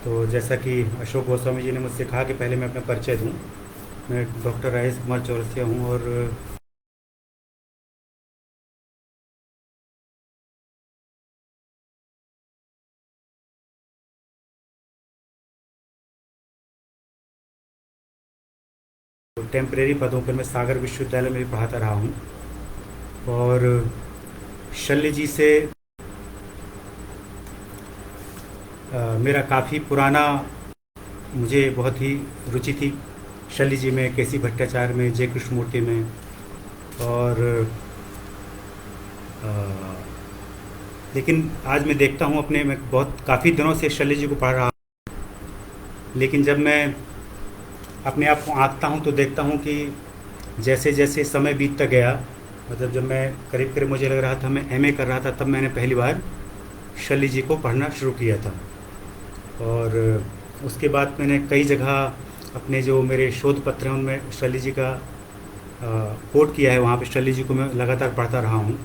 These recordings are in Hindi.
तो जैसा कि अशोक गोस्वामी जी ने मुझसे कहा कि पहले मैं अपना परिचय दूं। मैं डॉक्टर राजेश कुमार चौरसिया हूं और टेम्परेरी पदों पर मैं सागर विश्वविद्यालय में भी पढ़ाता रहा हूं। और शल्य जी से मेरा काफ़ी पुराना, मुझे बहुत ही रुचि थी शल्य जी में, केसी भट्टाचार्य में, जय कृष्णमूर्ति में। और अ, लेकिन आज मैं देखता हूँ अपने, मैं बहुत काफ़ी दिनों से शल्य जी को पढ़ रहा हूँ, लेकिन जब मैं अपने आप को आंकता हूँ तो देखता हूँ कि जैसे जैसे समय बीतता गया, मतलब जब मैं करीब करीब मुझे लग रहा था मैं एमए कर रहा था, तब मैंने पहली बार शल्य जी को पढ़ना शुरू किया था। और उसके बाद मैंने कई जगह अपने जो मेरे शोध पत्र हैं उनमें शल्य जी का कोट किया है, वहाँ पे शल्य जी को मैं लगातार पढ़ता रहा हूँ।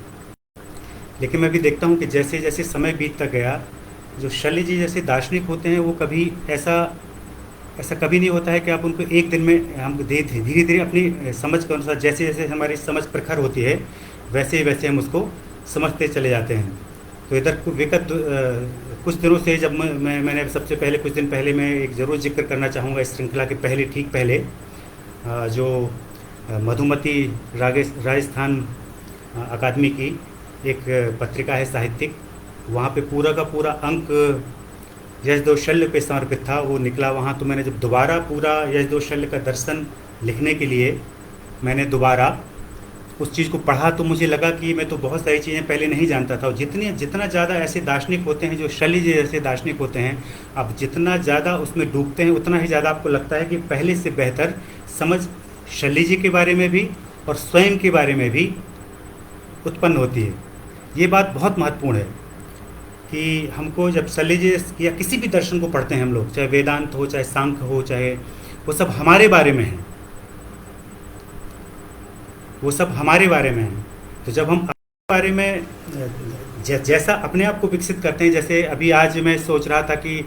लेकिन मैं भी देखता हूँ कि जैसे जैसे समय बीतता गया, जो शल्य जी जैसे दार्शनिक होते हैं वो कभी ऐसा ऐसा कभी नहीं होता है कि आप उनको एक दिन में हम दे थे। धीरे धीरे अपनी समझ के अनुसार, जैसे जैसे हमारी समझ प्रखर होती है, वैसे वैसे हम उसको समझते चले जाते हैं। तो इधर विगत कुछ दिनों से जब मैंने सबसे पहले कुछ दिन पहले मैं एक ज़रूर जिक्र करना चाहूँगा इस श्रृंखला के पहले, ठीक पहले जो मधुमती राजस्थान अकादमी की एक पत्रिका है साहित्यिक, वहाँ पे पूरा का पूरा अंक यशदो शल्य पे समर्पित था, वो निकला वहाँ। तो मैंने जब दोबारा पूरा यशदो शल्य का दर्शन लिखने के लिए मैंने दोबारा उस चीज़ को पढ़ा, तो मुझे लगा कि मैं तो बहुत सारी चीज़ें पहले नहीं जानता था। और जितना ज़्यादा ऐसे दार्शनिक होते हैं जो शल्य जी जैसे दार्शनिक होते हैं, आप जितना ज़्यादा उसमें डूबते हैं उतना ही ज़्यादा आपको लगता है कि पहले से बेहतर समझ शल्य जी के बारे में भी और स्वयं के बारे में भी उत्पन्न होती है। ये बात बहुत महत्वपूर्ण है कि हमको जब शल्य जी या किसी भी दर्शन को पढ़ते हैं हम लोग, चाहे वेदांत हो, चाहे सांख्य हो, चाहे वो सब हमारे बारे में है, वो सब हमारे बारे में है। तो जब हम अपने बारे में जैसा अपने आप को विकसित करते हैं, जैसे अभी आज मैं सोच रहा था कि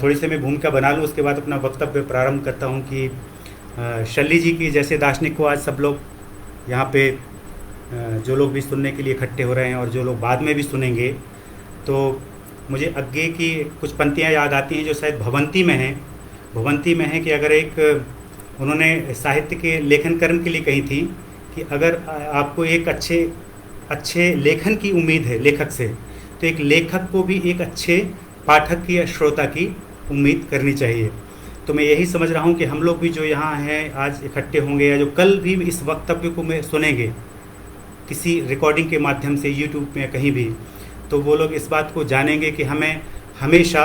थोड़ी सी मैं भूमिका बना लूँ, उसके बाद अपना वक्तव्य प्रारंभ करता हूँ कि शल्य जी की जैसे दार्शनिक को आज सब लोग यहाँ पे जो लोग भी सुनने के लिए इकट्ठे हो रहे हैं और जो लोग बाद में भी सुनेंगे, तो मुझे आगे की कुछ पंक्तियाँ याद आती हैं जो शायद भवंती में हैं। भवंती में है कि अगर एक उन्होंने साहित्य के लेखनकरण के लिए कही थी कि अगर आपको एक अच्छे लेखन की उम्मीद है लेखक से, तो एक लेखक को भी एक अच्छे पाठक की या श्रोता की उम्मीद करनी चाहिए। तो मैं यही समझ रहा हूँ कि हम लोग भी जो यहाँ हैं आज इकट्ठे होंगे, या जो कल भी इस वक्तव्य को मैं सुनेंगे किसी रिकॉर्डिंग के माध्यम से यूट्यूब में कहीं भी, तो वो लोग इस बात को जानेंगे कि हमें हमेशा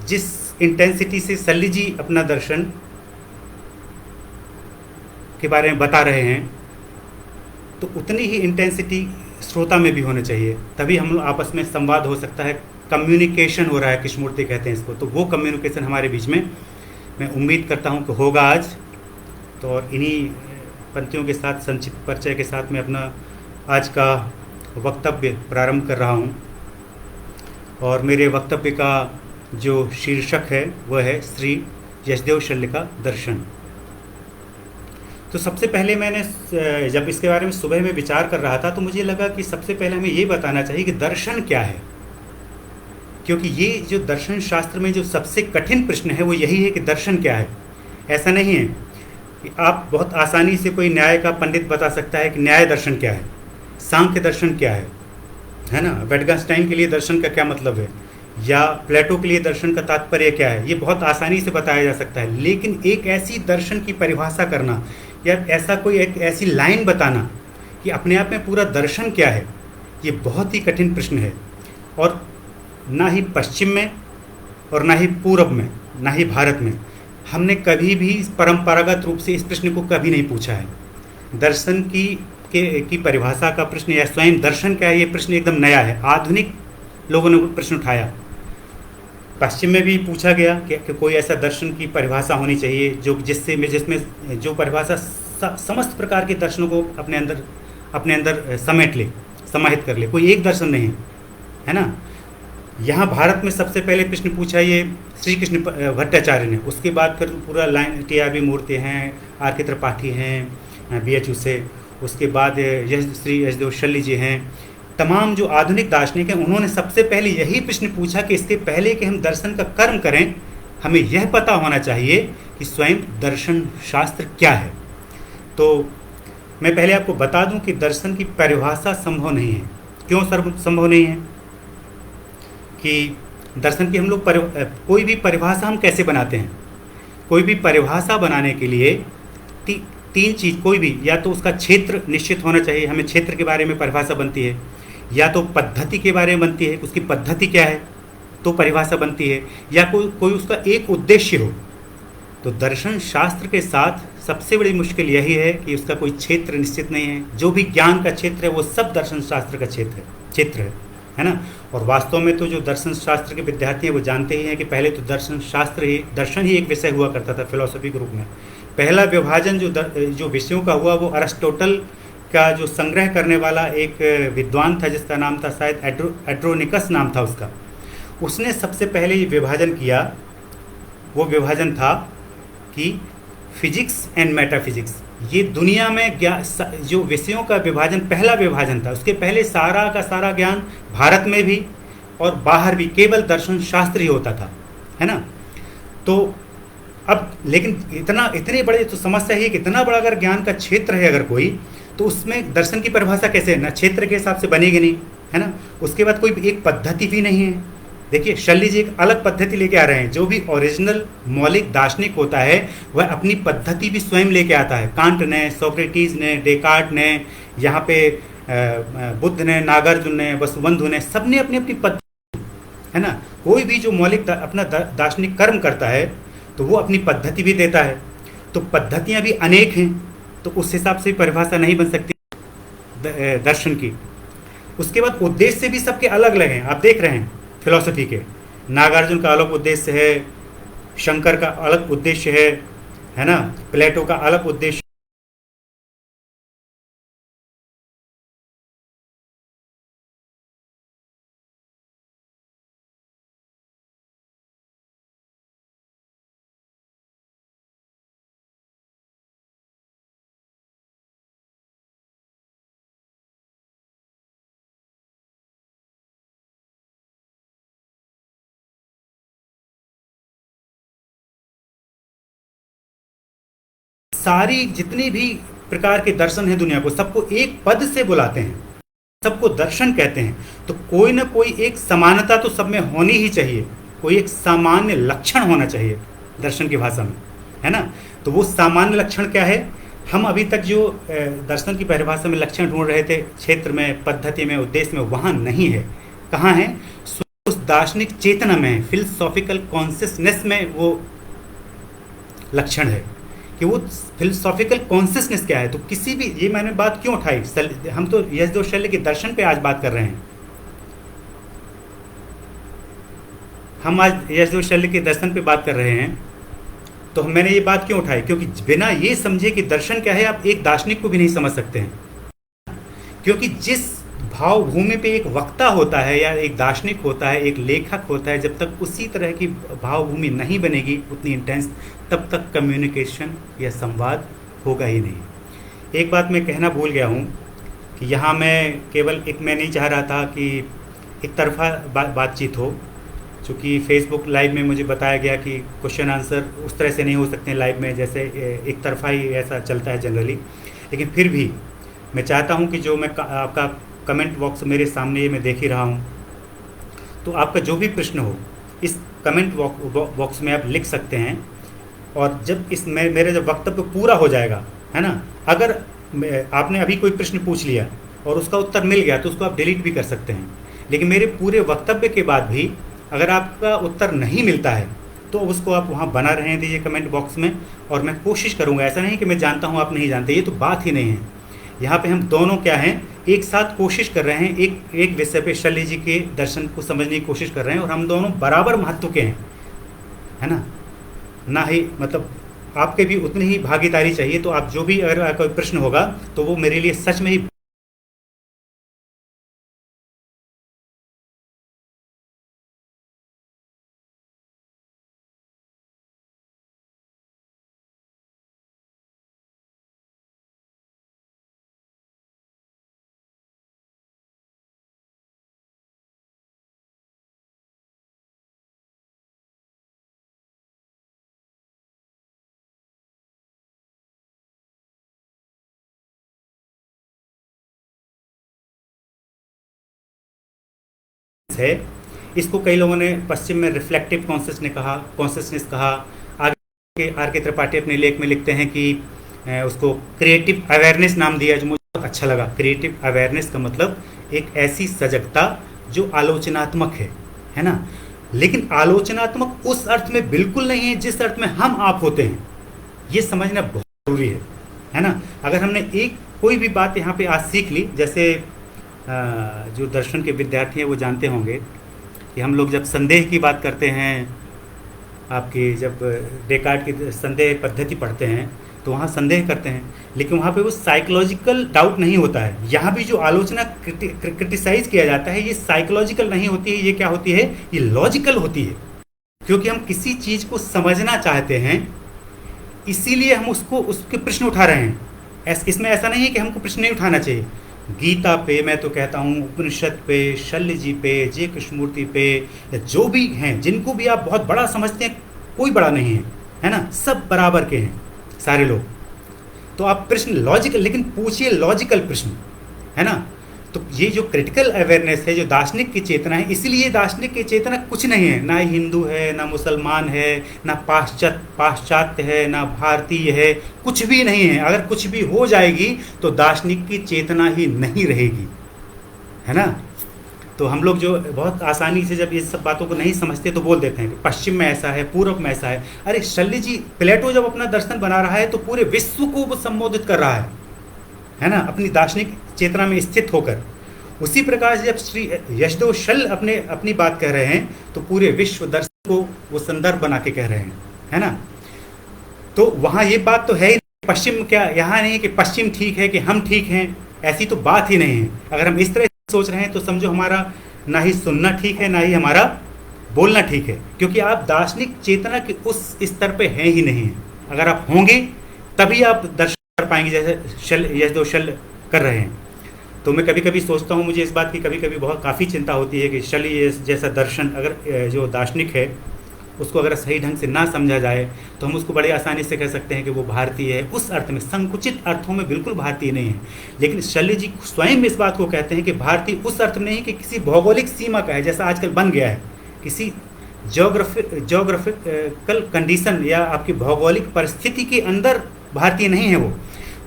जिस इंटेंसिटी से शल्य जी अपना दर्शन के बारे में बता रहे हैं, तो उतनी ही इंटेंसिटी श्रोता में भी होनी चाहिए, तभी हम लोग आपस में संवाद हो सकता है। कम्युनिकेशन हो रहा है, कृष्णमूर्ति कहते हैं इसको, तो वो कम्युनिकेशन हमारे बीच में मैं उम्मीद करता हूँ कि होगा आज। तो और इन्हीं पंक्तियों के साथ, संक्षिप्त परिचय के साथ मैं अपना आज का वक्तव्य प्रारंभ कर रहा हूँ। और मेरे वक्तव्य का जो शीर्षक है वह है श्री यशदेव शल्य का दर्शन। तो सबसे पहले मैंने जब इसके बारे में सुबह में विचार कर रहा था, तो मुझे लगा कि सबसे पहले हमें ये बताना चाहिए कि दर्शन क्या है, क्योंकि ये जो दर्शन शास्त्र में जो सबसे कठिन प्रश्न है वो यही है कि दर्शन क्या है। ऐसा नहीं है कि आप बहुत आसानी से कोई न्याय का पंडित बता सकता है कि न्याय दर्शन क्या है, सांख्य दर्शन क्या है ना, वेटगनस्टाइन के लिए दर्शन का क्या मतलब है, या प्लेटो के लिए दर्शन का तात्पर्य क्या है, ये बहुत आसानी से बताया जा सकता है। लेकिन एक ऐसी दर्शन की परिभाषा करना या ऐसा कोई एक ऐसी लाइन बताना कि अपने आप में पूरा दर्शन क्या है, ये बहुत ही कठिन प्रश्न है। और ना ही पश्चिम में और ना ही पूर्व में, ना ही भारत में हमने कभी भी परंपरागत रूप से इस प्रश्न को कभी नहीं पूछा है। दर्शन की परिभाषा का प्रश्न या स्वयं दर्शन क्या है, ये प्रश्न एकदम नया है। आधुनिक लोगों ने प्रश्न उठाया, पश्चिम में भी पूछा गया कि कोई ऐसा दर्शन की परिभाषा होनी चाहिए जिसमें जो परिभाषा समस्त प्रकार के दर्शनों को अपने अंदर समेट ले, समाहित कर ले। कोई एक दर्शन नहीं है ना। यहाँ भारत में सबसे पहले प्रश्न पूछा ये श्री कृष्ण भट्टाचार्य ने, उसके बाद फिर पूरा लाइन TRB मूर्ति हैं, RK त्रिपाठी हैं BHU से, उसके बाद श्री यशदेव शल्य जी हैं। तमाम जो आधुनिक दार्शनिक हैं उन्होंने सबसे पहले यही प्रश्न पूछा कि इसके पहले कि हम दर्शन का कर्म करें हमें यह पता होना चाहिए कि स्वयं दर्शन शास्त्र क्या है। तो मैं पहले आपको बता दूं कि दर्शन की परिभाषा संभव नहीं है। क्यों संभव नहीं है? कि दर्शन की हम लोग कोई भी परिभाषा हम कैसे बनाते हैं? कोई भी परिभाषा बनाने के लिए तीन चीज़, कोई भी, या तो उसका क्षेत्र निश्चित होना चाहिए, हमें क्षेत्र के बारे में परिभाषा बनती है, या तो पद्धति के बारे में बनती है, उसकी पद्धति क्या है तो परिभाषा बनती है, या कोई उसका एक उद्देश्य हो। तो दर्शन शास्त्र के साथ सबसे बड़ी मुश्किल यही है कि उसका कोई क्षेत्र निश्चित नहीं है। जो भी ज्ञान का क्षेत्र है वो सब दर्शन शास्त्र का क्षेत्र है ना। और वास्तव में तो जो दर्शन शास्त्र के विद्यार्थी हैं वो जानते ही हैं कि पहले तो दर्शन ही एक विषय हुआ करता था फिलॉसफी के रूप में। पहला विभाजन जो विषयों का हुआ वो अरिस्टोटल का जो संग्रह करने वाला एक विद्वान था जिसका नाम था शायद एड्रोनिकस नाम था उसका, उसने सबसे पहले ये विभाजन किया। वो विभाजन था कि फिजिक्स एंड मेटाफिजिक्स, ये दुनिया में जो विषयों का विभाजन, पहला विभाजन था। उसके पहले सारा का सारा ज्ञान भारत में भी और बाहर भी केवल दर्शन शास्त्र ही होता था, है ना। तो अब लेकिन इतने बड़े तो समस्या है कि इतना बड़ा अगर ज्ञान का क्षेत्र है अगर कोई, तो उसमें दर्शन की परिभाषा कैसे है ना, क्षेत्र के हिसाब से बनेगी नहीं, है ना। उसके बाद कोई एक पद्धति भी नहीं है। देखिए शल्य जी एक अलग पद्धति लेके आ रहे हैं। जो भी ओरिजिनल मौलिक दार्शनिक होता है वह अपनी पद्धति भी स्वयं लेके आता है। कांट ने, सोक्रेटिस ने, डेकार्ट ने, यहाँ पे बुद्ध ने, नागार्जुन ने, वसुबंधु ने, सबने अपनी अपनी पद्धति, है ना। कोई भी जो मौलिक अपना दार्शनिक कर्म करता है तो वो अपनी पद्धति भी देता है। तो पद्धतियाँ भी अनेक हैं, तो उस हिसाब से परिभाषा नहीं बन सकती दर्शन की। उसके बाद उद्देश्य भी सबके अलग अलग हैं। आप देख रहे हैं फिलॉसफी के, नागार्जुन का अलग उद्देश्य है, शंकर का अलग उद्देश्य है ना, प्लेटो का अलग उद्देश्य। सारी जितनी भी प्रकार के दर्शन हैं दुनिया को, सबको एक पद से बुलाते हैं, सबको दर्शन कहते हैं। तो कोई ना कोई एक समानता तो सब में होनी ही चाहिए, कोई एक सामान्य लक्षण होना चाहिए दर्शन की भाषा में, है ना। तो वो सामान्य लक्षण क्या है? हम अभी तक जो दर्शन की परिभाषा में लक्षण ढूंढ रहे थे, क्षेत्र में, पद्धति में, उद्देश्य में, वहाँ नहीं है। कहाँ है? उस दार्शनिक चेतना में, फिलोसॉफिकल कॉन्शियसनेस में वो लक्षण है कि वो फिलोसॉफिकल कॉन्शियसनेस क्या है। तो किसी भी, ये मैंने बात क्यों उठाई, हम तो यशदेव शल्य के दर्शन पे आज बात कर रहे हैं। हम आज यशदेव शल्य के दर्शन पे बात कर रहे हैं, तो मैंने ये बात क्यों उठाई? क्योंकि बिना ये समझे कि दर्शन क्या है आप एक दार्शनिक को भी नहीं समझ सकते हैं। क्योंकि जिस भाव भूमि पे एक वक्ता होता है या एक दार्शनिक होता है, एक लेखक होता है, जब तक उसी तरह की भाव भूमि नहीं बनेगी उतनी इंटेंस, तब तक कम्युनिकेशन या संवाद होगा ही नहीं। एक बात मैं कहना भूल गया हूँ कि यहाँ मैं केवल मैं नहीं चाह रहा था कि एक तरफा बातचीत हो। चूँकि फेसबुक लाइव में मुझे बताया गया कि क्वेश्चन आंसर उस तरह से नहीं हो सकते लाइव में, जैसे एक तरफा ही ऐसा चलता है जनरली। लेकिन फिर भी मैं चाहता हूँ कि जो मैं आपका कमेंट बॉक्स मेरे सामने ये मैं देख ही रहा हूँ, तो आपका जो भी प्रश्न हो इस कमेंट बॉक्स में आप लिख सकते हैं। और जब मेरा जब वक्तव्य पूरा हो जाएगा, है ना, अगर आपने अभी कोई प्रश्न पूछ लिया और उसका उत्तर मिल गया तो उसको आप डिलीट भी कर सकते हैं। लेकिन मेरे पूरे वक्तव्य के बाद भी अगर आपका उत्तर नहीं मिलता है तो उसको आप वहाँ बना रहने दीजिए कमेंट बॉक्स में, और मैं कोशिश करूँगा। ऐसा नहीं कि मैं जानता हूँ आप नहीं जानते, ये तो बात ही नहीं है। यहाँ पे हम दोनों क्या हैं, एक साथ कोशिश कर रहे हैं, एक विषय पे शल्य जी के दर्शन को समझने की कोशिश कर रहे हैं, और हम दोनों बराबर महत्व के हैं, है ना ही मतलब आपके भी उतनी ही भागीदारी चाहिए। तो आप जो भी अगर कोई प्रश्न होगा तो वो मेरे लिए सच में ही है, इसको कई लोगों ने पश्चिम में रिफ्लेक्टिव कॉन्शसनेस कहा। आगे आर के त्रिपाठी अपने लेख में लिखते हैं कि उसको क्रिएटिव अवेयरनेस नाम दिया, जो मुझे बहुत अच्छा लगा। क्रिएटिव अवेयरनेस का मतलब एक ऐसी सजगता जो आलोचनात्मक है ना, लेकिन आलोचनात्मक उस अर्थ में बिल्कुल नहीं है जिस अर्थ में हम आप होते हैं। ये समझना बहुत जरूरी है ना। अगर हमने कोई भी बात यहाँ पे आज सीख ली, जैसे जो दर्शन के विद्यार्थी हैं वो जानते होंगे कि हम लोग जब संदेह की बात करते हैं, आपकी जब डेकार्ट की संदेह पद्धति पढ़ते हैं तो वहाँ संदेह करते हैं, लेकिन वहाँ पे वो साइकोलॉजिकल डाउट नहीं होता है। यहाँ भी जो आलोचना क्रिटिसाइज किया जाता है, ये साइकोलॉजिकल नहीं होती है, ये क्या होती है, ये लॉजिकल होती है। क्योंकि हम किसी चीज़ को समझना चाहते हैं, इसीलिए हम उसके प्रश्न उठा रहे हैं। इसमें ऐसा नहीं है कि हमको प्रश्न नहीं उठाना चाहिए। गीता पे, मैं तो कहता हूँ उपनिषद पे, शल्य जी पे, जे कृष्णमूर्ति पे, या जो भी हैं, जिनको भी आप बहुत बड़ा समझते हैं, कोई बड़ा नहीं है ना, सब बराबर के हैं सारे लोग। तो आप प्रश्न लॉजिकल, लेकिन पूछिए लॉजिकल प्रश्न, है ना। तो ये जो क्रिटिकल अवेयरनेस है, जो दार्शनिक की चेतना है, इसलिए दार्शनिक की चेतना कुछ नहीं है, ना हिंदू है, ना मुसलमान है, ना पाश्चात्य है, ना भारतीय है, कुछ भी नहीं है। अगर कुछ भी हो जाएगी तो दार्शनिक की चेतना ही नहीं रहेगी, है ना। तो हम लोग जो बहुत आसानी से जब ये सब बातों को नहीं समझते तो बोल देते हैं कि पश्चिम में ऐसा है, पूर्व में ऐसा है। अरे शल्य जी, प्लेटो जब अपना दर्शन बना रहा है तो पूरे विश्व को वो संबोधित कर रहा है ना, अपनी दार्शनिक चेतना में स्थित होकर। उसी प्रकार से जब श्री यशदो शल्य अपनी बात कह रहे हैं तो पूरे विश्व दर्शन को वो संदर्भ बना के कह रहे हैं, है ना। तो वहाँ ये बात तो है ही, पश्चिम क्या, यहाँ नहीं है कि पश्चिम ठीक है कि हम ठीक हैं, ऐसी तो बात ही नहीं है। अगर हम इस तरह सोच रहे हैं तो समझो हमारा ना ही सुनना ठीक है, ना ही हमारा बोलना ठीक है, क्योंकि आप दार्शनिक चेतना के उस स्तर पे हैं ही नहीं है। अगर आप होंगे तभी आप दर्शन कर पाएंगे, जैसे यशदो शल्य कर रहे हैं। तो मैं कभी कभी सोचता हूँ, मुझे इस बात की कभी कभी काफ़ी चिंता होती है कि शल्य जैसा दर्शन, अगर जो दार्शनिक है उसको अगर सही ढंग से ना समझा जाए तो हम उसको बड़ी आसानी से कह सकते हैं कि वो भारतीय है। उस अर्थ में, संकुचित अर्थों में बिल्कुल भारतीय नहीं है। लेकिन शल्य जी स्वयं इस बात को कहते हैं कि भारतीय उस अर्थ में नहीं कि किसी भौगोलिक सीमा का है, जैसा आजकल बन गया है, किसी जोग्राफिकल कंडीशन या आपकी भौगोलिक परिस्थिति के अंदर भारतीय नहीं है।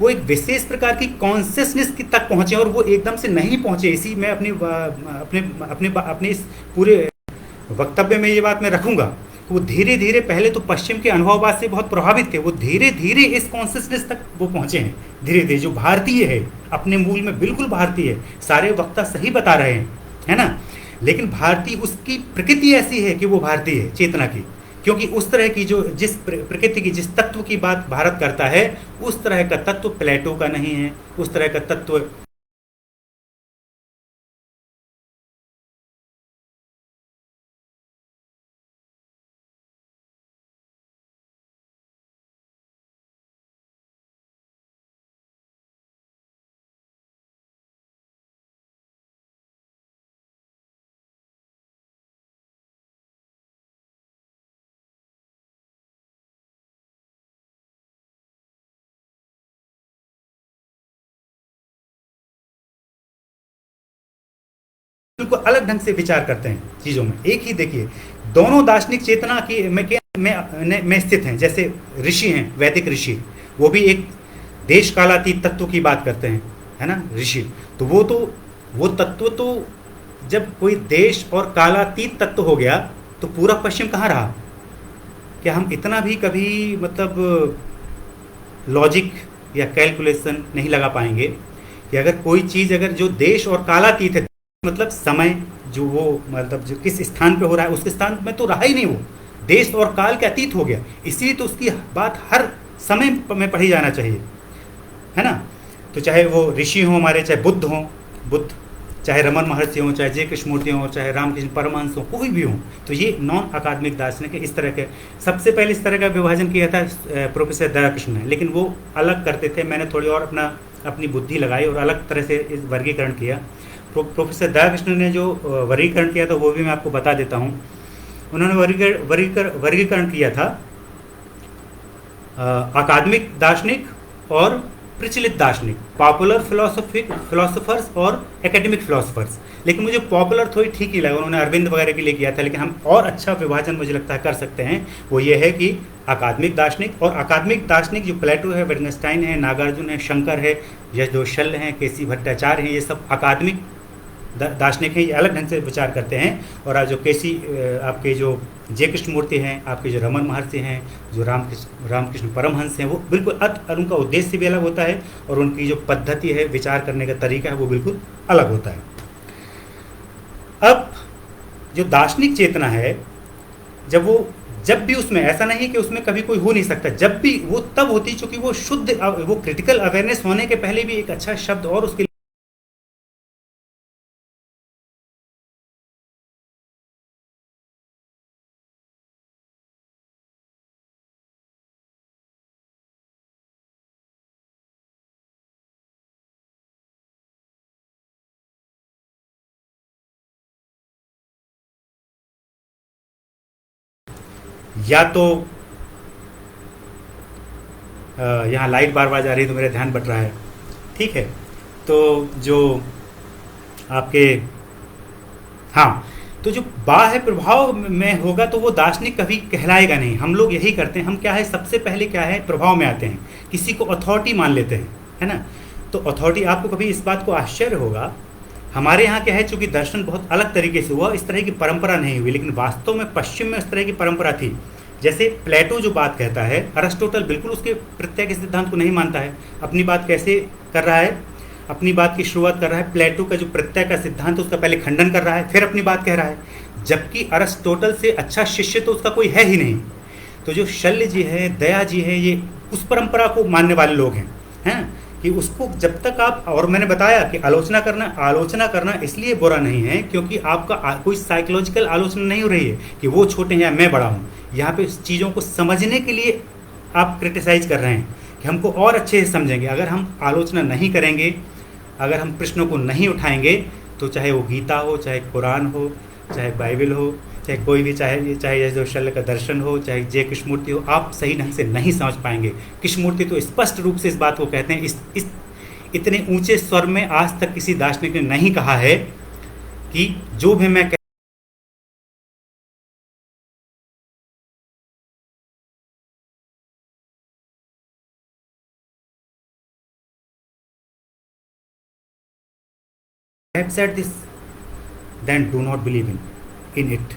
वो एक विशेष प्रकार की कॉन्शियसनेस की तक पहुँचे, और वो एकदम से नहीं पहुँचे। इसी मैं अपने इस पूरे वक्तव्य में ये बात मैं रखूँगा। वो धीरे धीरे, पहले तो पश्चिम के अनुभववाद से बहुत प्रभावित थे, वो धीरे धीरे इस कॉन्शियसनेस तक वो पहुँचे हैं, धीरे धीरे, जो भारतीय है, अपने मूल में बिल्कुल भारतीय है। सारे वक्ता सही बता रहे हैं, है ना। लेकिन भारतीय, उसकी प्रकृति ऐसी है कि वो भारतीय है चेतना की, क्योंकि उस तरह की जिस प्रकृति की, जिस तत्व की बात भारत करता है, उस तरह का तत्व प्लेटो का नहीं है, उस तरह का तत्व बिल्कुल अलग ढंग से विचार करते हैं चीज़ों में। एक ही देखिए, दोनों दार्शनिक चेतना की में स्थित हैं। जैसे ऋषि हैं, वैदिक ऋषि, वो भी एक देश कालातीत तत्व की बात करते हैं, है ना, ऋषि। तो वो तत्व तो जब कोई देश और कालातीत तत्व हो गया तो पूरा पश्चिम कहाँ रहा। क्या हम इतना भी कभी मतलब लॉजिक या कैलकुलेशन नहीं लगा पाएंगे कि अगर कोई चीज़, अगर जो देश और कालातीत है, मतलब समय जो वो मतलब जो किस स्थान पे हो रहा है, उसके स्थान में तो रहा ही नहीं, वो देश और काल के अतीत हो गया। इसलिए तो उसकी बात हर समय में पढ़ी जाना चाहिए, है ना। तो चाहे वो ऋषि हों हमारे, चाहे बुद्ध, चाहे रमन महर्षि हों, चाहे जे कृष्णमूर्ति हों, चाहे रामकृष्ण परमहंस हों, कोई भी हों, तो ये नॉन अकादमिक दार्शनिक है। इस तरह के, सबसे पहले इस तरह का विभाजन किया था प्रोफेसर दयाकृष्ण ने, लेकिन वो अलग करते थे। मैंने थोड़ी और अपनी बुद्धि लगाई और अलग तरह से इस वर्गीकरण किया। प्रोफेसर दयाकृष्ण ने जो वर्गीकरण किया था वो भी मैं आपको बता देता हूँ। उन्होंने वर्गीकरण किया था अकादमिक दार्शनिक और प्रचलित दार्शनिक, पॉपुलर फिलोसोफर्स और एकेडमिक फिलोसोफर्स। लेकिन मुझे पॉपुलर थोड़ी ठीक ही लगा, उन्होंने अरविंद वगैरह के लिए किया था, लेकिन हम और अच्छा विभाजन मुझे लगता है कर सकते हैं। वो ये है कि अकादमिक दार्शनिक, और अकादमिक दार्शनिक जो प्लेटो है, विटगेनस्टाइन है, नागार्जुन है, शंकर है, यशोधर हैं, केसी भट्टाचार्य हैं, ये सब अकादमिक दार्शनिक हैं, ये अलग ढंग से विचार करते हैं। और आज जो केसी आपके जो जय कृष्णमूर्ति हैं, आपके जो रमन महर्षि हैं, जो रामकृष्ण परमहंस हैं, वो बिल्कुल उनका उद्देश्य भी अलग होता है और उनकी जो पद्धति है, विचार करने का तरीका है, वो बिल्कुल अलग होता है। अब जो दार्शनिक चेतना है, जब भी उसमें ऐसा नहीं कि उसमें कभी कोई हो नहीं सकता, जब भी वो तब होती क्योंकि वो शुद्ध, वो क्रिटिकल अवेयरनेस होने के पहले भी एक अच्छा शब्द और उसके या तो यहाँ लाइट बार बार जा रही है तो मेरा ध्यान बट रहा है, ठीक है। तो जो आपके, हाँ, तो जो बाह्य प्रभाव में होगा तो वो दार्शनिक कभी कहलाएगा नहीं। हम लोग यही करते हैं, हम क्या है, सबसे पहले क्या है, प्रभाव में आते हैं, किसी को अथॉरिटी मान लेते हैं, है ना। तो अथॉरिटी, आपको कभी इस बात को आश्चर्य होगा, हमारे यहाँ क्या है, चूंकि दर्शन बहुत अलग तरीके से हुआ, इस तरह की परंपरा नहीं हुई, लेकिन वास्तव में पश्चिम में इस तरह की परंपरा थी। जैसे प्लेटो जो बात कहता है, अरिस्टोटल बिल्कुल उसके प्रत्यय के सिद्धांत को नहीं मानता है। अपनी बात कैसे कर रहा है, अपनी बात की शुरुआत कर रहा है, प्लेटो का जो प्रत्यय का सिद्धांत उसका पहले खंडन कर रहा है, फिर अपनी बात कह रहा है, जबकि अरिस्टोटल से अच्छा शिष्य तो उसका कोई है ही नहीं। तो जो शल्य जी है, दया जी है, ये उस परंपरा को मानने वाले लोग हैं कि उसको जब तक आप, और मैंने बताया कि आलोचना करना इसलिए बुरा नहीं है क्योंकि आपका कोई साइकोलॉजिकल आलोचना नहीं हो रही है कि वो छोटे हैं या मैं बड़ा हूँ। यहाँ पे चीज़ों को समझने के लिए आप क्रिटिसाइज कर रहे हैं कि हमको और अच्छे से समझेंगे। अगर हम आलोचना नहीं करेंगे, अगर हम प्रश्नों को नहीं उठाएंगे, तो चाहे वो गीता हो, चाहे कुरान हो, चाहे बाइबल हो, चाहे कोई भी, चाहे जो शल्य का दर्शन हो, चाहे जय कृष्णमूर्ति हो, आप सही ढंग से नहीं समझ पाएंगे। कृष्णमूर्ति तो स्पष्ट रूप से इस बात को कहते हैं, इस इतने ऊंचे स्वर में आज तक किसी दार्शनिक ने नहीं कहा है कि जो भी मैं have said this, then do not believe in it।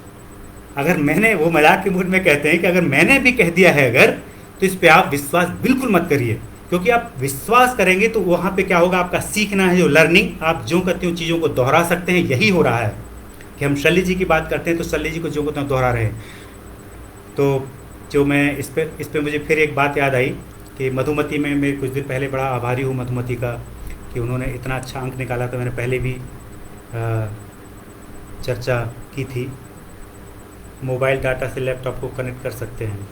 अगर मैंने, वो मजाक के मूड में कहते हैं कि अगर मैंने भी कह दिया है अगर, तो इस पे आप विश्वास बिल्कुल मत करिए, क्योंकि आप विश्वास करेंगे तो वहाँ पे क्या होगा, आपका सीखना है जो लर्निंग, आप जो करते हो चीज़ों को दोहरा सकते हैं। यही हो रहा है कि हम शल्य जी की बात करते हैं तो शल्य जी को जो को दोहरा रहे हैं। तो जो मैं इस पे मुझे फिर एक बात याद आई कि मधुमती में मैं कुछ दिन पहले बड़ा आभारी हूँ मधुमती का कि उन्होंने इतना अच्छा अंक निकाला था। मैंने पहले भी चर्चा की थी। मोबाइल डाटा से लैपटॉप को कनेक्ट कर सकते हैं।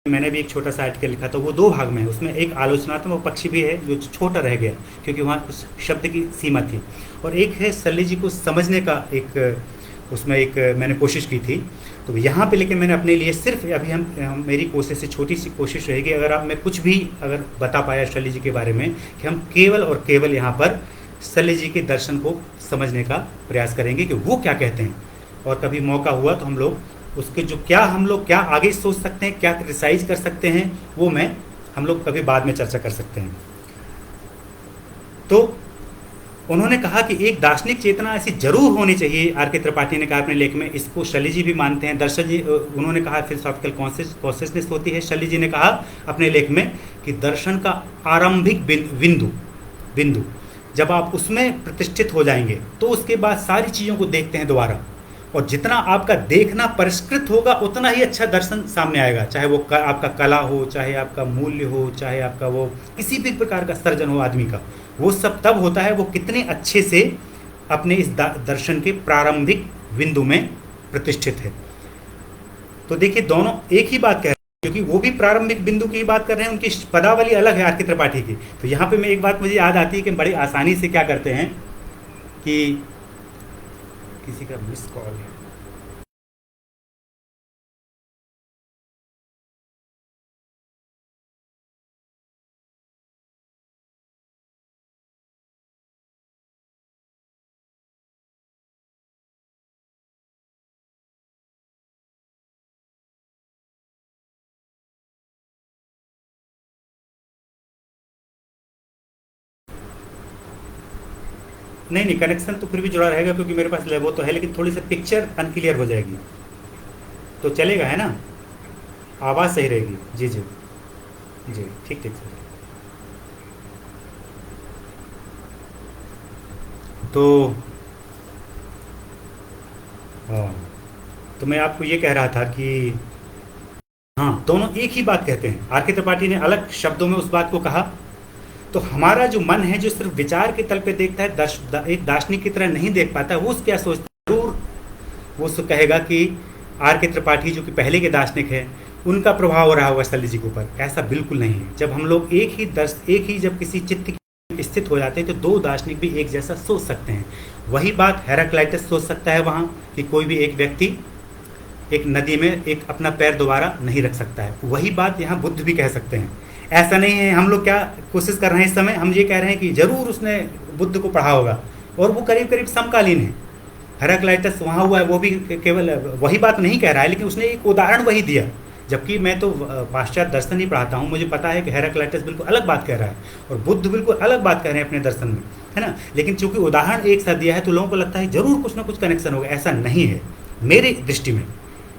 मैंने भी एक छोटा सा आर्टिकल लिखा था, वो 2 भाग में है। उसमें एक आलोचनात्मक पक्ष भी है जो छोटा रह गया क्योंकि वहाँ उस शब्द की सीमा थी, और एक है शल्य जी को समझने का उसमें एक मैंने कोशिश की थी। तो यहाँ पे लेकिन मैंने अपने लिए सिर्फ अभी मेरी कोशिश से छोटी सी कोशिश रहेगी, अगर मैं कुछ भी अगर बता पाया शल्य जी के बारे में, कि हम केवल और केवल यहाँ पर शल्य जी के दर्शन को समझने का प्रयास करेंगे कि वो क्या कहते हैं, और कभी मौका हुआ तो हम लोग उसके जो हम लोग क्या आगे सोच सकते हैं, क्या क्रिटिसाइज कर सकते हैं, वो हम लोग कभी बाद में चर्चा कर सकते हैं। तो उन्होंने कहा कि एक दार्शनिक चेतना ऐसी जरूर होनी चाहिए। आर के त्रिपाठी ने कहा अपने लेख में, इसको शल्य जी भी मानते हैं। दर्शन जी, उन्होंने कहा फिलोसॉफिकल कॉन्शियसनेस होती है। शल्य जी ने कहा अपने लेख में कि दर्शन का आरंभिक बिंदु जब आप उसमें प्रतिष्ठित हो जाएंगे तो उसके बाद सारी चीज़ों को देखते हैं दोबारा, और जितना आपका देखना परिष्कृत होगा उतना ही अच्छा दर्शन सामने आएगा, चाहे वो आपका कला हो, चाहे आपका मूल्य हो, चाहे आपका वो किसी भी प्रकार का सर्जन हो आदमी का, वो सब तब होता है वो कितने अच्छे से अपने इस दर्शन के प्रारंभिक बिंदु में प्रतिष्ठित है। तो देखिए दोनों एक ही बात कह रहे हैं, क्योंकि वो भी प्रारंभिक बिंदु की बात कर रहे हैं, उनकी पदावली अलग है आर के त्रिपाठी की। तो यहाँ पे मैं एक बात मुझे याद आती है कि बड़ी आसानी से क्या करते हैं कि किसी का मिस कॉल है, नहीं नहीं कनेक्शन तो फिर भी जुड़ा रहेगा क्योंकि मेरे पास वो तो है, लेकिन थोड़ी सी पिक्चर अनक्लियर हो जाएगी तो चलेगा, है ना? आवाज़ सही रहेगी। जी जी जी, ठीक ठीक सर। तो हाँ, तो मैं आपको ये कह रहा था कि हाँ, दोनों एक ही बात कहते हैं। आर के त्रिपाठी ने अलग शब्दों में उस बात को कहा। तो हमारा जो मन है जो सिर्फ विचार के तल पे देखता है, एक दार्शनिक की तरह नहीं देख पाता, वो क्या सोचता है, जरूर वो कहेगा कि आर के त्रिपाठी जो कि पहले के दार्शनिक है उनका प्रभाव हो रहा होगा शैली जी के ऊपर। ऐसा बिल्कुल नहीं है। जब हम लोग एक ही जब किसी चित्त की स्थित हो जाते हैं तो दो दार्शनिक भी एक जैसा सोच सकते हैं। वही बात हेराक्लाइटस सोच सकता है वहाँ कि कोई भी एक व्यक्ति एक नदी में एक अपना पैर दोबारा नहीं रख सकता है। वही बात यहाँ बुद्ध भी कह सकते हैं। ऐसा नहीं है, हम लोग क्या कोशिश कर रहे हैं इस समय, हम ये कह रहे हैं कि जरूर उसने बुद्ध को पढ़ा होगा, और वो करीब करीब समकालीन है। हेराक्लाइटस वहाँ हुआ है, वो भी केवल वही बात नहीं कह रहा है, लेकिन उसने एक उदाहरण वही दिया। जबकि मैं तो पाश्चात्य दर्शन ही पढ़ाता हूँ, मुझे पता है कि हेराक्लाइटस बिल्कुल अलग बात कह रहा है और बुद्ध बिल्कुल अलग बात कह रहे हैं अपने दर्शन में, है ना? लेकिन चूंकि उदाहरण एक साथ दिया है तो लोगों को लगता है जरूर कुछ ना कुछ कनेक्शन होगा। ऐसा नहीं है मेरी दृष्टि में,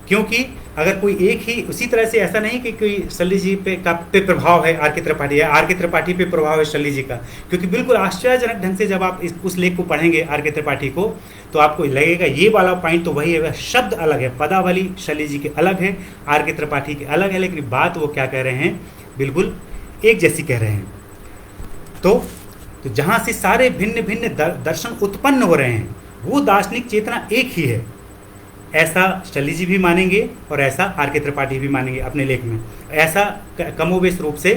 क्योंकि अगर कोई एक ही उसी तरह से ऐसा नहीं कि कोई शैली जी पे प्रभाव है आर के त्रिपाठी, है आर के त्रिपाठी पे प्रभाव है शैली जी का, क्योंकि बिल्कुल आश्चर्यजनक ढंग से जब आप उस लेख को पढ़ेंगे आर के त्रिपाठी को तो आपको लगेगा ये वाला पॉइंट तो वही है, शब्द अलग है, पदावली शैली जी के अलग है, आर के त्रिपाठी के अलग है, लेकिन बात वो क्या कह रहे हैं बिल्कुल एक जैसी कह रहे हैं। तो जहाँ से सारे भिन्न भिन्न दर्शन उत्पन्न हो रहे हैं वो दार्शनिक चेतना एक ही है, ऐसा शैली जी भी मानेंगे और ऐसा आर के त्रिपाठी भी मानेंगे अपने लेख में। ऐसा कमोवेश रूप से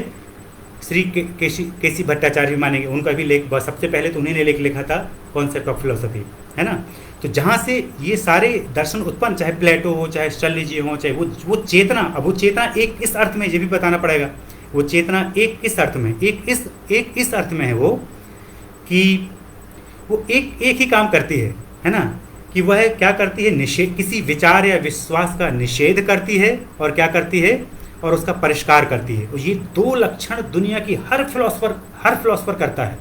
श्री केसी भट्टाचार्य भी मानेंगे, उनका भी लेख सबसे पहले तो उन्हीं ने लेख लिखा था कॉन्सेप्ट ऑफ फिलोसफी, है ना? तो जहाँ से ये सारे दर्शन उत्पन्न, चाहे प्लेटो हो चाहे शैली जी हो चाहे वो चेतना, अब वो चेतना एक इस अर्थ में, ये भी बताना पड़ेगा, वो चेतना एक इस अर्थ में, एक इस अर्थ में है वो कि वो एक ही काम करती है ना? कि वह क्या करती है, निषेध, किसी विचार या विश्वास का निषेध करती है और क्या करती है, और उसका परिष्कार करती है। और ये दो लक्षण दुनिया की हर फिलोसफर करता है।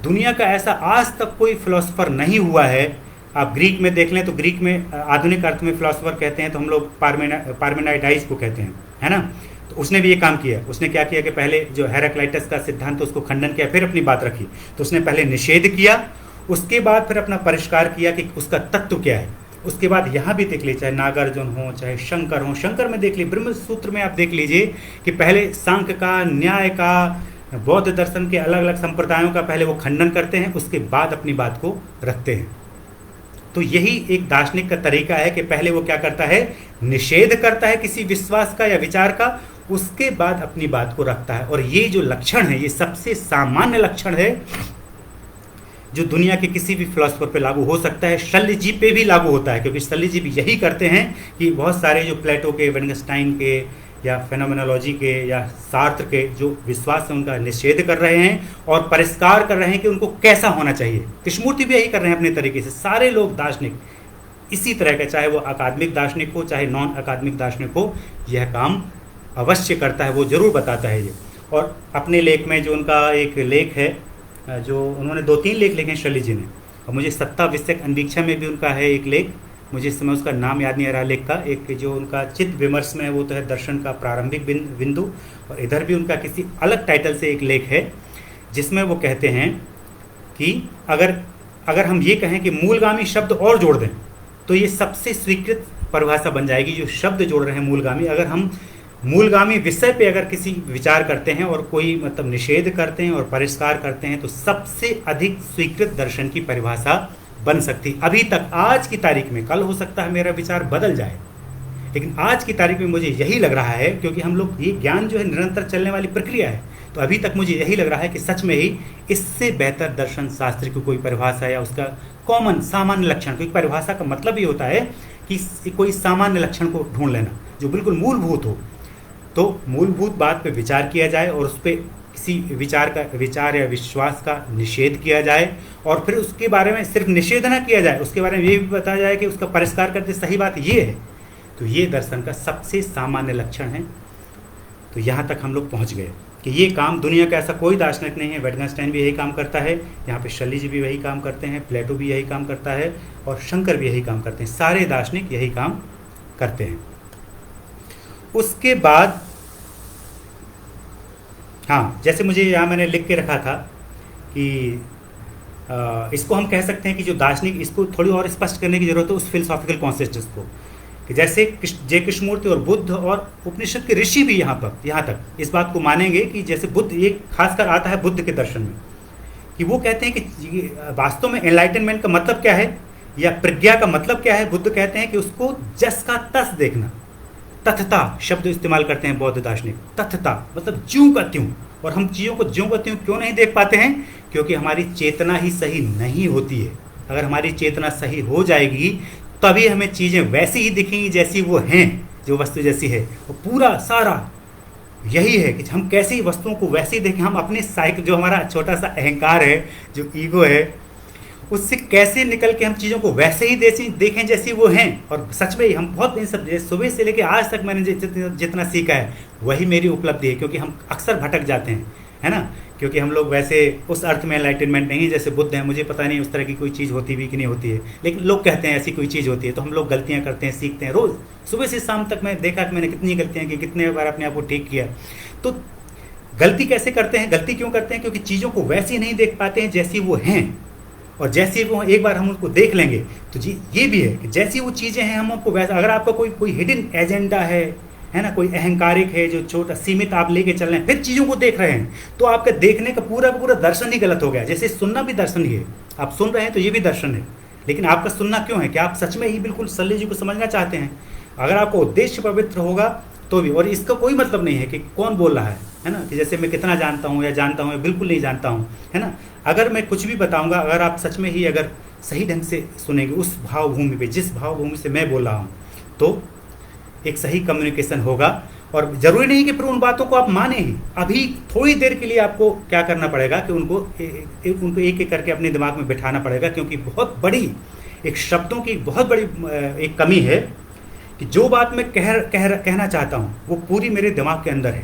दुनिया का ऐसा आज तक कोई फिलोसफर नहीं हुआ है। आप ग्रीक में देख लें तो ग्रीक में आधुनिक अर्थ में फिलोसफर कहते हैं तो हम लोग पार्मेनाइडाइस को कहते हैं, है ना? तो उसने भी ये काम किया। उसने क्या किया कि पहले जो हेराक्लाइटस का सिद्धांत उसको खंडन किया, फिर अपनी बात रखी। तो उसने पहले निषेध किया, उसके बाद फिर अपना परिष्कार किया कि उसका तत्व क्या है। उसके बाद यहाँ भी देख लीजिए, चाहे नागार्जुन हो चाहे शंकर हो, शंकर में देख लीजिए, ब्रह्म सूत्र में आप देख लीजिए कि पहले सांख्य का, न्याय का, बौद्ध दर्शन के अलग अलग संप्रदायों का पहले वो खंडन करते हैं, उसके बाद अपनी बात को रखते हैं। तो यही एक दार्शनिक का तरीका है कि पहले वो क्या करता है, निषेध करता है किसी विश्वास का या विचार का, उसके बाद अपनी बात को रखता है। और ये जो लक्षण है, ये सबसे सामान्य लक्षण है जो दुनिया के किसी भी फिलोसफर पे लागू हो सकता है, शैली जी पे भी लागू होता है, क्योंकि शैली जी भी यही करते हैं कि बहुत सारे जो प्लेटो के, विटगेन्स्टाइन के या फेनोमेनोलॉजी के या सार्त्र के जो विश्वास है उनका निषेध कर रहे हैं और परिष्कार कर रहे हैं कि उनको कैसा होना चाहिए। कृष्णमूर्ति भी यही कर रहे हैं अपने तरीके से। सारे लोग दार्शनिक इसी तरह का, चाहे वो अकादमिक दार्शनिक हो चाहे नॉन अकादमिक दार्शनिक हो, यह काम अवश्य करता है, वो जरूर बताता है ये। और अपने लेख में जो उनका एक लेख है, जो उन्होंने 2-3 लेख लिखे हैं शैली जी ने, और मुझे सत्ता विषयक अन्वीक्षा में भी उनका है एक लेख, मुझे इस समय उसका नाम याद नहीं आ रहा लेख का। एक जो उनका चित्त विमर्श में, वो तो है दर्शन का प्रारंभिक बिंदु, और इधर भी उनका किसी अलग टाइटल से एक लेख है जिसमें वो कहते हैं कि अगर हम ये कहें कि मूलगामी शब्द और जोड़ दें तो ये सबसे स्वीकृत परिभाषा बन जाएगी। जो शब्द जोड़ रहे हैं मूलगामी, अगर हम मूलगामी विषय पे अगर किसी विचार करते हैं और कोई मतलब निषेध करते हैं और परिष्कार करते हैं तो सबसे अधिक स्वीकृत दर्शन की परिभाषा बन सकती। अभी तक आज की तारीख में, कल हो सकता है मेरा विचार बदल जाए, लेकिन आज की तारीख में मुझे यही लग रहा है, क्योंकि हम लोग, ये ज्ञान जो है निरंतर चलने वाली प्रक्रिया है, तो अभी तक मुझे यही लग रहा है कि सच में ही इससे बेहतर दर्शन शास्त्र की कोई परिभाषा या उसका कॉमन सामान्य लक्षण, क्योंकि परिभाषा का मतलब ही होता है कि कोई सामान्य लक्षण को ढूंढ लेना जो बिल्कुल मूलभूत हो। तो मूलभूत बात पे विचार किया जाए और उस पर किसी विचार या विश्वास का निषेध किया जाए, और फिर उसके बारे में सिर्फ निषेध ना किया जाए, उसके बारे में ये भी बताया जाए कि उसका परिष्कार करते सही बात ये है। तो ये दर्शन का सबसे सामान्य लक्षण है। तो यहाँ तक हम लोग पहुँच गए कि ये काम दुनिया का ऐसा कोई दार्शनिक नहीं है। विटगेनस्टाइन भी यही काम करता है, यहाँ पे शैली जी भी वही काम करते हैं, प्लेटो भी यही काम करता है, और शंकर भी यही काम करते हैं। सारे दार्शनिक यही काम करते हैं। उसके बाद हाँ, जैसे मुझे यहाँ मैंने लिख के रखा था कि इसको हम कह सकते हैं कि जो दार्शनिक, इसको थोड़ी और स्पष्ट करने की जरूरत है उस फिलोसॉफिकल कॉन्सेप्ट्स को, कि जैसे जय कृष्णमूर्ति और बुद्ध और उपनिषद के ऋषि भी यहाँ तक इस बात को मानेंगे कि जैसे बुद्ध, एक खासकर आता है बुद्ध के दर्शन में, कि वो कहते हैं कि वास्तव में एनलाइटनमेंट का मतलब क्या है या प्रज्ञा का मतलब क्या है। बुद्ध कहते हैं कि उसको जस का तस देखना, तथता शब्द इस्तेमाल करते हैं बौद्ध दार्शनिक। तथता मतलब ज्यों का त्यों, और हम चीज़ों को ज्यों का त्यों क्यों नहीं देख पाते हैं? क्योंकि हमारी चेतना ही सही नहीं होती है। अगर हमारी चेतना सही हो जाएगी तभी हमें चीज़ें वैसी ही दिखेंगी जैसी वो हैं, जो वस्तु जैसी है। वो पूरा सारा यही है कि हम कैसी वस्तुओं को वैसे ही देखें। हम अपने जो हमारा छोटा सा अहंकार है, जो ईगो है, उससे कैसे निकल के हम चीज़ों को वैसे ही देखें जैसी वो हैं। और सच में ही हम बहुत इन सब सुबह से लेकर आज तक मैंने जितना सीखा है वही मेरी उपलब्धि है, क्योंकि हम अक्सर भटक जाते हैं, है ना। क्योंकि हम लोग वैसे उस अर्थ में एनलाइटनमेंट नहीं है जैसे बुद्ध है। मुझे पता नहीं उस तरह की कोई चीज़ होती भी कि नहीं होती है, लेकिन लोग कहते हैं ऐसी कोई चीज़ होती है। तो हम लोग गलतियाँ करते हैं, सीखते हैं रोज़ सुबह से शाम तक। मैं देखा कि मैंने कितनी गलतियाँ की, कितने बार अपने आप को ठीक किया। तो गलती कैसे करते हैं, गलती क्यों करते हैं? क्योंकि चीज़ों को वैसी नहीं देख पाते हैं जैसी वो हैं। और जैसे वो एक बार हम उनको देख लेंगे तो जी ये भी है कि जैसी वो चीज़ें हैं हम उनको वैसा, अगर आपका कोई हिडन एजेंडा है ना, कोई अहंकारिक है जो छोटा सीमित आप लेके चल रहे हैं, फिर चीज़ों को देख रहे हैं, तो आपका देखने का पूरा दर्शन ही गलत हो गया। जैसे सुनना भी दर्शन ही है, आप सुन रहे हैं तो ये भी दर्शन है, लेकिन आपका सुनना क्यों है? क्या आप सच में ही बिल्कुल सल्ले जी को समझना चाहते हैं? अगर आपका उद्देश्य पवित्र होगा तो भी, और इसका कोई मतलब नहीं है कि कौन बोल रहा है ना, कि जैसे मैं कितना जानता हूँ या जानता हूँ या बिल्कुल नहीं जानता हूँ, है ना। अगर मैं कुछ भी बताऊँगा, अगर आप सच में ही अगर सही ढंग से सुनेंगे उस भावभूमि पे, जिस भावभूमि से मैं बोल रहा हूँ, तो एक सही कम्युनिकेशन होगा। और ज़रूरी नहीं कि फिर उन बातों को आप माने ही। अभी थोड़ी देर के लिए आपको क्या करना पड़ेगा कि उनको एक एक करके अपने दिमाग में बिठाना पड़ेगा, क्योंकि बहुत बड़ी एक शब्दों की बहुत बड़ी एक कमी है कि जो बात मैं कहना चाहता हूँ वो पूरी मेरे दिमाग के अंदर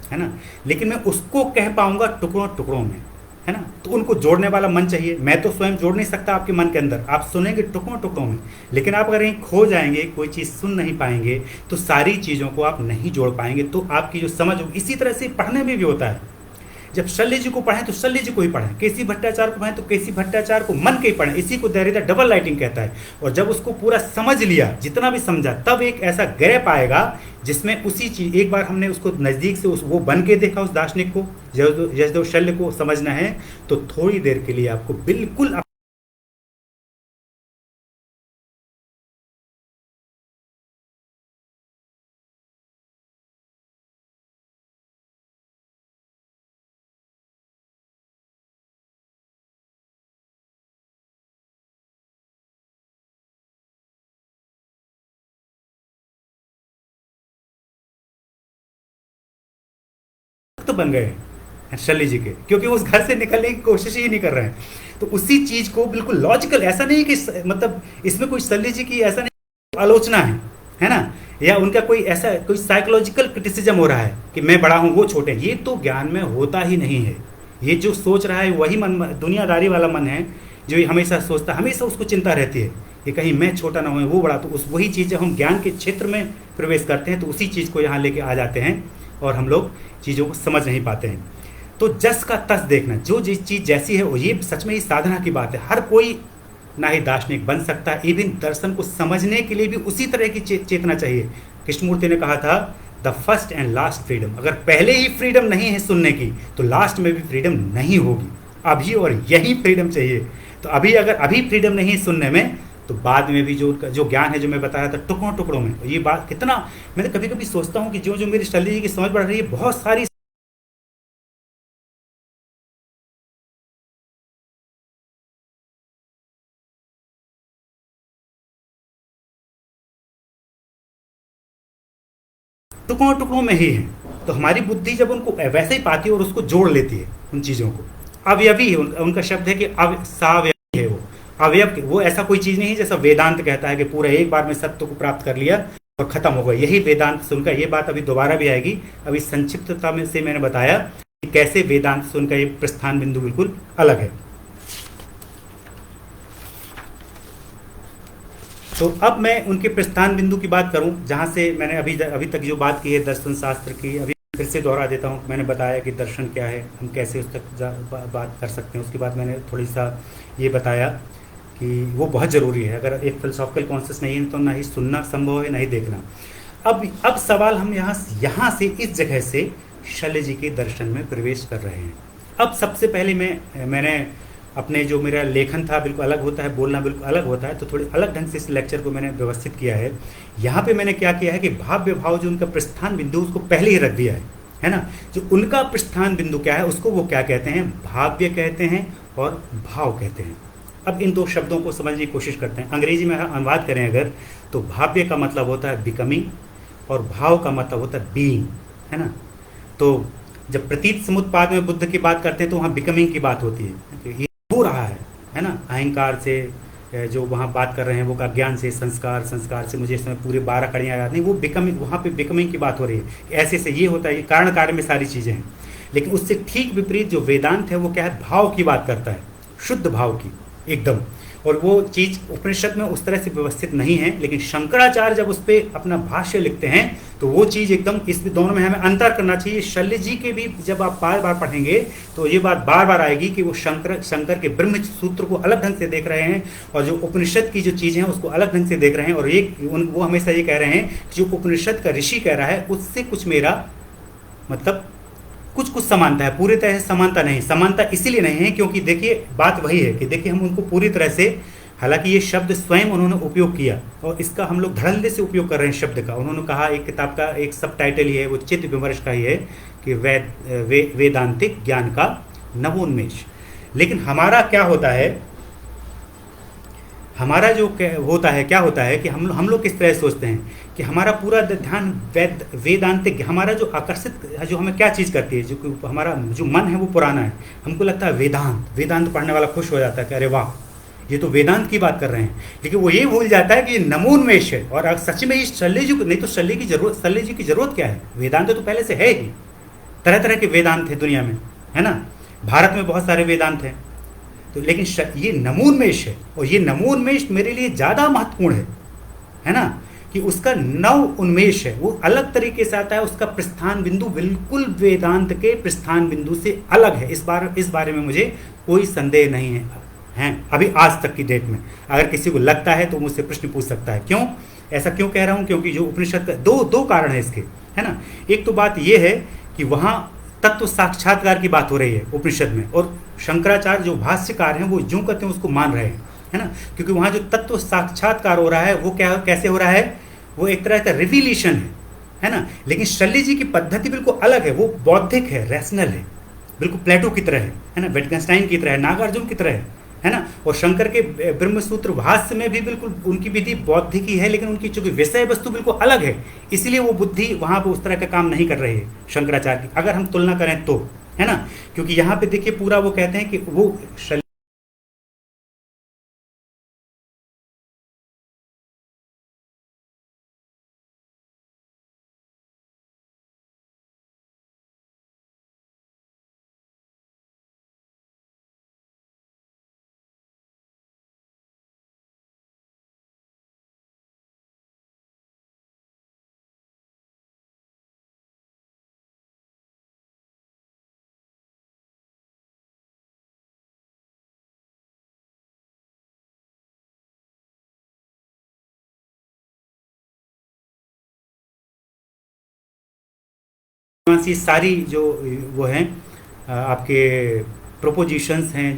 है ना, लेकिन मैं उसको कह पाऊँगा टुकड़ों टुकड़ों में, है ना। तो उनको जोड़ने वाला मन चाहिए। मैं तो स्वयं जोड़ नहीं सकता आपके मन के अंदर, आप सुनेंगे टुकड़ों टुकड़ों में, लेकिन आप अगर कहीं खो जाएंगे, कोई चीज़ सुन नहीं पाएंगे, तो सारी चीज़ों को आप नहीं जोड़ पाएंगे। तो आपकी जो समझ होगी, इसी तरह से पढ़ने में भी होता है। जब शल्य जी को पढ़ें तो शल्य जी को ही पढ़ें, केसी भट्टाचार्य को पढ़ें तो केसी भट्टाचार्य को मन के ही पढ़ें। इसी को देरिदा डबल राइटिंग कहता है। और जब उसको पूरा समझ लिया, जितना भी समझा, तब एक ऐसा गैप आएगा जिसमें उसी चीज, एक बार हमने उसको नज़दीक से वो बन के देखा, उस दार्शनिक को, जब शल्य को समझना है तो थोड़ी देर के लिए आपको बिल्कुल तो बन गए हैं शल्य जी के, क्योंकि उस घर से निकलने की कोशिश ही नहीं कर रहे हैं। तो उसी चीज को बिल्कुल लॉजिकल, ऐसा नहीं कि मतलब इसमें कोई शल्य जी की ऐसा नहीं आलोचना है ना, या उनका कोई ऐसा कोई साइकोलॉजिकल क्रिटिसिज्म हो रहा है कि मैं बड़ा हूँ वो छोटे। ये तो ज्ञान में होता ही नहीं है। ये जो सोच रहा है वही मन, दुनियादारी वाला मन है, जो हमेशा सोचता, हमेशा उसको चिंता रहती है कि कहीं मैं छोटा ना हो वो बड़ा। तो उस वही चीज़ जब हम ज्ञान के क्षेत्र में प्रवेश करते हैं तो उसी चीज़ को यहाँ लेके आ जाते हैं और हम लोग चीज़ों को समझ नहीं पाते हैं। तो जस का तस देखना, जो जिस चीज़ जैसी है वो, ये सच में ही साधना की बात है। हर कोई ना ही दार्शनिक बन सकता है, इवन दर्शन को समझने के लिए भी उसी तरह की चेतना चाहिए। कृष्णमूर्ति ने कहा था the first and last freedom. अगर पहले ही फ्रीडम नहीं है सुनने की तो लास्ट में भी फ्रीडम नहीं होगी। अभी और यही फ्रीडम चाहिए। तो अभी अगर अभी फ्रीडम नहीं सुनने में, तो बाद में भी जो जो ज्ञान है जो मैं बताया था टुकड़ों टुकड़ों में, ये बात कितना, मैं तो कभी कभी सोचता हूँ कि जो जो मेरी शैली जी की समझ बढ़ रही है, बहुत सारी टुकड़ों टुकड़ों में ही है। तो हमारी बुद्धि जब उनको वैसे ही पाती है और उसको जोड़ लेती है उन चीज़ों को, अवयवी है उनका शब्द है कि सावयवी है वो, अवयव, वो ऐसा कोई चीज़ नहीं है जैसा वेदांत कहता है कि पूरा एक बार में सत्य को प्राप्त कर लिया और खत्म हो गया। यही वेदांत से उनका, ये बात अभी दोबारा भी आएगी। अभी संक्षिप्तता में से मैंने बताया कि कैसे वेदांत से उनका ये प्रस्थान बिंदु बिल्कुल अलग है। तो अब मैं उनके प्रस्थान बिंदु की बात करूं, जहां से मैंने अभी अभी तक जो बात की है दर्शन शास्त्र की, अभी फिर से दोहरा देता हूं। मैंने बताया कि दर्शन क्या है, हम कैसे उस तक बात कर सकते हैं। उसके बाद मैंने थोड़ी सा ये बताया कि वो बहुत ज़रूरी है। अगर एक फिलोसॉफिकल कॉन्सेप्ट नहीं है तो ना ही सुनना संभव है, ना ही देखना। अब सवाल हम यहाँ से इस जगह से शल्य जी के दर्शन में प्रवेश कर रहे हैं। अब सबसे पहले मैंने अपने जो मेरा लेखन था बिल्कुल अलग होता है, बोलना बिल्कुल अलग होता है, तो थोड़ी अलग ढंग से इस लेक्चर को मैंने व्यवस्थित किया है। यहाँ पे मैंने क्या किया है कि भाव्य भाव जो उनका प्रस्थान बिंदु उसको पहले ही रख दिया है ना। जो उनका प्रस्थान बिंदु क्या है उसको वो क्या कहते हैं, भाव्य कहते हैं और भाव कहते हैं। अब इन दो शब्दों को समझने की कोशिश करते हैं। अंग्रेजी में अनुवाद करें अगर, तो भाव्य का मतलब होता है बिकमिंग और भाव का मतलब होता है बीइंग, है ना। तो जब प्रतीत समुत्पाद में बुद्ध की बात करते हैं तो वहाँ बिकमिंग की बात होती है कि ये हो रहा है ना। अहंकार से जो वहाँ बात कर रहे हैं वो का ज्ञान से, संस्कार से, मुझे इसमें पूरे 12 कड़ियाँ याद नहीं, वो बिकमिंग, वहाँ पे बिकमिंग की बात हो रही है। ऐसे से ये होता है, ये कारण कार्य में सारी चीज़ें हैं। लेकिन उससे ठीक विपरीत जो वेदांत है वो क्या है, भाव की बात करता है, शुद्ध भाव की एकदम। और वो चीज़ उपनिषद में उस तरह से व्यवस्थित नहीं है, लेकिन शंकराचार्य जब उस पर अपना भाष्य लिखते हैं तो वो चीज़ एकदम, इस दोनों में हमें अंतर करना चाहिए। शल्य जी के भी जब आप बार बार पढ़ेंगे तो ये बात बार बार आएगी कि वो शंकर के ब्रह्म सूत्र को अलग ढंग से देख रहे हैं और जो उपनिषद की जो चीज़ें हैं उसको अलग ढंग से देख रहे हैं। और वो हमेशा ये कह रहे हैं कि जो उपनिषद का ऋषि कह रहा है उससे कुछ मेरा मतलब कुछ कुछ समानता है, पूरी तरह से समानता नहीं। समानता इसीलिए नहीं है क्योंकि देखिए बात वही है कि देखिए हम उनको पूरी तरह से, हालांकि ये शब्द स्वयं उन्होंने उपयोग किया और इसका हम लोग धड़ल्ले से उपयोग कर रहे हैं शब्द का। उन्होंने कहा, एक किताब का एक सब टाइटल ही है, वो चित्त विमर्श का ही है कि वेदांतिक ज्ञान का नवोन्मेष। लेकिन हमारा क्या होता है, हमारा जो होता है क्या होता है कि हम लोग किस तरह सोचते हैं कि हमारा पूरा ध्यान वेदांतिक, हमारा जो आकर्षित, जो हमें क्या चीज़ करती है, जो हमारा जो मन है वो पुराना है। हमको लगता है वेदांत पढ़ने वाला खुश हो जाता है कि अरे वाह ये तो वेदांत की बात कर रहे हैं। लेकिन वो ये भूल जाता है कि ये नमोन्मेष है। और सच में इस शल्य जी को नहीं तो शल्य जी की जरूरत क्या है, वेदांत तो पहले से है ही। तरह तरह के वेदांत है दुनिया में, है ना। भारत में बहुत सारे वेदांत हैं। तो लेकिन ये नमोन्मेष है और ये नमोन्मेष मेरे लिए ज़्यादा महत्वपूर्ण है ना, कि उसका नव उन्मेष है, वो अलग तरीके से आता है। उसका प्रस्थान बिंदु बिल्कुल वेदांत के प्रस्थान बिंदु से अलग है। इस बारे में मुझे कोई संदेह नहीं है अभी आज तक की डेट में। अगर किसी को लगता है तो मुझसे प्रश्न पूछ सकता है। क्यों ऐसा क्यों कह रहा हूँ, क्योंकि जो उपनिषद का दो कारण है इसके, है ना। एक तो बात यह है कि वहाँ तत्व साक्षात्कार की बात हो रही है उपनिषद में, और शंकराचार्य जो भाष्यकार हैं वो जो कहते हैं उसको मान रहे हैं, है ना। क्योंकि वहाँ जो तत्व साक्षात्कार हो रहा है वो कैसे हो रहा है, वो एक तरह का रिविलेशन है ना। लेकिन शल्य जी की पद्धति बिल्कुल अलग है, वो बौद्धिक है, रैशनल है, बिल्कुल प्लेटो की तरह है ना, विटगेन्स्टाइन की तरह है, नागार्जुन की तरह है ना। और शंकर के ब्रह्मसूत्र भाष्य में भी बिल्कुल उनकी विधि बौद्धिक ही है, लेकिन उनकी चूंकि विषय वस्तु बिल्कुल अलग है, इसलिए वो बुद्धि वहाँ पर उस तरह का काम नहीं कर रही है शंकराचार्य की, अगर हम तुलना करें तो, है ना। क्योंकि यहाँ पे देखिए पूरा वो कहते हैं कि वो सारी जो वो हैं आपके प्रोपोजिशंस हैं,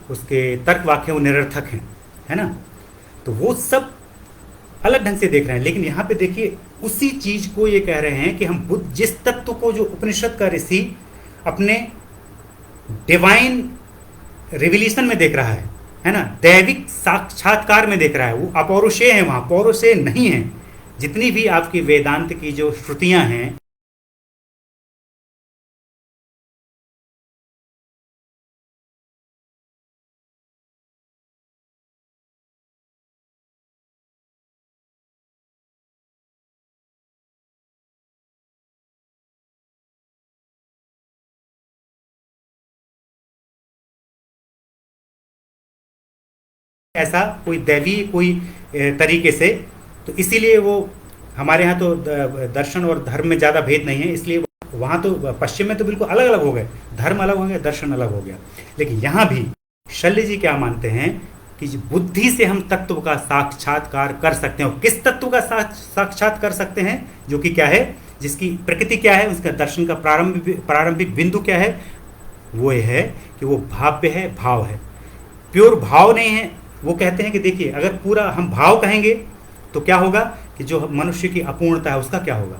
उसके तर्क वाक्य वो निरर्थक हैं, है ना। तो वो सब अलग ढंग से देख रहे हैं। लेकिन यहाँ पे देखिए उसी चीज को ये कह रहे हैं कि हम बुद्ध जिस तत्व को जो उपनिषद का ऋषि अपने डिवाइन रिविलेशन में देख रहा है ना, दैविक साक्षात्कार में देख रहा है, वो अपौरुषेय है, वहां पौरुषेय नहीं है। जितनी भी आपकी वेदांत की जो श्रुतियां हैं, ऐसा कोई दैवी कोई तरीके से, तो इसीलिए वो हमारे यहाँ तो दर्शन और धर्म में ज़्यादा भेद नहीं है, इसलिए वहाँ तो पश्चिम में तो बिल्कुल अलग अलग हो गए, धर्म अलग हो गया, दर्शन अलग हो गया। लेकिन यहाँ भी शल्य जी क्या मानते हैं कि बुद्धि से हम तत्व का साक्षात्कार कर सकते हैं। किस तत्व का साक्षात कर सकते हैं? जो कि क्या है, जिसकी प्रकृति क्या है, उसका दर्शन का प्रारंभिक बिंदु क्या है? वो ये है कि वो भाव्य है, भाव है, प्योर भाव नहीं है। वो कहते हैं कि देखिए अगर पूरा हम भाव कहेंगे तो क्या होगा कि जो मनुष्य की अपूर्णता है उसका क्या होगा,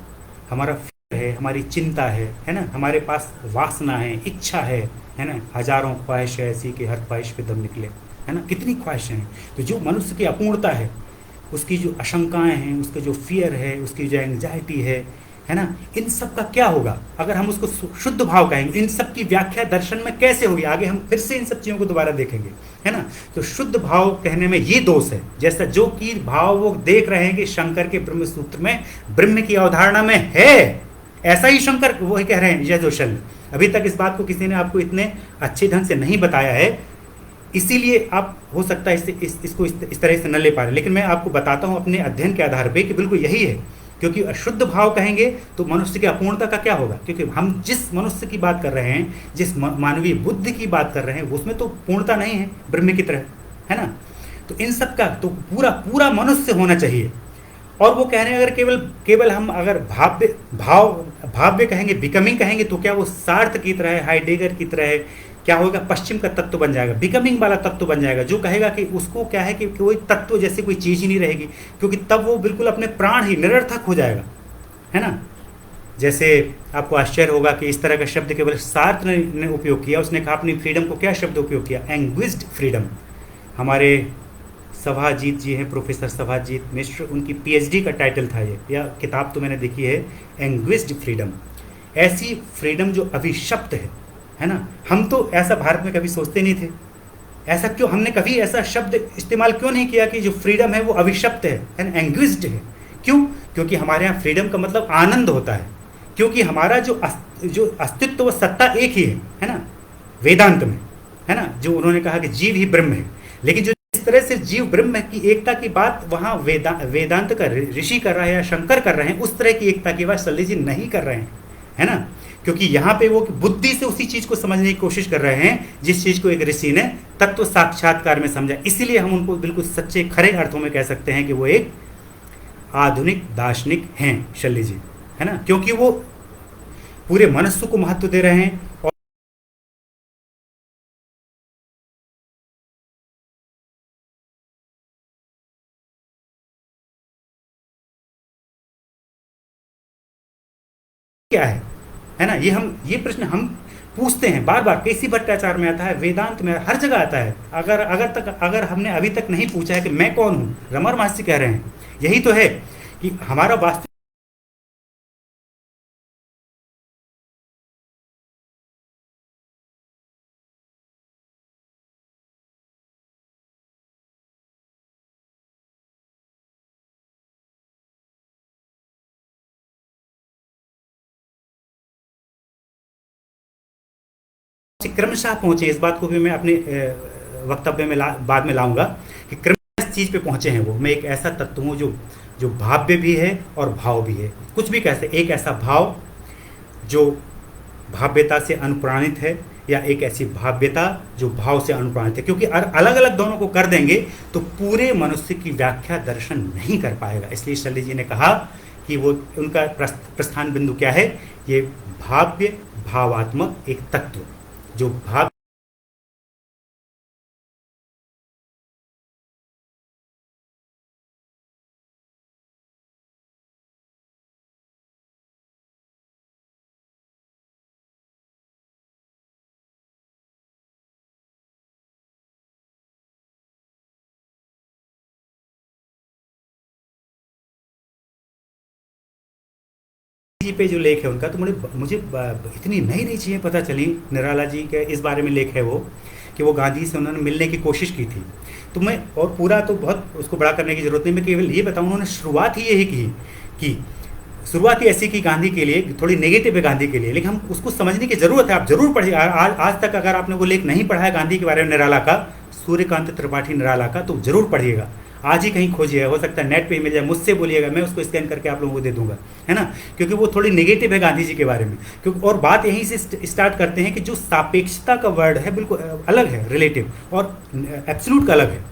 हमारा फिक्र है, हमारी चिंता है ना, हमारे पास वासना है, इच्छा है ना, हजारों ख्वाहिश है ऐसी कि हर ख्वाहिश पे दम निकले, है ना, कितनी ख्वाहिशें हैं। तो जो मनुष्य की अपूर्णता है, उसकी जो आशंकाएं हैं, उसके जो फियर है, उसकी जो एंग्जाइटी है ना, इन सब का क्या होगा अगर हम उसको शुद्ध भाव कहेंगे। इन सब की व्याख्या दर्शन में कैसे होगी, आगे हम फिर से इन सब चीज़ों को दोबारा देखेंगे, है ना। तो शुद्ध भाव कहने में ये दोष है, जैसा जो कि भाव वो देख रहे हैं कि शंकर के ब्रह्म सूत्र में ब्रह्म की अवधारणा में है, ऐसा ही शंकर वो कह रहे हैं। जय जोशल, अभी तक इस बात को किसी ने आपको इतने अच्छे ढंग से नहीं बताया है, इसीलिए आप हो सकता है इसको इस तरह से न ले पा रहे। लेकिन मैं आपको बताता हूँ अपने अध्ययन के आधार पर कि बिल्कुल यही है। क्योंकि अशुद्ध भाव कहेंगे तो मनुष्य की अपूर्णता का क्या होगा, क्योंकि हम जिस मनुष्य की बात कर रहे हैं, जिस मानवीय बुद्धि की बात कर रहे हैं, उसमें तो पूर्णता नहीं है ब्रह्म की तरह, है ना। तो इन सब का तो पूरा मनुष्य होना चाहिए। और वो कह रहे हैं अगर केवल हम अगर भाव्य कहेंगे, बिकमिंग कहेंगे, तो क्या वो सार्थ की तरह है, हाइडेगर की तरह है, क्या होगा, पश्चिम का तत्व बन जाएगा, बिकमिंग वाला तत्व बन जाएगा, जो कहेगा कि उसको क्या है कि कोई तत्व जैसी कोई चीज ही नहीं रहेगी, क्योंकि तब वो बिल्कुल अपने प्राण ही निरर्थक हो जाएगा, है ना। जैसे आपको आश्चर्य होगा कि इस तरह का शब्द केवल सार्थ ने उपयोग किया। उसने कहा अपनी फ्रीडम को क्या शब्द उपयोग किया, एंग्विज्ड फ्रीडम। हमारे सभाजीत जी हैं, प्रोफेसर सभाजीत मिश्र, उनकी पीएचडी का टाइटल था ये, या किताब तो मैंने देखी है, एंग्विज्ड फ्रीडम। ऐसी फ्रीडम जो अभिशप्त है ना। हम तो ऐसा भारत में कभी सोचते नहीं थे, ऐसा क्यों, हमने कभी ऐसा शब्द इस्तेमाल क्यों नहीं किया कि जो फ्रीडम है वो अभिशप्त है ना, एंग्विज्ड है। क्यों? क्योंकि हमारे यहाँ फ्रीडम का मतलब आनंद होता है, क्योंकि हमारा जो अस्तित्व व सत्ता एक ही है ना, वेदांत में, है ना, जो उन्होंने कहा कि जीव ही ब्रह्म है। लेकिन जो इस तरह से जीव ब्रह्म की एकता की बात वहाँ वेदांत का ऋषि कर रहा है या शंकर कर रहे हैं, उस तरह की एकता की बात शल्य जी नहीं कर रहे हैं, है ना। क्योंकि यहाँ पे वो बुद्धि से उसी चीज को समझने की कोशिश कर रहे हैं जिस चीज को एक ऋषि ने तत्व साक्षात्कार में समझा। इसीलिए हम उनको बिल्कुल सच्चे खरे अर्थों में कह सकते हैं कि वो एक आधुनिक दार्शनिक हैं शल्य जी, है ना, क्योंकि वो पूरे मनुष्य को महत्व दे रहे हैं। और क्या है ना, ये प्रश्न हम पूछते हैं बार बार। केसी भट्टाचार्य में आता है, वेदांत में, हर जगह आता है। अगर हमने अभी तक नहीं पूछा है कि मैं कौन हूं, रमर महर्षि कह रहे हैं यही तो है कि हमारा वास्तविक क्रमशः पहुंचे। इस बात को भी मैं अपने वक्तव्य में बाद में लाऊंगा कि क्रमशः इस चीज पे पहुंचे हैं वो। मैं एक ऐसा तत्व हूं जो भाव्य भी है और भाव भी है। कुछ भी कैसे, एक ऐसा भाव जो भाव्यता से अनुप्राणित है, या एक ऐसी भाव्यता जो भाव से अनुप्राणित है। क्योंकि अलग अलग दोनों को कर देंगे तो पूरे मनुष्य की व्याख्या दर्शन नहीं कर पाएगा। इसलिए शल्य जी ने कहा कि वो उनका प्रस्थान बिंदु क्या है, ये भाव्य भावात्मक एक तत्व जो भाव जी पे जो लेख है उनका, तो मुझे इतनी नई नई चीज़ें पता चली। निराला जी के इस बारे में लेख है वो, कि वो गांधी से उन्होंने मिलने की कोशिश की थी। तो मैं, और पूरा तो बहुत उसको बड़ा करने की ज़रूरत नहीं, मैं केवल ये बताऊँ, उन्होंने शुरुआत ही यही की कि शुरुआत ही ऐसी की गांधी के लिए, थोड़ी नेगेटिव है गांधी के लिए, लेकिन हम उसको समझने की ज़रूरत है। आप जरूर पढ़िए। आज तक अगर आपने वो लेख नहीं पढ़ा है गांधी के बारे में, निराला का, सूर्यकांत त्रिपाठी निराला का, तो जरूर पढ़िएगा। आज ही कहीं खोजिए, हो सकता है नेट पे मिल जाए, मुझसे बोलिएगा, मैं उसको स्कैन करके आप लोगों को दे दूंगा, है ना। क्योंकि वो थोड़ी नेगेटिव है गांधी जी के बारे में। क्योंकि और बात यहीं से स्टार्ट करते हैं कि जो सापेक्षता का वर्ड है बिल्कुल अलग है, रिलेटिव, और एब्सोल्यूट का अलग है।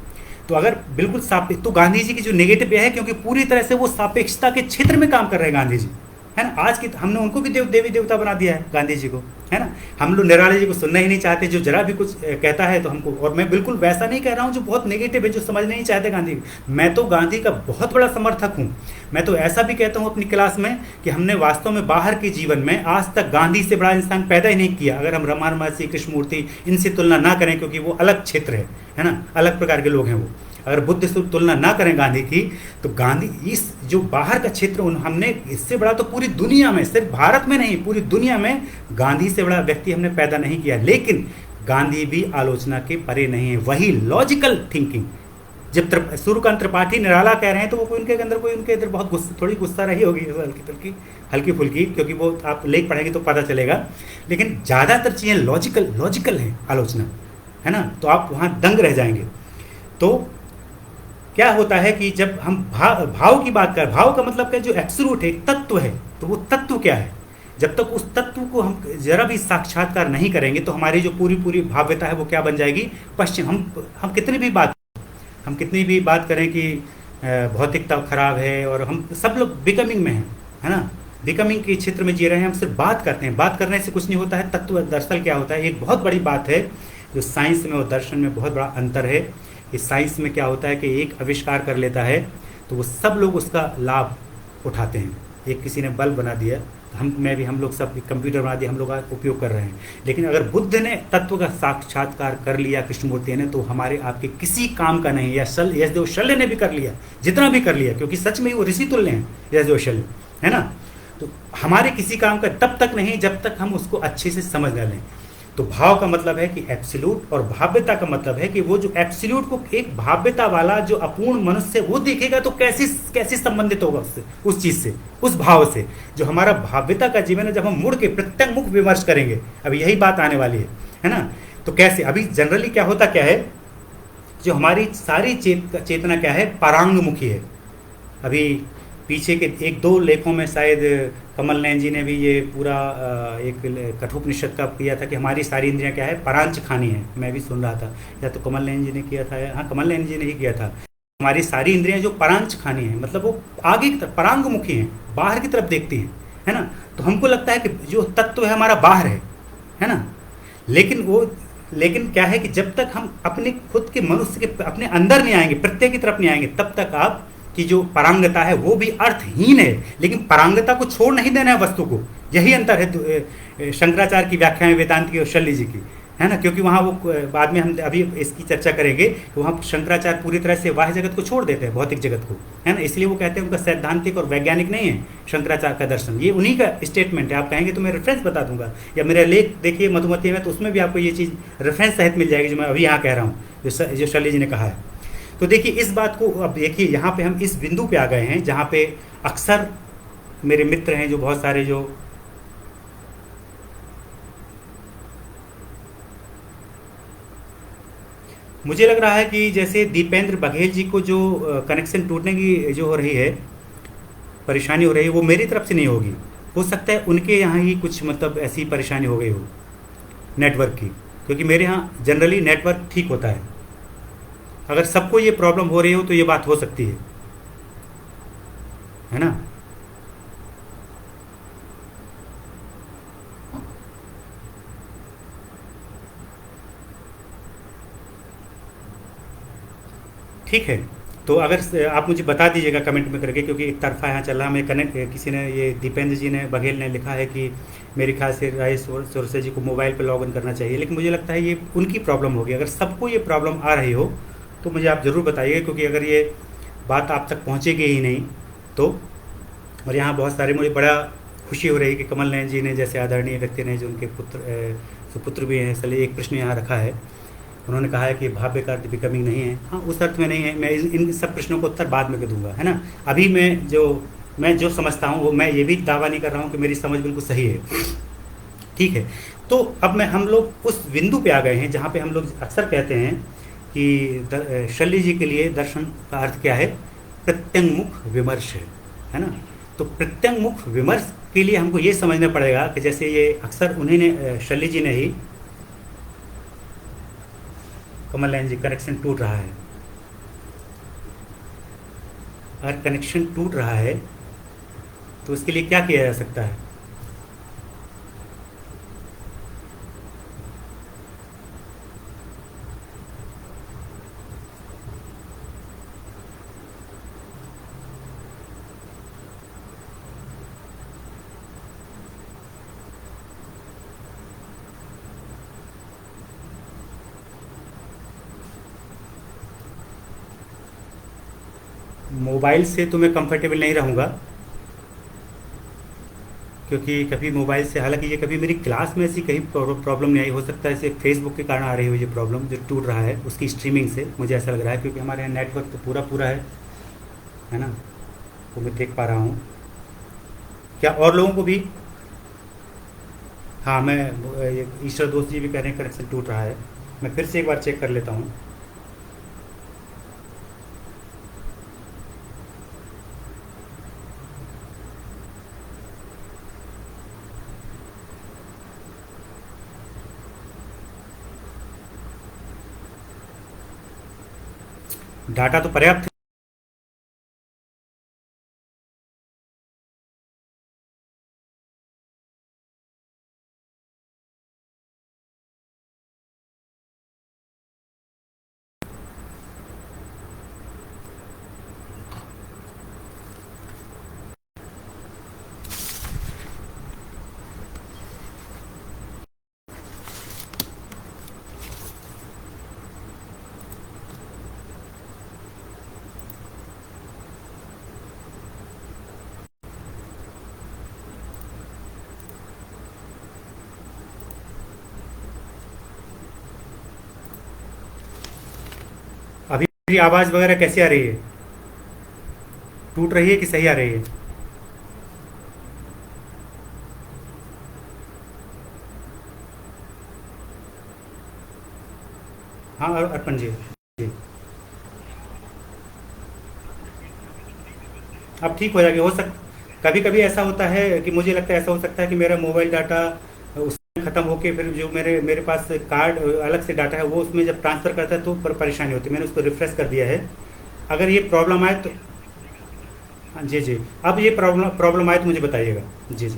तो अगर बिल्कुल सापेक्ष, तो गांधी जी की जो नेगेटिव है, क्योंकि पूरी तरह से वो सापेक्षता के क्षेत्र में काम कर रहे हैं गांधी जी, है ना। आज की हमने उनको भी देवी देवता बना दिया है, गांधी जी को, है ना। हम लोग निराला जी को सुनना ही नहीं चाहते, जो जरा भी कुछ कहता है तो हमको, और मैं बिल्कुल वैसा नहीं कह रहा हूँ जो बहुत नेगेटिव है, जो समझ नहीं चाहते गांधी। मैं तो गांधी का बहुत बड़ा समर्थक हूँ। मैं तो ऐसा भी कहता हूँ अपनी क्लास में कि हमने वास्तव में बाहर के जीवन में आज तक गांधी से बड़ा इंसान पैदा ही नहीं किया, अगर हम रमान महर्षि, कृष्णमूर्ति, इनसे तुलना ना करें, क्योंकि वो अलग क्षेत्र है ना, अलग प्रकार के लोग हैं वो। अगर बुद्ध से तुलना ना करें गांधी की, तो गांधी इस जो बाहर का क्षेत्र, हमने इससे बड़ा तो पूरी दुनिया में, सिर्फ भारत में नहीं, पूरी दुनिया में गांधी से बड़ा व्यक्ति हमने पैदा नहीं किया। लेकिन गांधी भी आलोचना के परे नहीं है, वही लॉजिकल थिंकिंग। जब सूर्यकांत त्रिपाठी निराला कह रहे हैं, तो वो उनके अंदर कोई, उनके अंदर बहुत थोड़ी गुस्सा रही होगी, हल्की फुल्की, क्योंकि वो आप लेख पढ़ेंगे तो पता चलेगा। लेकिन ज़्यादातर चीज़ें लॉजिकल है आलोचना, है ना। तो आप वहाँ दंग रह जाएंगे। तो क्या होता है कि जब हम भाव की बात करें, भाव का मतलब क्या, जो एब्सोल्यूट है, तत्व है, तो वो तत्व क्या है, जब तक उस तत्व को हम जरा भी साक्षात्कार नहीं करेंगे, तो हमारी जो पूरी भाव्यता है वो क्या बन जाएगी, पश्चिम। हम कितनी भी बात करें कि भौतिकता खराब है, और हम सब लोग बिकमिंग में हैं, है ना, बिकमिंग के क्षेत्र में जी रहे हैं। हम सिर्फ बात करते हैं, बात करने से कुछ नहीं होता है। तत्व दरअसल क्या होता है, एक बहुत बड़ी बात है जो साइंस में और दर्शन में बहुत बड़ा अंतर है। इस साइंस में क्या होता है कि एक आविष्कार कर लेता है, तो वो सब लोग उसका लाभ उठाते हैं। एक किसी ने बल्ब बना दिया, हम लोग सब कंप्यूटर बना दिया, हम लोग उपयोग कर रहे हैं। लेकिन अगर बुद्ध ने तत्व का साक्षात्कार कर लिया, कृष्णमूर्ति ने, तो हमारे आपके किसी काम का नहीं। यशदेव शल्य ने भी कर लिया, जितना भी कर लिया, क्योंकि सच में ही वो ऋषि तुल्य हैं यशदेव शल्य, है ना। तो हमारे किसी काम का तब तक नहीं जब तक हम उसको अच्छे से समझ न लें। तो भाव का मतलब है कि एब्सोल्यूट, और भाव्यता का मतलब है कि वो जो एब्सोल्यूट को एक भाव्यता वाला जो अपूर्ण मनुष्य वो देखेगा, तो कैसे संबंधित होगा उससे, उस चीज से, उस भाव से। जो हमारा भाव्यता का जीवन है, जब हम मुड़ के प्रत्यंगमुख विमर्श करेंगे, अभी यही बात आने वाली है ना। तो कैसे, अभी जनरली क्या होता क्या है, जो हमारी सारी चेतना क्या है, परांगमुखी है। अभी पीछे के 1-2 लेखों में शायद कमल नयन जी ने भी ये पूरा एक कठोपनिषद का किया था कि हमारी सारी इंद्रियां क्या है, परांच खानी है। मैं भी सुन रहा था, या तो कमल नयन जी ने किया था, हाँ कमल नयन जी ने ही किया था। हमारी सारी इंद्रियां जो परांच खानी है, मतलब वो आगे की तरफ परांगमुखी हैं, बाहर की तरफ देखती हैं, है ना। तो हमको लगता है कि जो तत्व है हमारा बाहर है ना। लेकिन क्या है कि जब तक हम अपने खुद के मनुष्य के अपने अंदर नहीं आएंगे, प्रत्येक की तरफ नहीं आएंगे, तब तक आप कि जो परांगता है वो भी अर्थहीन है। लेकिन परांगता को छोड़ नहीं देना है वस्तु को, यही अंतर है शंकराचार्य की व्याख्या है वेदांत की और शल्य जी की, है ना। क्योंकि वहाँ वो बाद में हम अभी इसकी चर्चा करेंगे कि वहाँ शंकराचार्य पूरी तरह से बाह्य जगत को छोड़ देते हैं, भौतिक जगत को, है ना। इसलिए वो कहते हैं उनका सैद्धांतिक और वैज्ञानिक नहीं है शंकराचार्य का दर्शन। ये उन्हीं का स्टेटमेंट है। आप कहेंगे तो मैं रेफरेंस बता दूंगा, या मेरा लेख देखिए मधुमती में, तो उसमें भी आपको ये चीज़ रेफरेंस सहित मिल जाएगी जो मैं अभी यहाँ कह रहा हूँ, जो शल्य जी ने कहा है। तो देखिए इस बात को, अब देखिए यहाँ पे हम इस बिंदु पे आ गए हैं जहाँ पे अक्सर मेरे मित्र हैं जो बहुत सारे, जो मुझे लग रहा है कि जैसे दीपेंद्र बघेल जी को जो कनेक्शन टूटने की जो हो रही है, परेशानी हो रही है, वो मेरी तरफ से नहीं होगी। हो सकता है उनके यहाँ ही कुछ मतलब ऐसी परेशानी हो गई हो नेटवर्क की, क्योंकि मेरे यहाँ जनरली नेटवर्क ठीक होता है। अगर सबको ये प्रॉब्लम हो रही हो तो ये बात हो सकती है ना। ठीक है, तो अगर आप मुझे बता दीजिएगा कमेंट में करके, क्योंकि एक तरफा यहाँ चल रहा है। मैं कनेक्ट, किसी ने, ये दीपेंद्र जी ने, बघेल ने लिखा है कि मेरे ख्याल से राय सोरसे जी को मोबाइल पे लॉगिन करना चाहिए, लेकिन मुझे लगता है ये उनकी प्रॉब्लम होगी। अगर सबको ये प्रॉब्लम आ रही हो तो मुझे आप ज़रूर बताइए, क्योंकि अगर ये बात आप तक पहुँचेगी ही नहीं तो। और यहाँ बहुत सारे मुझे बड़ा खुशी हो रही है कि कमल नयन जी ने जैसे आदरणीय व्यक्ति ने जो उनके सुपुत्र भी हैं, इसलिए एक प्रश्न यहाँ रखा है। उन्होंने कहा है कि भाव्य का अर्थ बिकमिंग नहीं है। हाँ, उस अर्थ में नहीं है। मैं इन सब प्रश्नों को उत्तर बाद में दूंगा, है ना। अभी मैं जो समझता हूँ वो, मैं ये भी दावा नहीं कर रहा हूँ कि मेरी समझ बिल्कुल सही है, ठीक है। तो अब हम लोग उस बिंदु पे आ गए हैं जहाँ पे हम लोग अक्सर कहते हैं कि शल्य जी के लिए दर्शन का अर्थ क्या है? प्रत्यंगमुख विमर्श है ना। तो प्रत्यंगमुख विमर्श के लिए हमको ये समझना पड़ेगा कि जैसे ये अक्सर उन्हीं ने, शल्य जी ने ही, कमल नयन जी कनेक्शन टूट रहा है। अगर कनेक्शन टूट रहा है तो उसके लिए क्या किया जा सकता है? मोबाइल से तो मैं कंफर्टेबल नहीं रहूँगा, क्योंकि कभी मोबाइल से, हालांकि ये कभी मेरी क्लास में ऐसी कहीं प्रॉब्लम नहीं आई। हो सकता है इसे फेसबुक के कारण आ रही हो ये प्रॉब्लम, जो टूट रहा है उसकी स्ट्रीमिंग से, मुझे ऐसा लग रहा है, क्योंकि हमारे यहाँ नेटवर्क तो पूरा पूरा है ना। तो मैं देख पा रहा हूँ। क्या और लोगों को भी? हाँ, मैं, ये ईश्वर दोस्त जी भी कह रहे हैं कनेक्शन टूट रहा है। मैं फिर से एक बार चेक कर लेता हूँ। डाटा तो पर्याप्त है। अभी मेरी आवाज़ वगैरह कैसी आ रही है? टूट रही है कि सही आ रही है? हाँ, अर्पण जी जी, अब ठीक हो जाएगी। हो सक कभी कभी ऐसा होता है कि मुझे लगता है, ऐसा हो सकता है कि मेरा मोबाइल डाटा उसमें ख़त्म होके फिर जो मेरे मेरे पास कार्ड अलग से डाटा है वो उसमें जब ट्रांसफ़र करता है तो परेशानी होती है। मैंने उसको रिफ़्रेश कर दिया है। अगर ये प्रॉब्लम आए तो, हाँ जी जी, अब ये प्रॉब्लम प्रॉब्लम आए तो मुझे बताइएगा। जी जी।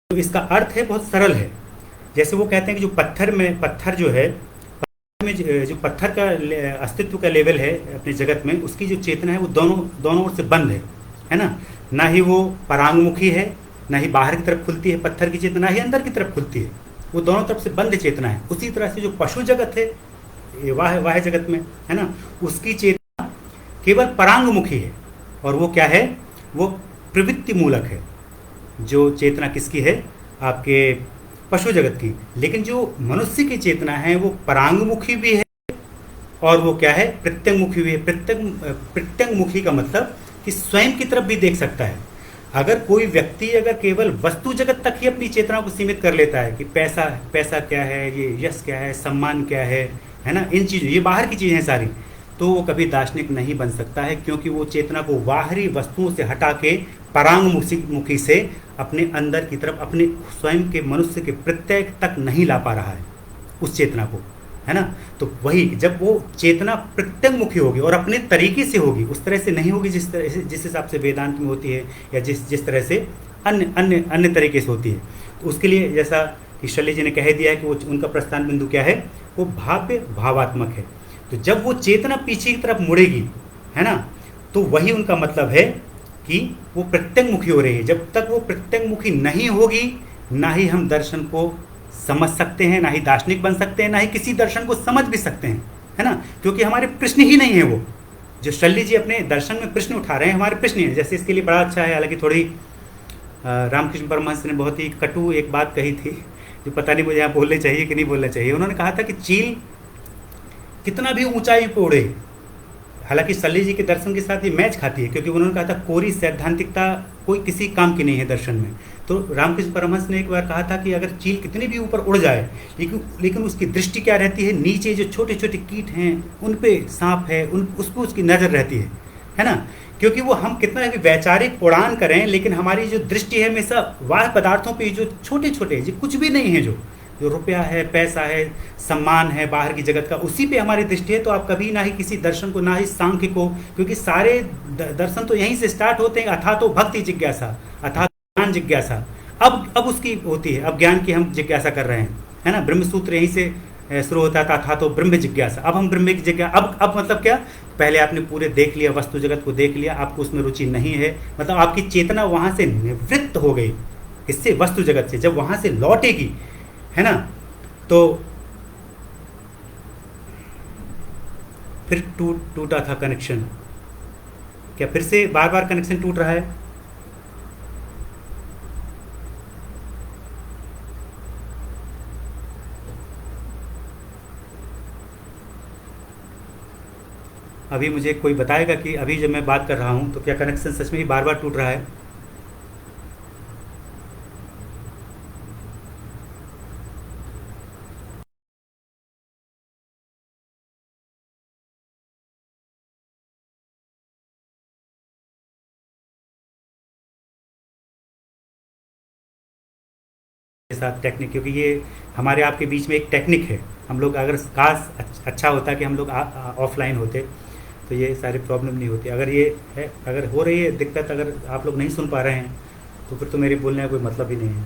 तो इसका अर्थ है बहुत सरल है। जैसे वो कहते हैं कि जो पत्थर जो है, में जो पत्थर का अस्तित्व का लेवल है अपने जगत में, उसकी जो चेतना है वो दोनों दोनों ओर से बंद है ना। ना ही वो परांगमुखी है, ना ही बाहर की तरफ खुलती है पत्थर की चेतना, ना ही अंदर की तरफ खुलती है। वो दोनों तरफ से बंद चेतना है। उसी तरह से जो पशु जगत है, ये वाह वाह जगत में, है ना, उसकी चेतना केवल परांगमुखी है। और वो क्या है? वो प्रवृत्ति मूलक है। जो चेतना किसकी है? आपके पशु जगत की। लेकिन जो मनुष्य की चेतना है वो परांगमुखी भी है और वो क्या है? प्रत्यंगमुखी भी है। प्रत्यंगमुखी का मतलब कि स्वयं की तरफ भी देख सकता है। अगर कोई व्यक्ति अगर केवल वस्तु जगत तक ही अपनी चेतना को सीमित कर लेता है कि पैसा पैसा क्या है, ये यश क्या है, सम्मान क्या है ना, इन चीज़ों, ये बाहर की चीज़ें हैं सारी, तो वो कभी दार्शनिक नहीं बन सकता है, क्योंकि वो चेतना को बाहरी वस्तुओं से हटा के परांगमुखी से अपने अंदर की तरफ, अपने स्वयं के मनुष्य के प्रत्यय तक नहीं ला पा रहा है उस चेतना को, है ना। तो वही जब वो चेतना प्रत्यंगमुखी होगी और अपने तरीके से होगी, उस तरह से नहीं होगी जिस हिसाब से वेदांत में होती है, या जिस जिस तरह से अन्य अन्य अन्य तरीके से होती है। तो उसके लिए जैसा कि शल्य जी ने कह दिया है कि वो उनका प्रस्थान बिंदु क्या है, वो भाव्य भावात्मक है। तो जब वो चेतना पीछे की तरफ मुड़ेगी, है ना, तो वही उनका मतलब है कि वो प्रत्यंगमुखी हो रही है। जब तक वो प्रत्यंगमुखी नहीं होगी, ना ही हम दर्शन को समझ सकते हैं, ना ही दार्शनिक बन सकते हैं, ना ही किसी दर्शन को समझ भी सकते हैं, है ना, क्योंकि हमारे प्रश्न ही नहीं है। वो जो शल्य जी अपने दर्शन में प्रश्न उठा रहे हैं, हमारे प्रश्न ही है। जैसे इसके लिए बड़ा अच्छा है, हालांकि थोड़ी रामकृष्ण परमहंस ने बहुत ही कटु एक बात कही थी, जो पता नहीं मुझे यहाँ बोलने चाहिए कि नहीं बोलना चाहिए। उन्होंने कहा था कि चील कितना भी ऊंचाई पर उड़े, हालांकि शल्य जी के दर्शन के साथ ये मैच खाती है, क्योंकि उन्होंने कहा था कोरी सैद्धांतिकता कोई किसी काम की नहीं है दर्शन में। तो रामकृष्ण परमहंस ने एक बार कहा था कि अगर चील कितनी भी ऊपर उड़ जाए, लेकिन उसकी दृष्टि क्या रहती है, नीचे जो छोटे छोटे कीट हैं उन पे सांप है, उस पर उसकी नज़र रहती है ना। क्योंकि वो हम कितना भी वैचारिक उड़ान करें, लेकिन हमारी जो दृष्टि है हमेशा बाह्य पदार्थों पे, जो छोटे छोटे जो कुछ भी नहीं है, जो रुपया है, पैसा है, सम्मान है, बाहर की जगत का, उसी पे हमारी दृष्टि है। तो आप कभी ना ही किसी दर्शन को, ना ही सांख्य को, क्योंकि सारे दर्शन तो यहीं से स्टार्ट होते हैं, अथा तो भक्ति जिज्ञासा, अथा ज्ञान जिज्ञासा। अब उसकी होती है, अब ज्ञान की हम जिज्ञासा कर रहे हैं, है ना। ब्रह्मसूत्र यहीं से शुरू होता था तो ब्रह्म जिज्ञासा। अब हम ब्रह्म की जिज्ञासा, अब मतलब क्या, पहले आपने पूरे देख लिया, वस्तु जगत को देख लिया, आपको उसमें रुचि नहीं है, मतलब आपकी चेतना वहां से निवृत्त हो गई, इससे वस्तु जगत से। जब वहां से लौटेगी, है ना, तो फिर टूटा था कनेक्शन। क्या फिर से बार बार कनेक्शन टूट रहा है? अभी मुझे कोई बताएगा कि अभी जब मैं बात कर रहा हूं तो क्या कनेक्शन सच में ही बार बार टूट रहा है? साथ टेक्निक, क्योंकि ये हमारे आपके बीच में एक टेक्निक है। हम लोग अगर काश अच्छा होता कि हम लोग ऑफलाइन होते तो ये सारी प्रॉब्लम नहीं होती। अगर ये है, अगर हो रही है दिक्कत, अगर आप लोग नहीं सुन पा रहे हैं तो फिर तो मेरे बोलने का कोई मतलब ही नहीं है,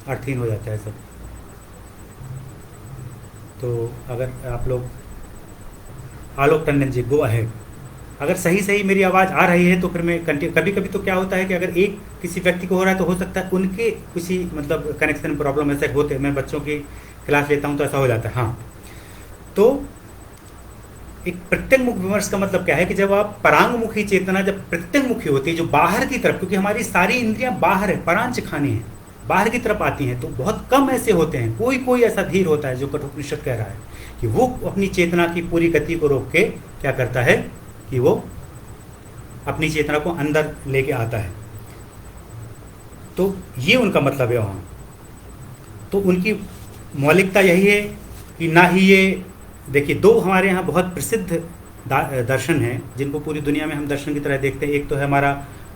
अर्थहीन हो जाता है सब। तो अगर आप लोग, आलोक टंडन जी गो अहेड, अगर सही सही मेरी आवाज़ आ रही है तो फिर मैं कंटिन्यू। कभी कभी तो क्या होता है कि अगर एक किसी व्यक्ति को हो रहा है तो हो सकता है उनके किसी मतलब कनेक्शन प्रॉब्लम ऐसे होते हैं। मैं बच्चों की क्लास लेता हूँ तो ऐसा हो जाता है। हाँ, तो एक प्रत्यंगमुख विमर्श का मतलब क्या है कि जब आप परांगमुखी चेतना जब प्रत्यंगमुखी होती है, जो बाहर की तरफ, क्योंकि हमारी सारी इंद्रियां बाहर है, परांच खानी है, बाहर की तरफ आती हैं, तो बहुत कम ऐसे होते हैं, कोई कोई ऐसा धीर होता है जो कठोपनिषद कह रहा है कि वो अपनी चेतना की पूरी गति को रोक के क्या करता है कि वो अपनी चेतना को अंदर लेके आता है। तो ये उनका मतलब है वहाँ। तो उनकी मौलिकता यही है कि ना ही ये, देखिए दो हमारे यहाँ बहुत प्रसिद्ध दर्शन हैं जिनको पूरी दुनिया में हम दर्शन की तरह देखते हैं। एक तो है हमारा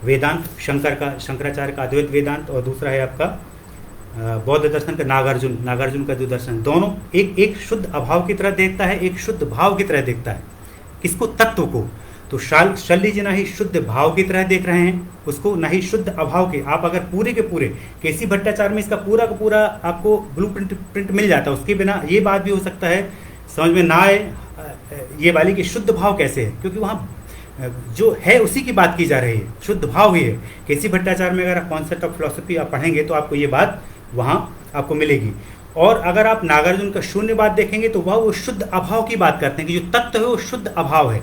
वेदांत, शंकराचार्य का अद्वैत वेदांत, और दूसरा है आपका बौद्ध दर्शन का नागार्जुन का जो दर्शन। दोनों एक शुद्ध अभाव की तरह देखता है, एक शुद्ध भाव की तरह देखता है। किसको? तत्व को। तो शल्य जी ना ही शुद्ध भाव की तरह देख रहे हैं उसको, ना ही शुद्ध अभाव के। आप अगर पूरे के पूरे केसी भट्टाचार्य में इसका पूरा का पूरा आपको ब्लू प्रिंट मिल जाता है, उसके बिना ये बात भी हो सकता है समझ में ना आए ये वाली कि शुद्ध भाव कैसे है, क्योंकि वहाँ जो है उसी की बात की जा रही है, शुद्ध भाव ही है। केसी भट्टाचार्य में अगर आप कॉन्सेप्ट ऑफ फिलोसफी आप पढ़ेंगे तो आपको ये बात वहाँ आपको मिलेगी। और अगर आप नागार्जुन का शून्यवाद देखेंगे तो वह वो शुद्ध अभाव की बात करते हैं कि जो तत्व है वो शुद्ध अभाव है।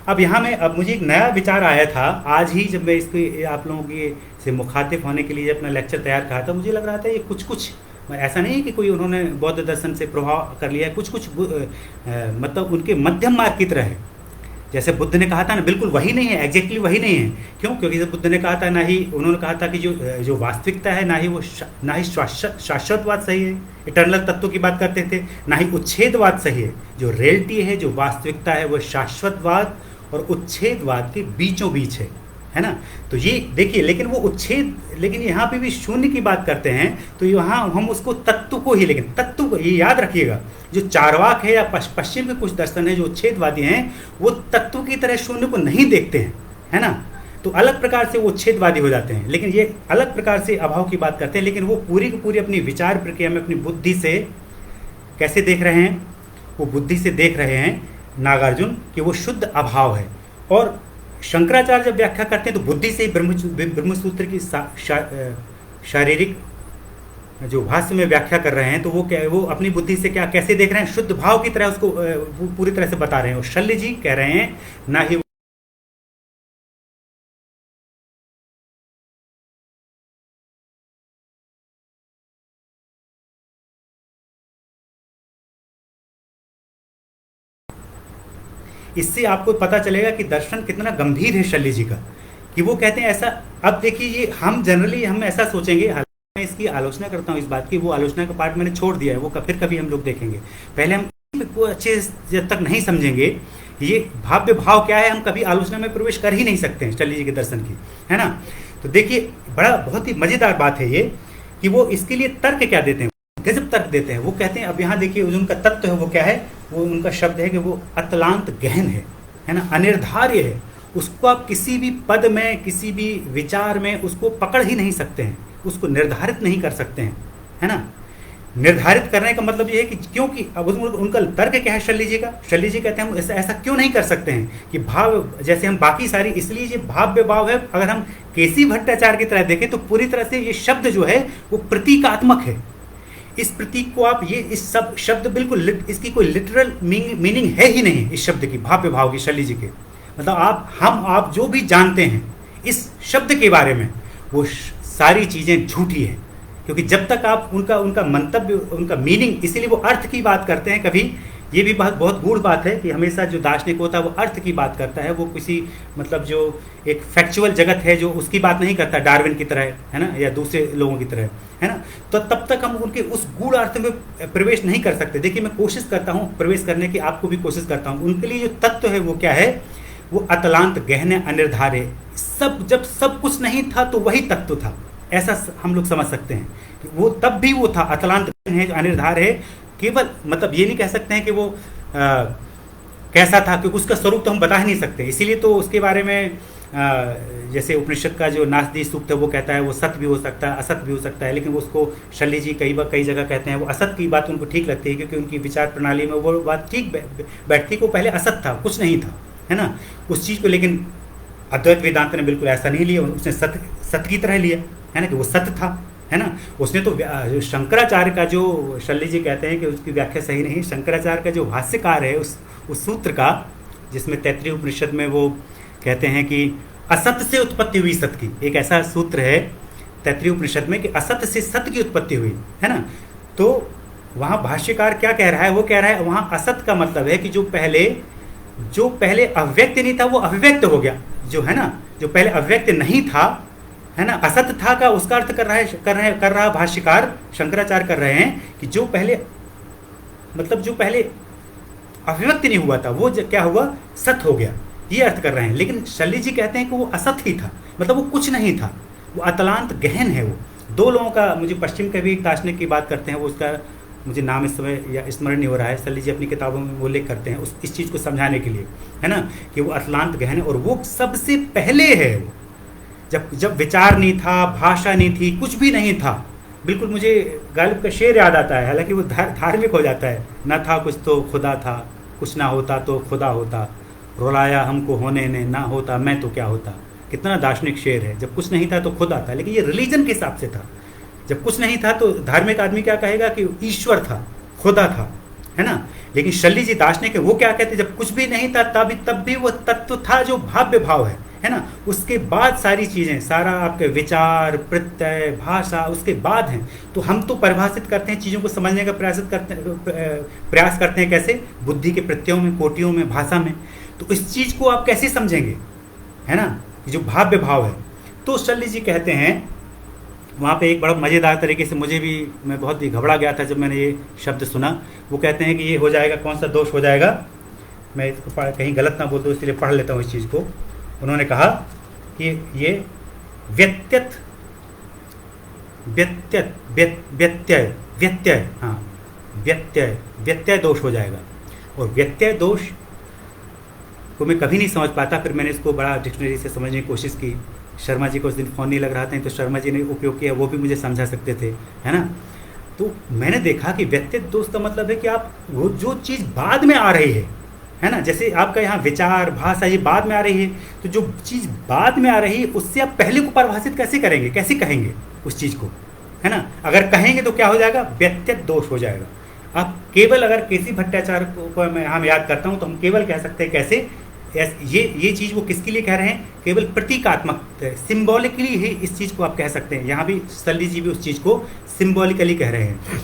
अब यहाँ में अब मुझे एक नया विचार आया था आज ही, जब मैं इसको आप लोगों की से मुखातिब होने के लिए अपना लेक्चर तैयार करा था। मुझे लग रहा था ये कुछ ऐसा नहीं है कि कोई उन्होंने बौद्ध दर्शन से प्रभाव कर लिया है, कुछ मतलब उनके मध्यम मार्ग की तरह है। जैसे बुद्ध ने कहा था ना, बिल्कुल वही नहीं है, एग्जैक्टली वही नहीं है। क्यों? क्योंकि जब बुद्ध ने कहा था, ना ही उन्होंने कहा था कि जो वास्तविकता है ना ही शाश्वतवाद सही है, इटर्नल तत्व की बात करते थे, ना ही उच्छेदवाद सही है। जो रियलिटी है, जो वास्तविकता है, वो शाश्वतवाद और उच्छेदवाद के बीचों बीच है ना। तो ये देखिए, लेकिन वो उच्छेद, लेकिन यहाँ पे भी शून्य की बात करते हैं तो यहाँ हम उसको तत्व को ही, लेकिन तत्व को ये याद रखिएगा, जो चारवाक है या पश्चिम के कुछ दर्शन है जो उच्छेदवादी हैं, वो तत्व की तरह शून्य को नहीं देखते हैं, है ना। तो अलग प्रकार से वो उच्छेदवादी हो जाते हैं। लेकिन ये अलग प्रकार से अभाव की बात करते हैं, लेकिन वो पूरी की पूरी अपनी विचार प्रक्रिया में अपनी बुद्धि से कैसे देख रहे हैं, वो बुद्धि से देख रहे हैं नागार्जुन कि वो शुद्ध अभाव है। और शंकराचार्य जब व्याख्या करते हैं तो बुद्धि से ही ब्रह्मसूत्र की शारीरिक जो भाष्य में व्याख्या कर रहे हैं, तो वो अपनी बुद्धि से क्या कैसे देख रहे हैं, शुद्ध भाव की तरह उसको पूरी तरह से बता रहे हैं। और शल्य जी कह रहे हैं ना ही इससे आपको पता चलेगा कि दर्शन कितना गंभीर है शल्य जी का, कि वो कहते हैं ऐसा। अब देखिए ये हम जनरली हम ऐसा सोचेंगे, मैं इसकी आलोचना करता हूँ इस बात की, वो आलोचना का पार्ट मैंने छोड़ दिया है, वो फिर कभी हम लोग देखेंगे। पहले हम को अच्छे जब तक नहीं समझेंगे ये भाव्य भाव क्या है, हम कभी आलोचना में प्रवेश कर ही नहीं सकते हैं शल्य जी के दर्शन की, है ना। तो देखिए बड़ा बहुत ही मजेदार बात है ये कि वो इसके लिए तर्क क्या देते हैं, गजब तर्क देते हैं। वो कहते हैं, अब यहाँ देखिए उनका तत्व है वो क्या है, वो उनका शब्द है कि वो अतलांत गहन है ना, अनिर्धार्य है। उसको आप किसी भी पद में, किसी भी विचार में उसको पकड़ ही नहीं सकते हैं, उसको निर्धारित नहीं कर सकते हैं, है ना। निर्धारित करने का मतलब ये है कि क्योंकि अब उनका तर्क क्या है शल्य जी का, शल्य जी कहते हैं हम ऐसा क्यों नहीं कर सकते हैं कि भाव जैसे हम बाकी सारी, इसलिए ये भाव्य भाव है। अगर हम केसी भट्टाचार्य की तरह देखें तो पूरी तरह से ये शब्द जो है वो प्रतीकात्मक है। इस प्रतीक को आप इस सब शब्द बिल्कुल इसकी कोई लिटरल मीनिंग है ही नहीं इस शब्द की, भाव्य भाव की, शल्य जी के। मतलब आप जो भी जानते हैं इस शब्द के बारे में वो सारी चीजें झूठी है, क्योंकि जब तक आप उनका मंतव्य, उनका मीनिंग, इसीलिए वो अर्थ की बात करते हैं। कभी ये भी बहुत गूढ़ बात है कि हमेशा जो दार्शनिक होता है वो अर्थ की बात करता है, वो किसी मतलब जो एक फैक्चुअल जगत है जो उसकी बात नहीं करता, डार्विन की तरह, है ना, या दूसरे लोगों की तरह, है ना। तो तब तक हम उनके उस गूढ़ अर्थ में प्रवेश नहीं कर सकते। देखिए मैं कोशिश करता हूँ प्रवेश करने की, आपको भी कोशिश करता हूँ। उनके लिए जो तत्व है वो क्या है, वो अतलांत गहन अनिर्धार है। जब सब कुछ नहीं था तो वही तत्व था, ऐसा हम लोग समझ सकते हैं कि वो तब भी वो था, अतलांत गहन है, अनिर्धार है। केवल मतलब ये नहीं कह सकते हैं कि वो कैसा था, क्योंकि उसका स्वरूप तो हम बता ही नहीं सकते। इसीलिए तो उसके बारे में जैसे उपनिषद का जो नासदी सूक्त है वो कहता है वो सत्य भी हो सकता है, असत भी हो सकता है। लेकिन उसको शल्य जी कई जगह कहते हैं वो असत की बात उनको ठीक लगती है, क्योंकि उनकी विचार प्रणाली में वो बात ठीक बैठती को पहले असत था, कुछ नहीं था, है ना, उस चीज़ को। लेकिन अद्वैत वेदांत ने बिल्कुल ऐसा नहीं लिया, उसने सत्य की तरह लिया, है ना, कि वो सत्य था, है ना। उसने तो शंकराचार्य का जो शल्य जी कहते हैं कि उसकी व्याख्या सही नहीं, शंकराचार्य का जो भाष्यकार है उस सूत्र का, जिसमें तैत्तिरीय उपनिषद में वो कहते हैं कि असत्य से उत्पत्ति हुई सत्य की, एक ऐसा सूत्र है तैत्तिरीय उपनिषद में कि असत्य से सत्य की उत्पत्ति हुई, है ना। तो वहाँ भाष्यकार क्या कह रहा है, वो कह रहा है वहाँ असत्य का मतलब है कि जो पहले अव्यक्त नहीं था वो अभिव्यक्त हो गया, जो है ना, जो पहले अव्यक्त नहीं था, है ना, असत्य था का उसका अर्थ कर रहा भाष्यकार शंकराचार्य कर रहे हैं कि जो पहले अभिव्यक्त नहीं हुआ था वो क्या हुआ, सत्य हो गया, ये अर्थ कर रहे हैं। लेकिन शल्य जी कहते हैं कि वो असत ही था, मतलब वो कुछ नहीं था, वो अतलांत गहन है। वो दो लोगों का, मुझे पश्चिम के भी एक दार्शनिक की बात करते हैं, वो उसका मुझे नाम इस समय या स्मरण नहीं हो रहा है, शल्य जी अपनी किताबों में वो उल्लेख करते हैं इस चीज़ को समझाने के लिए, है ना, कि वो अतलांत गहन है और वो सबसे पहले है। वो जब विचार नहीं था, भाषा नहीं थी, कुछ भी नहीं था, बिल्कुल मुझे गालिब का शेर याद आता है, हालांकि वो धार्मिक हो जाता है, न था कुछ तो खुदा था, कुछ ना होता तो खुदा होता, रुलाया हमको होने ने, ना होता मैं तो क्या होता। कितना दार्शनिक शेर है, जब कुछ नहीं था तो खुदा था। लेकिन ये रिलीजन के हिसाब से था, जब कुछ नहीं था तो धार्मिक आदमी क्या कहेगा कि ईश्वर था, खुदा था, है ना। लेकिन शल्य जी दार्शनिक है, वो क्या कहते, जब कुछ भी नहीं था तब भी वो तत्व था जो भाव्य भाव है ना। उसके बाद सारी चीज़ें, सारा आपके विचार, प्रत्यय, भाषा उसके बाद हैं। तो हम तो परिभाषित करते हैं, चीज़ों को समझने का प्रयास करते हैं कैसे, बुद्धि के प्रत्ययों में, कोटियों में, भाषा में। तो इस चीज़ को आप कैसे समझेंगे, है ना, जो भाव्य भाव है। तो शल्य जी कहते हैं वहाँ पे एक बड़ा मज़ेदार तरीके से, मैं बहुत ही घबरा गया था जब मैंने ये शब्द सुना। वो कहते हैं कि ये हो जाएगा, कौन सा दोष हो जाएगा, मैं इसको कहीं गलत ना बोल दूँ इसलिए पढ़ लेता हूँ इस चीज़ को। उन्होंने कहा कि ये व्यत्यय दोष हो जाएगा। और व्यत्यय दोष को मैं कभी नहीं समझ पाता। फिर मैंने इसको बड़ा डिक्शनरी से समझने की कोशिश की। शर्मा जी को उस दिन फ़ोन नहीं लग रहा था, तो शर्मा जी ने उपयोग किया, वो भी मुझे समझा सकते थे, है ना। तो मैंने देखा कि व्यक्तित्व दोष का मतलब है कि आप वो जो चीज़ बाद में आ रही है ना, जैसे आपका यहाँ विचार भाषा ये बाद में आ रही है, तो जो चीज़ बाद में आ रही है उससे आप पहले को परिभाषित कैसे करेंगे, कैसे कहेंगे उस चीज़ को, है ना। अगर कहेंगे तो क्या हो जाएगा, व्यक्तित्व दोष हो जाएगा। आप केवल अगर केसी भट्टाचार्य को मैं हम याद करता हूँ तो हम केवल कह सकते हैं कैसे, ये चीज़ वो किसके लिए कह रहे हैं, केवल प्रतीकात्मक सिम्बॉलिकली ही इस चीज़ को आप कह सकते हैं। यहाँ भी सल्ली जी भी उस चीज़ को सिम्बॉलिकली कह रहे हैं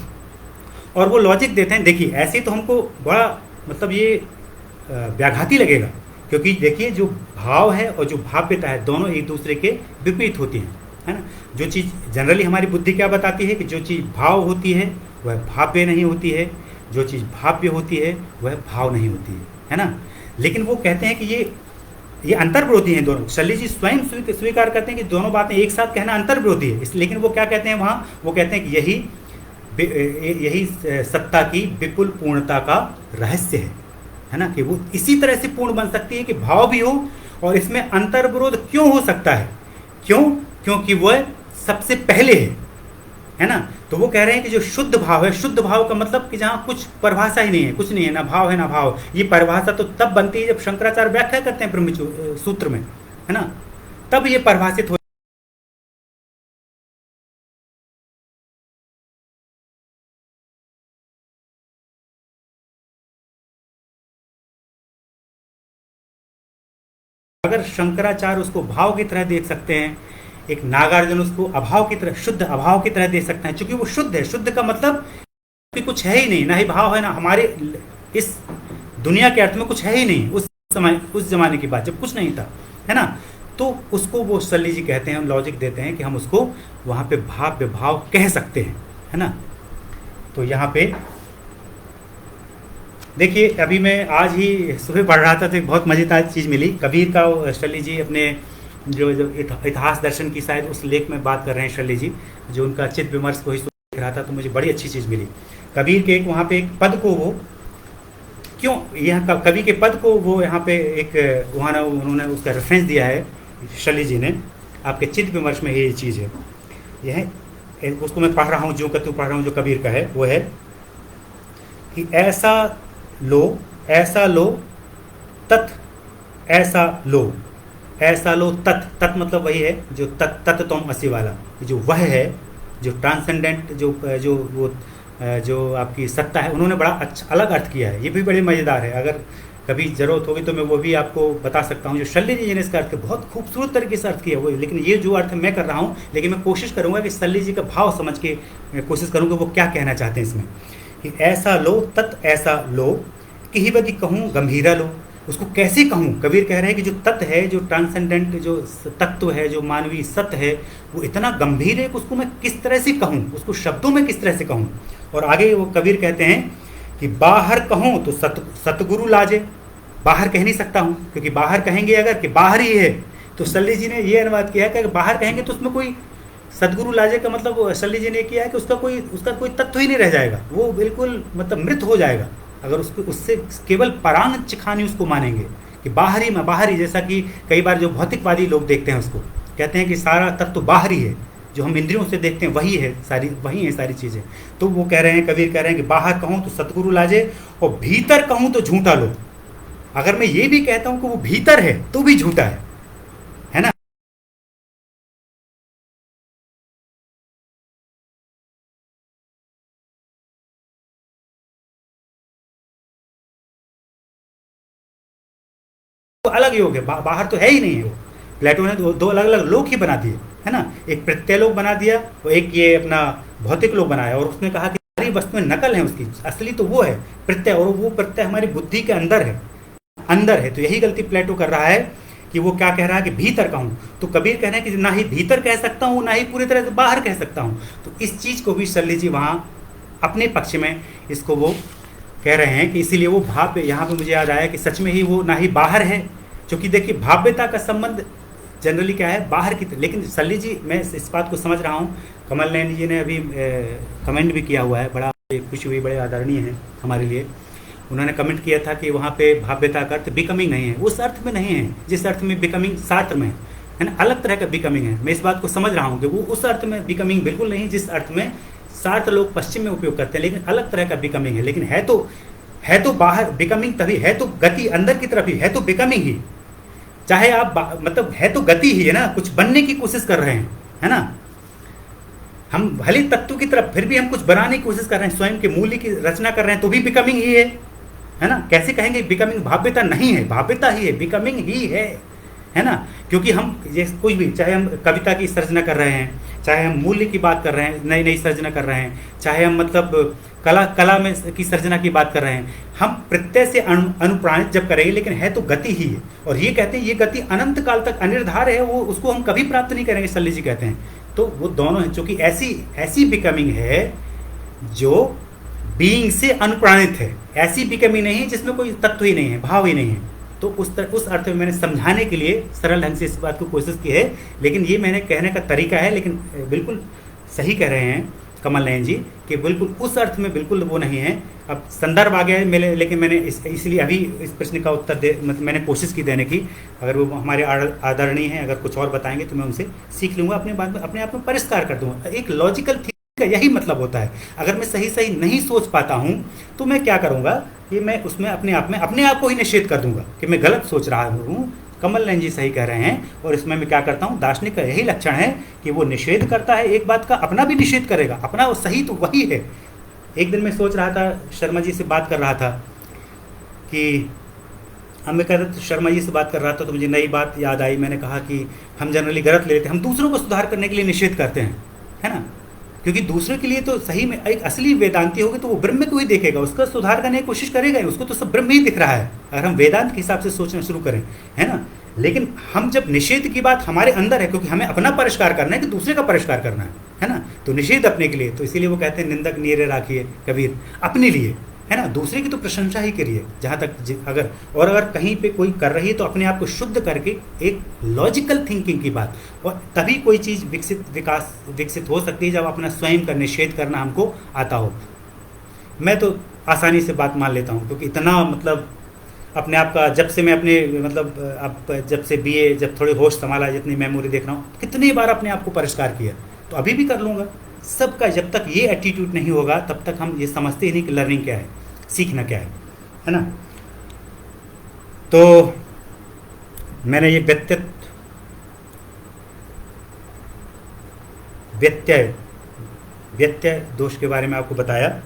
और वो लॉजिक देते हैं। देखिए ऐसे तो हमको बड़ा मतलब ये व्याघाती लगेगा, क्योंकि देखिए जो भाव है और जो भाव्यता है दोनों एक दूसरे के विपरीत होती हैं, है ना। जो चीज़ जनरली हमारी बुद्धि क्या बताती है कि जो चीज़ भाव होती है वह भाव्य नहीं होती है, जो चीज़ भाव्य होती है वह भाव नहीं होती है ना। लेकिन वो कहते हैं कि ये अंतर्विरोधी हैं दोनों। शल्य जी स्वयं स्वीकार करते हैं कि दोनों बातें एक साथ कहना अंतर्विरोधी है। लेकिन वो क्या कहते हैं वहाँ, वो कहते हैं कि यही सत्ता की विपुल पूर्णता का रहस्य है ना, कि वो इसी तरह से पूर्ण बन सकती है कि भाव भी हो और इसमें अंतर्विरोध क्यों हो सकता है, क्योंकि वह सबसे पहले है ना। तो वो कह रहे हैं कि जो शुद्ध भाव है, शुद्ध भाव का मतलब कि जहाँ कुछ परिभाषा ही नहीं है, कुछ नहीं है, ना भाव है ना भाव। ये परिभाषा तो तब बनती है जब शंकराचार्य व्याख्या करते हैं ब्रह्म सूत्र में, है ना, तब ये परिभाषित हो। अगर शंकराचार्य उसको भाव की तरह देख सकते हैं, एक नागार्जुन उसको अभाव की तरह, शुद्ध अभाव की तरह देख सकते हैं, क्योंकि वो शुद्ध है। शुद्ध का मतलब कि कुछ है ही नहीं, ना ही भाव है ना हमारे इस दुनिया के अर्थ में कुछ है ही नहीं। उस जमाने की बात जब कुछ नहीं था, है ना, तो उसको वो सल्ली जी कहते हैं, लॉजिक देते हैं कि हम उसको वहाँ पे भाव विभाव कह सकते हैं, है ना। तो यहाँ पे देखिए अभी मैं आज ही सुबह पढ़ रहा था तो एक बहुत मज़ेदार चीज़ मिली। कबीर का शल्य जी अपने जो इतिहास दर्शन की शायद उस लेख में बात कर रहे हैं शल्य जी, जो उनका चित्त विमर्श को ही देख रहा था, तो मुझे बड़ी अच्छी चीज़ मिली। कबीर के एक वहाँ पे एक पद को वो क्यों, यहाँ कवि के पद को वो यहाँ पे एक वहाँ उन्होंने उसका रेफरेंस दिया है शल्य जी ने, आपके चित्त विमर्श में ये चीज़ है। यह उसको मैं पढ़ रहा हूँ, जो कतु पढ़ रहा हूँ, जो कबीर का है वो है कि ऐसा लो तत्, ऐसा लो तत् मतलब वही है जो तत् तुम असी वाला, जो वह है, जो ट्रांसेंडेंट, जो आपकी सत्ता है। उन्होंने बड़ा अच्छा अलग अर्थ किया है, ये भी बड़े मज़ेदार है। अगर कभी ज़रूरत होगी तो मैं वो भी आपको बता सकता हूँ। जो शल्य जी ने इसका अर्थ बहुत खूबसूरत तरीके से अर्थ किया वो, लेकिन ये जो अर्थ मैं कर रहा हूँ, लेकिन मैं कोशिश करूँगा कि शल्य जी का भाव समझ के कोशिश करूँगा वो क्या कहना चाहते हैं इसमें, कि ऐसा लो तत् ऐसा लो कि ही बदी कहूँ गंभीरा लो। उसको कैसे कहूँ, कबीर कह रहे हैं कि जो तत्व है, जो ट्रांसेंडेंट जो तत्व है, जो मानवीय सत्य है, वो इतना गंभीर है कि उसको मैं किस तरह से कहूँ, उसको शब्दों में किस तरह से कहूँ। और आगे वो कबीर कहते हैं कि बाहर कहूँ तो सतगुरु लाजे, बाहर कह नहीं सकता हूँ, क्योंकि बाहर कहेंगे अगर कि बाहर ही है, तो शल्य जी ने ये अनुवाद किया है कि अगर बाहर कहेंगे तो उसमें कोई सदगुरु लाजे का मतलब शल्य जी ने किया है कि उसका कोई तत्व ही नहीं रह जाएगा, वो बिल्कुल मतलब मृत हो जाएगा अगर उससे केवल परांग चिखानी उसको मानेंगे कि बाहरी में बाहरी। जैसा कि कई बार जो भौतिकवादी लोग देखते हैं उसको कहते हैं कि सारा तत्व तो बाहरी है, जो हम इंद्रियों से देखते हैं वही है सारी चीज़ें। तो वो कह रहे हैं, कबीर कह रहे हैं कि बाहर कहूँ तो सतगुरु लाजे और भीतर कहूँ तो झूठा लो। अगर मैं ये भी कहता हूँ कि वो भीतर है तो भी झूठा है ना। तो अलग योग है, बाहर तो है ही नहीं है वो। प्लेटो ने दो अलग अलग लोक ही बना दिए, है ना, एक प्रत्यय लोक बना दिया और एक ये अपना भौतिक लोक बनाया, और उसने कहा कि सारी वस्तुएं नकल है उसकी, असली तो वो है प्रत्यय, और वो प्रत्यय हमारी बुद्धि के अंदर है। तो यही गलती प्लेटो कर रहा है कि वो क्या कह रहा है कि भीतर कहूँ, तो कबीर कह रहे हैं कि ना ही भीतर कह सकता हूँ ना ही पूरी तरह से बाहर कह सकता हूँ। तो इस चीज़ को भी शल्य जी वहाँ अपने पक्ष में इसको वो कह रहे हैं कि इसीलिए वो भाव, यहाँ पे मुझे याद आया कि सच में ही वो ना ही बाहर है, क्योंकि देखिए भाव्यता का संबंध जनरली क्या है, बाहर की। लेकिन शल्य जी, मैं इस बात को समझ रहा हूँ, कमल नयन जी ने अभी कमेंट भी किया हुआ है, बड़ा खुशी हुई, बड़े आदरणीय हैं हमारे लिए। उन्होंने कमेंट किया था कि वहाँ पे भाव्यता का अर्थ बिकमिंग नहीं है, उस अर्थ में नहीं है जिस अर्थ में बिकमिंग शास्त्र में है ना, अलग तरह का बिकमिंग है। मैं इस बात को समझ रहा हूँ कि वो उस अर्थ में बिकमिंग बिल्कुल नहीं जिस अर्थ में शास्त्र लोग पश्चिम में उपयोग करते हैं, लेकिन अलग तरह का बिकमिंग है। लेकिन है तो बाहर बिकमिंग, तभी है तो गति अंदर की तरफ ही, है तो बिकमिंग ही। चाहे आप मतलब है तो गति ही है ना, कुछ बनने की कोशिश कर रहे हैं, है ना। हम भले तत्व की तरफ, फिर भी हम कुछ बनाने की कोशिश कर रहे हैं, स्वयं के मूल्य की रचना कर रहे हैं, तो भी बिकमिंग ही है ना। कैसे कहेंगे बिकमिंग? भाव्यता नहीं है, भाव्यता ही है, बिकमिंग ही है ना। क्योंकि हम ये कुछ भी, चाहे हम कविता की सर्जना कर रहे हैं, चाहे हम मूल्य की बात कर रहे हैं, नई नई सर्जना कर रहे हैं, चाहे हम मतलब कला में की सर्जना की बात कर रहे हैं, हम प्रत्यय से अनुप्राणित जब करेंगे, लेकिन है तो गति ही है। और ये कहते हैं ये गति अनंत काल तक अनिर्धार है, वो उसको हम कभी प्राप्त नहीं करेंगे, शल्य जी कहते हैं। तो वो दोनों हैं, चूंकि ऐसी बिकमिंग है जो बीइंग से अनुप्राणित है, ऐसी बिकमिंग नहीं है जिसमें कोई तत्व ही नहीं है, भाव ही नहीं है। तो उस अर्थ में मैंने समझाने के लिए सरल ढंग से इस बात को कोशिश की है, लेकिन ये मैंने कहने का तरीका है। लेकिन बिल्कुल सही कह रहे हैं कमल नयन जी कि बिल्कुल उस अर्थ में बिल्कुल वो नहीं है। अब संदर्भ आ गया है मेरे, लेकिन मैंने इसलिए अभी इस प्रश्न का उत्तर मतलब मैंने कोशिश की देने की। अगर वो हमारे आदरणीय हैं, अगर कुछ और बताएंगे तो मैं उनसे सीख लूँगा, अपने आप में परिष्कार कर दूँगा। एक लॉजिकल थिंकिंग का यही मतलब होता है। अगर मैं सही नहीं सोच पाता हूँ तो मैं क्या करूँगा कि मैं उसमें अपने आप को ही निषेध कर दूंगा कि मैं गलत सोच रहा हूँ। कमल नयन जी सही कह रहे हैं। और इसमें मैं क्या करता हूँ, दार्शनिक का यही लक्षण है कि वो निषेध करता है एक बात का, अपना भी निषेध करेगा, अपना वो सही तो वही है। एक दिन मैं सोच रहा था, शर्मा जी से बात कर रहा था कि मैं कह रहा था, शर्मा जी से बात कर रहा था तो मुझे नई बात याद आई। मैंने कहा कि हम जनरली गलत ले लेते हैं, हम दूसरों को सुधार करने के लिए निषेध करते हैं, है ना। क्योंकि दूसरे के लिए तो सही में एक असली वेदांती होगा तो वो ब्रह्म को ही देखेगा, उसका सुधार करने की कोशिश करेगा, उसको तो सब ब्रह्म ही दिख रहा है अगर हम वेदांत के हिसाब से सोचना शुरू करें, है ना। लेकिन हम जब निषेध की बात हमारे अंदर है, क्योंकि हमें अपना परिष्कार करना है कि दूसरे का परिष्कार करना है ना। तो निषेध अपने के लिए, तो इसीलिए वो कहते हैं निंदक नीरे राखिए कबीर, अपने लिए, है ना। दूसरे की तो प्रशंसा ही करिए जहाँ तक अगर कहीं पे कोई कर रही है तो अपने आप को शुद्ध करके एक लॉजिकल थिंकिंग की बात, और तभी कोई चीज़ विकसित हो सकती है जब अपना स्वयं का निषेध करना हमको आता हो। मैं तो आसानी से बात मान लेता हूँ, क्योंकि इतना मतलब अपने आप का, जब से मैं अपने मतलब अब जब से बीए, जब थोड़े होश संभाला, जितनी मेमोरी देख रहा हूँ, कितनी बार अपने आप को परिष्कार किया, तो अभी भी कर लूँगा सबका। जब तक ये एटीट्यूड नहीं होगा तब तक हम ये समझते ही नहीं कि लर्निंग क्या है, सीखना क्या है ना। तो मैंने ये व्यत्यय दोष के बारे में आपको बताया,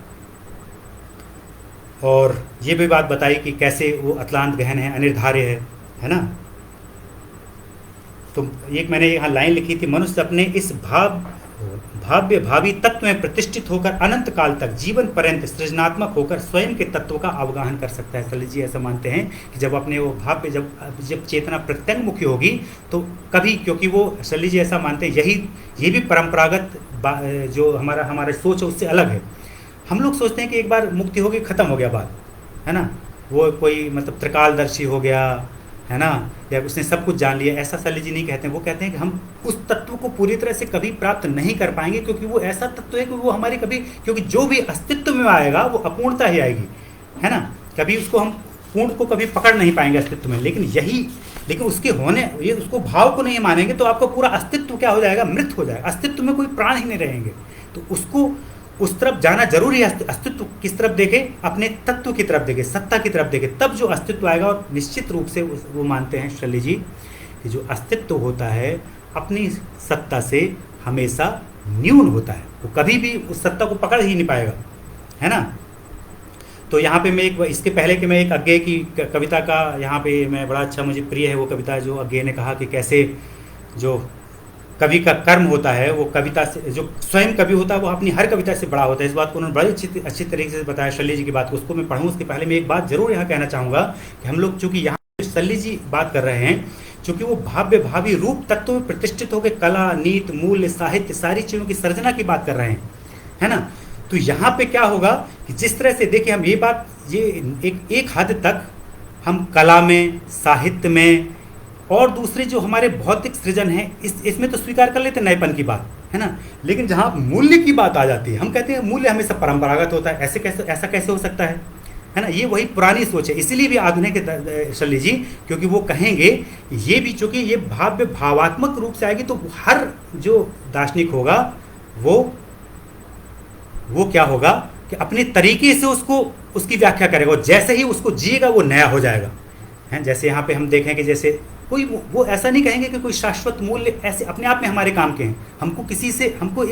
और ये भी बात बताई कि कैसे वो अतलांत गहन है, अनिर्धार्य है ना। तो एक मैंने यहाँ लाइन लिखी थी, मनुष्य अपने इस भाव्य भावी तत्व में प्रतिष्ठित होकर अनंत काल तक जीवन पर्यंत सृजनात्मक होकर स्वयं के तत्व का अवगाहन कर सकता है। शल्य जी ऐसा मानते हैं कि जब अपने वो भाव्य, जब चेतना प्रत्यंगमुखी होगी तो कभी, क्योंकि वो शल्य जी ऐसा मानते हैं, ये भी परंपरागत जो हमारा सोच है उससे अलग है। हम लोग सोचते हैं कि एक बार मुक्ति हो गई, खत्म हो गया बात, है ना। वो कोई मतलब त्रिकालदर्शी हो गया, है ना, या उसने सब कुछ जान लिया, ऐसा शल्य जी नहीं कहते हैं। वो कहते हैं कि हम उस तत्व को पूरी तरह से कभी प्राप्त नहीं कर पाएंगे, क्योंकि वो ऐसा तत्व है कि वो हमारी कभी, क्योंकि जो भी अस्तित्व में आएगा वो अपूर्णता ही आएगी, है ना। कभी उसको हम पूर्ण को कभी पकड़ नहीं पाएंगे अस्तित्व में। लेकिन उसके होने, ये उसको भाव को नहीं मानेंगे तो आपका पूरा अस्तित्व क्या हो जाएगा, मृत हो जाएगा, अस्तित्व में कोई प्राण ही नहीं रहेंगे। तो उसको उस तरफ जाना जरूरी है। अस्तित्व किस तरफ देखे, अपने तत्व की तरफ देखे, सत्ता की तरफ देखे, तब जो अस्तित्व आएगा। और निश्चित रूप से वो मानते हैं शल्य जी कि जो अस्तित्व होता है अपनी सत्ता से हमेशा न्यून होता है, वो कभी भी उस सत्ता को पकड़ ही नहीं पाएगा, है ना। तो यहाँ पे मैं इसके पहले कि मैं एक अज्ञेय की कविता का यहाँ पे मैं बड़ा अच्छा, मुझे प्रिय है वो कविता, जो अज्ञेय ने कहा कि कैसे जो कवि का कर्म होता है वो कविता से, जो स्वयं कवि होता है वो अपनी हर कविता से बड़ा होता है। इस बात को उन्होंने बड़ी अच्छी तरीके से बताया शल्य जी की बात को। उसको मैं पढ़ूँ उसके पहले मैं एक बात जरूर यहाँ कहना चाहूँगा कि हम लोग चूँकि यहाँ शल्य जी बात कर रहे हैं, चूँकि वो भाव्य भावी रूप तत्व में प्रतिष्ठित होकर कला, नीति, मूल्य, साहित्य, सारी चीज़ों की सर्जना की बात कर रहे हैं, है ना। तो यहाँ पे क्या होगा कि जिस तरह से देखिए, हम ये एक हद तक हम कला में, साहित्य में और दूसरे जो हमारे भौतिक सृजन है इसमें तो स्वीकार कर लेते नएपन की बात, है ना। लेकिन जहाँ मूल्य की बात आ जाती है, हम कहते हैं मूल्य हमेशा परंपरागत होता है, ऐसा कैसे हो सकता है ना। ये वही पुरानी सोच है, इसीलिए भी आधुनिक शल्य जी, क्योंकि वो कहेंगे ये भी चूंकि ये भावात्मक रूप से आएगी, तो हर जो दार्शनिक होगा वो क्या होगा कि अपने तरीके से उसको उसकी व्याख्या करेगा, और जैसे ही उसको जिएगा वो नया हो जाएगा। हैं, जैसे यहाँ पे हम देखें कि जैसे कोई वो ऐसा नहीं कहेंगे कि कोई शाश्वत मूल्य ऐसे अपने आप में हमारे काम के हैं। हमको किसी से हमको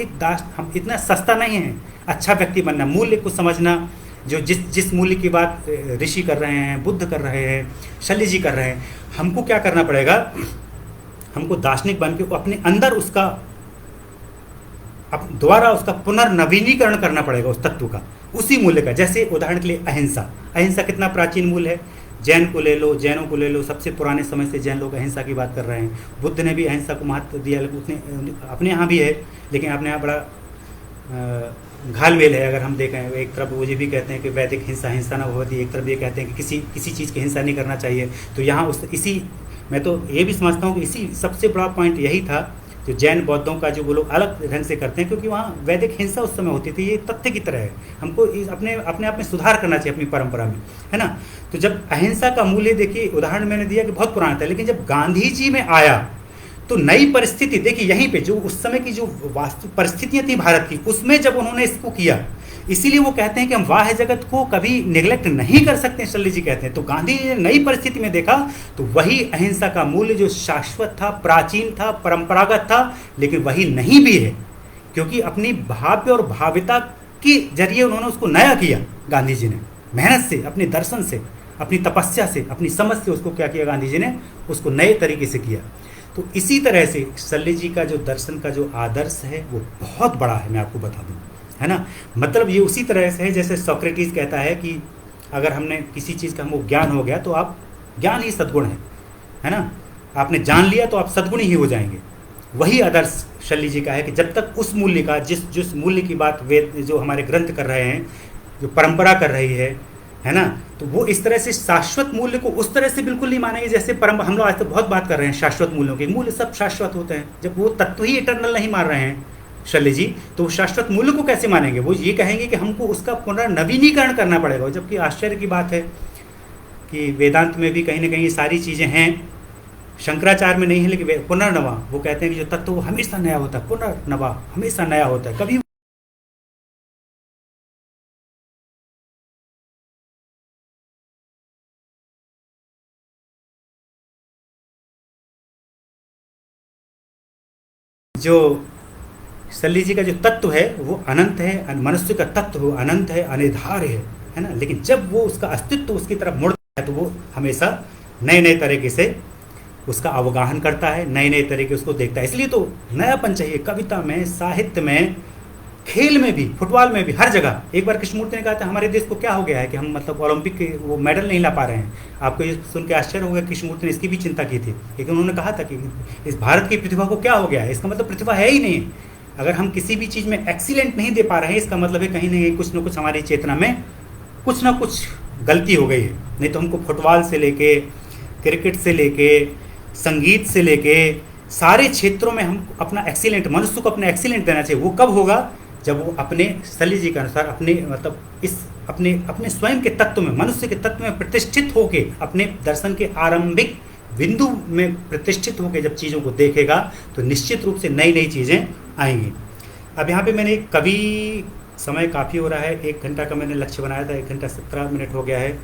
हम इतना सस्ता नहीं है अच्छा व्यक्ति बनना, मूल्य को समझना। जो जिस मूल्य की बात ऋषि कर रहे हैं, बुद्ध कर रहे हैं, शल्य जी कर रहे हैं, हमको क्या करना पड़ेगा, हमको दार्शनिक बन के अपने अंदर उसका दोबारा उसका पुनर्नवीनीकरण करना पड़ेगा उस तत्व का, उसी मूल्य का। जैसे उदाहरण के लिए अहिंसा, अहिंसा कितना प्राचीन मूल्य है। जैनों को ले लो, सबसे पुराने समय से जैन लोग अहिंसा की बात कर रहे हैं। बुद्ध ने भी अहिंसा को महत्व दिया, उसने अपने यहाँ भी है, लेकिन अपने यहाँ बड़ा घालमेल है। अगर हम देखें, एक तरफ वो ये भी कहते हैं कि वैदिक हिंसा ना होती, एक तरफ ये कहते हैं कि किसी चीज़ की हिंसा नहीं करना चाहिए। तो यहाँ मैं तो ये भी समझता हूँ कि इसी सबसे बड़ा पॉइंट यही था जो जैन बौद्धों का, जो वो लोग अलग ढंग से करते हैं, क्योंकि वहाँ वैदिक हिंसा उस समय होती थी। ये तथ्य की तरह है, हमको अपने आप में सुधार करना चाहिए अपनी परंपरा में, है ना। तो जब अहिंसा का मूल्य देखिए, उदाहरण मैंने दिया कि बहुत पुराना था, लेकिन जब गांधी जी में आया तो नई परिस्थिति देखिए, यहीं पे जो उस समय की जो वास्तु परिस्थितियां थी भारत की, उसमें जब उन्होंने इसको किया, इसीलिए वो कहते हैं कि हम बाह्य जगत को कभी निगलेक्ट नहीं कर सकते, शल्य जी कहते हैं। तो गांधी जी ने नई परिस्थिति में देखा तो वही अहिंसा का मूल्य जो शाश्वत था, प्राचीन था, परंपरागत था, लेकिन वही नहीं भी है, क्योंकि अपनी भाव्य और भाविता के जरिए उन्होंने उसको नया किया। गांधी जी ने मेहनत से, अपने दर्शन से, अपनी तपस्या से, अपनी समझ से उसको क्या किया, गांधी जी ने उसको नए तरीके से किया। तो इसी तरह से शल्य जी का जो दर्शन का जो आदर्श है वो बहुत बड़ा है, मैं आपको बता दूं, है ना। मतलब ये उसी तरह से है जैसे सोक्रेटिस कहता है कि अगर हमने किसी चीज़ का हमको ज्ञान हो गया तो आप ज्ञान ही सद्गुण है ना। आपने जान लिया तो आप सद्गुणी ही हो जाएंगे। वही आदर्श शल्य जी का है कि जब तक उस मूल्य का, जिस मूल्य की बात वेद जो हमारे ग्रंथ कर रहे हैं, जो परंपरा कर रही है ना, तो वो इस तरह से शाश्वत मूल्य को उस तरह से बिल्कुल नहीं मानेंगे जैसे हम लोग आज तक बहुत बात कर रहे हैं शाश्वत मूल्यों के। मूल्य सब शाश्वत होते हैं, जब वो तत्व ही इटर्नल नहीं मान रहे हैं शल्य जी, तो शाश्वत मूल्य को कैसे मानेंगे। वो ये कहेंगे कि हमको उसका पुनर्नवीनीकरण करना पड़ेगा। जबकि आश्चर्य की बात है कि वेदांत में भी कहीं ना कहीं सारी चीज़ें हैं, शंकराचार्य में नहीं है, लेकिन पुनर्नवा, वो कहते हैं कि जो तत्व वो हमेशा नया होता है, पुनर्नवा हमेशा नया होता है, कभी जो शल्य जी का जो तत्व है वो अनंत है, मनुष्य का तत्व वो अनंत है, अनिर्धार्य है ना। लेकिन जब वो उसका अस्तित्व उसकी तरफ मुड़ता है तो वो हमेशा नए नए तरीके से उसका अवगाहन करता है, नए नए तरीके उसको देखता है। इसलिए तो नयापन चाहिए कविता में, साहित्य में, खेल में भी, फुटबॉल में भी, हर जगह। एक बार कृष्णमूर्ति ने कहा था हमारे देश को क्या हो गया है कि हम मतलब ओलंपिक के वो मेडल नहीं ला पा रहे हैं। आपको ये सुन के आश्चर्य होगा, कृष्णमूर्ति ने इसकी भी चिंता की थी, लेकिन उन्होंने कहा था कि इस भारत की प्रतिभा को क्या हो गया है, इसका मतलब प्रतिभा है ही नहीं। अगर हम किसी भी चीज़ में एक्सीलेंट नहीं दे पा रहे हैं, इसका मतलब है कहीं ना कहीं कुछ ना कुछ हमारी चेतना में कुछ ना कुछ गलती हो गई है। नहीं तो हमको फुटबॉल से लेके, क्रिकेट से लेके, संगीत से लेके, सारे क्षेत्रों में हम अपना एक्सीलेंट, मनुष्य को अपना एक्सीलेंट देना चाहिए। वो कब होगा, जब वो अपने शल्य जी के अनुसार अपने स्वयं के तत्व में, मनुष्य के तत्व में प्रतिष्ठित होके, अपने दर्शन के आरंभिक बिंदु में प्रतिष्ठित होकर जब चीज़ों को देखेगा तो निश्चित रूप से नई नई चीज़ें आएंगी। अब यहाँ पे मैंने कभी, समय काफ़ी हो रहा है, 1 घंटा का मैंने लक्ष्य बनाया था, 1 घंटा 17 मिनट हो गया है।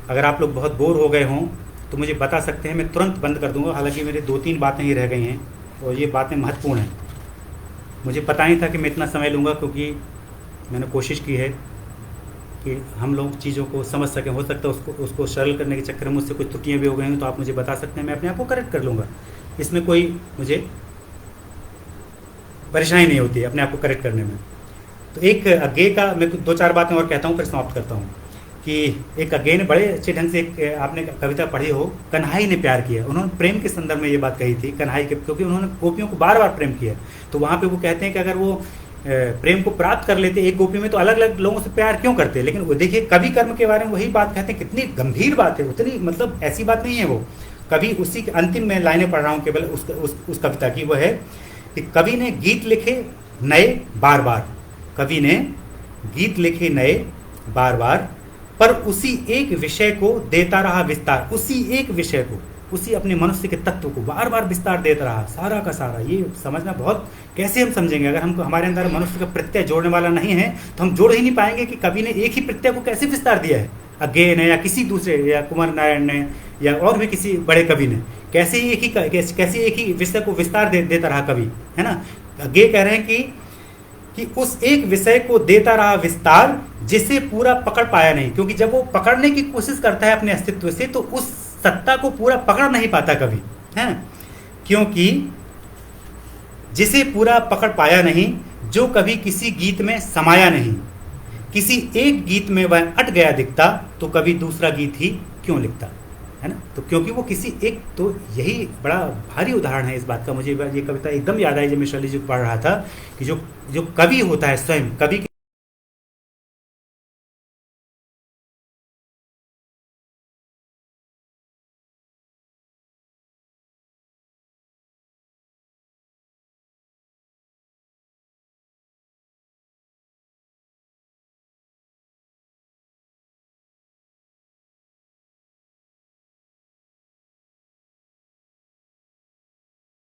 अगर आप लोग बहुत बोर हो गए हों तो मुझे बता सकते हैं, मैं तुरंत बंद कर दूंगा। हालांकि मेरे 2-3 बातें ही रह गई हैं और ये बातें महत्वपूर्ण हैं। मुझे पता नहीं था कि मैं इतना समय लूँगा, क्योंकि मैंने कोशिश की है कि हम लोग चीज़ों को समझ सकें। हो सकता है उसको सरल करने के चक्कर में मुझसे कुछ त्रुटियाँ भी हो गई हैं, तो आप मुझे बता सकते हैं, मैं अपने आप को करेक्ट कर लूँगा। इसमें कोई मुझे परेशानी नहीं होती है अपने आप को करेक्ट करने में। तो एक अज्ञे का मैं 2-4 बातें और कहता हूँ, फिर समाप्त करता हूँ। कि एक अज्ञे ने बड़े अच्छे ढंग से, एक आपने कविता पढ़ी हो, कन्हई ने प्यार किया। उन्होंने प्रेम के संदर्भ में ये बात कही थी कन्हई के, क्योंकि उन्होंने गोपियों को बार बार प्रेम किया। तो वहाँ पे वो कहते हैं कि अगर वो प्रेम को प्राप्त कर लेते एक गोपी में, तो अलग अलग लोगों से प्यार क्यों करते। लेकिन वो देखिए कवि कर्म के बारे में वही बात कहते हैं, कितनी गंभीर बात है, उतनी मतलब ऐसी बात नहीं है वो। कवि उसी के अंतिम में लाइनें पढ़ रहा हूँ केवल उस कविता की, वो है कि कवि ने गीत लिखे नए बार बार, कवि ने गीत लिखे नए बार बार, पर उसी एक विषय को देता रहा विस्तार, उसी एक विषय को, उसी अपने मनुष्य के तत्व को बार बार विस्तार देता रहा, सारा का सारा। ये समझना बहुत, कैसे हम समझेंगे अगर हमको हमारे अंदर मनुष्य का प्रत्यय जोड़ने वाला नहीं है तो हम जोड़ ही नहीं पाएंगे कि कवि ने एक ही प्रत्यय को कैसे विस्तार दिया है। अज्ञेय ने या किसी दूसरे, या कुमार नारायण ने या और भी किसी बड़े कवि ने कैसे एक ही विषय को विस्तार देता रहा कवि, है ना। अज्ञेय कह रहे हैं कि उस एक विषय को देता रहा विस्तार जिसे पूरा पकड़ पाया नहीं, क्योंकि जब वो पकड़ने की कोशिश करता है अपने अस्तित्व से तो उस सत्ता को पूरा पकड़ नहीं पाता कभी, है। क्योंकि जिसे पूरा पकड़ पाया नहीं, जो कभी किसी गीत में समाया नहीं, किसी एक गीत में वह अट गया दिखता तो कभी दूसरा गीत ही क्यों लिखता, है ना। तो क्योंकि वो किसी एक, तो यही बड़ा भारी उदाहरण है इस बात का। मुझे ये कविता एकदम याद आई जब मैं शैली जी को पढ़ रहा था कि जो कवि होता है स्वयं, कवि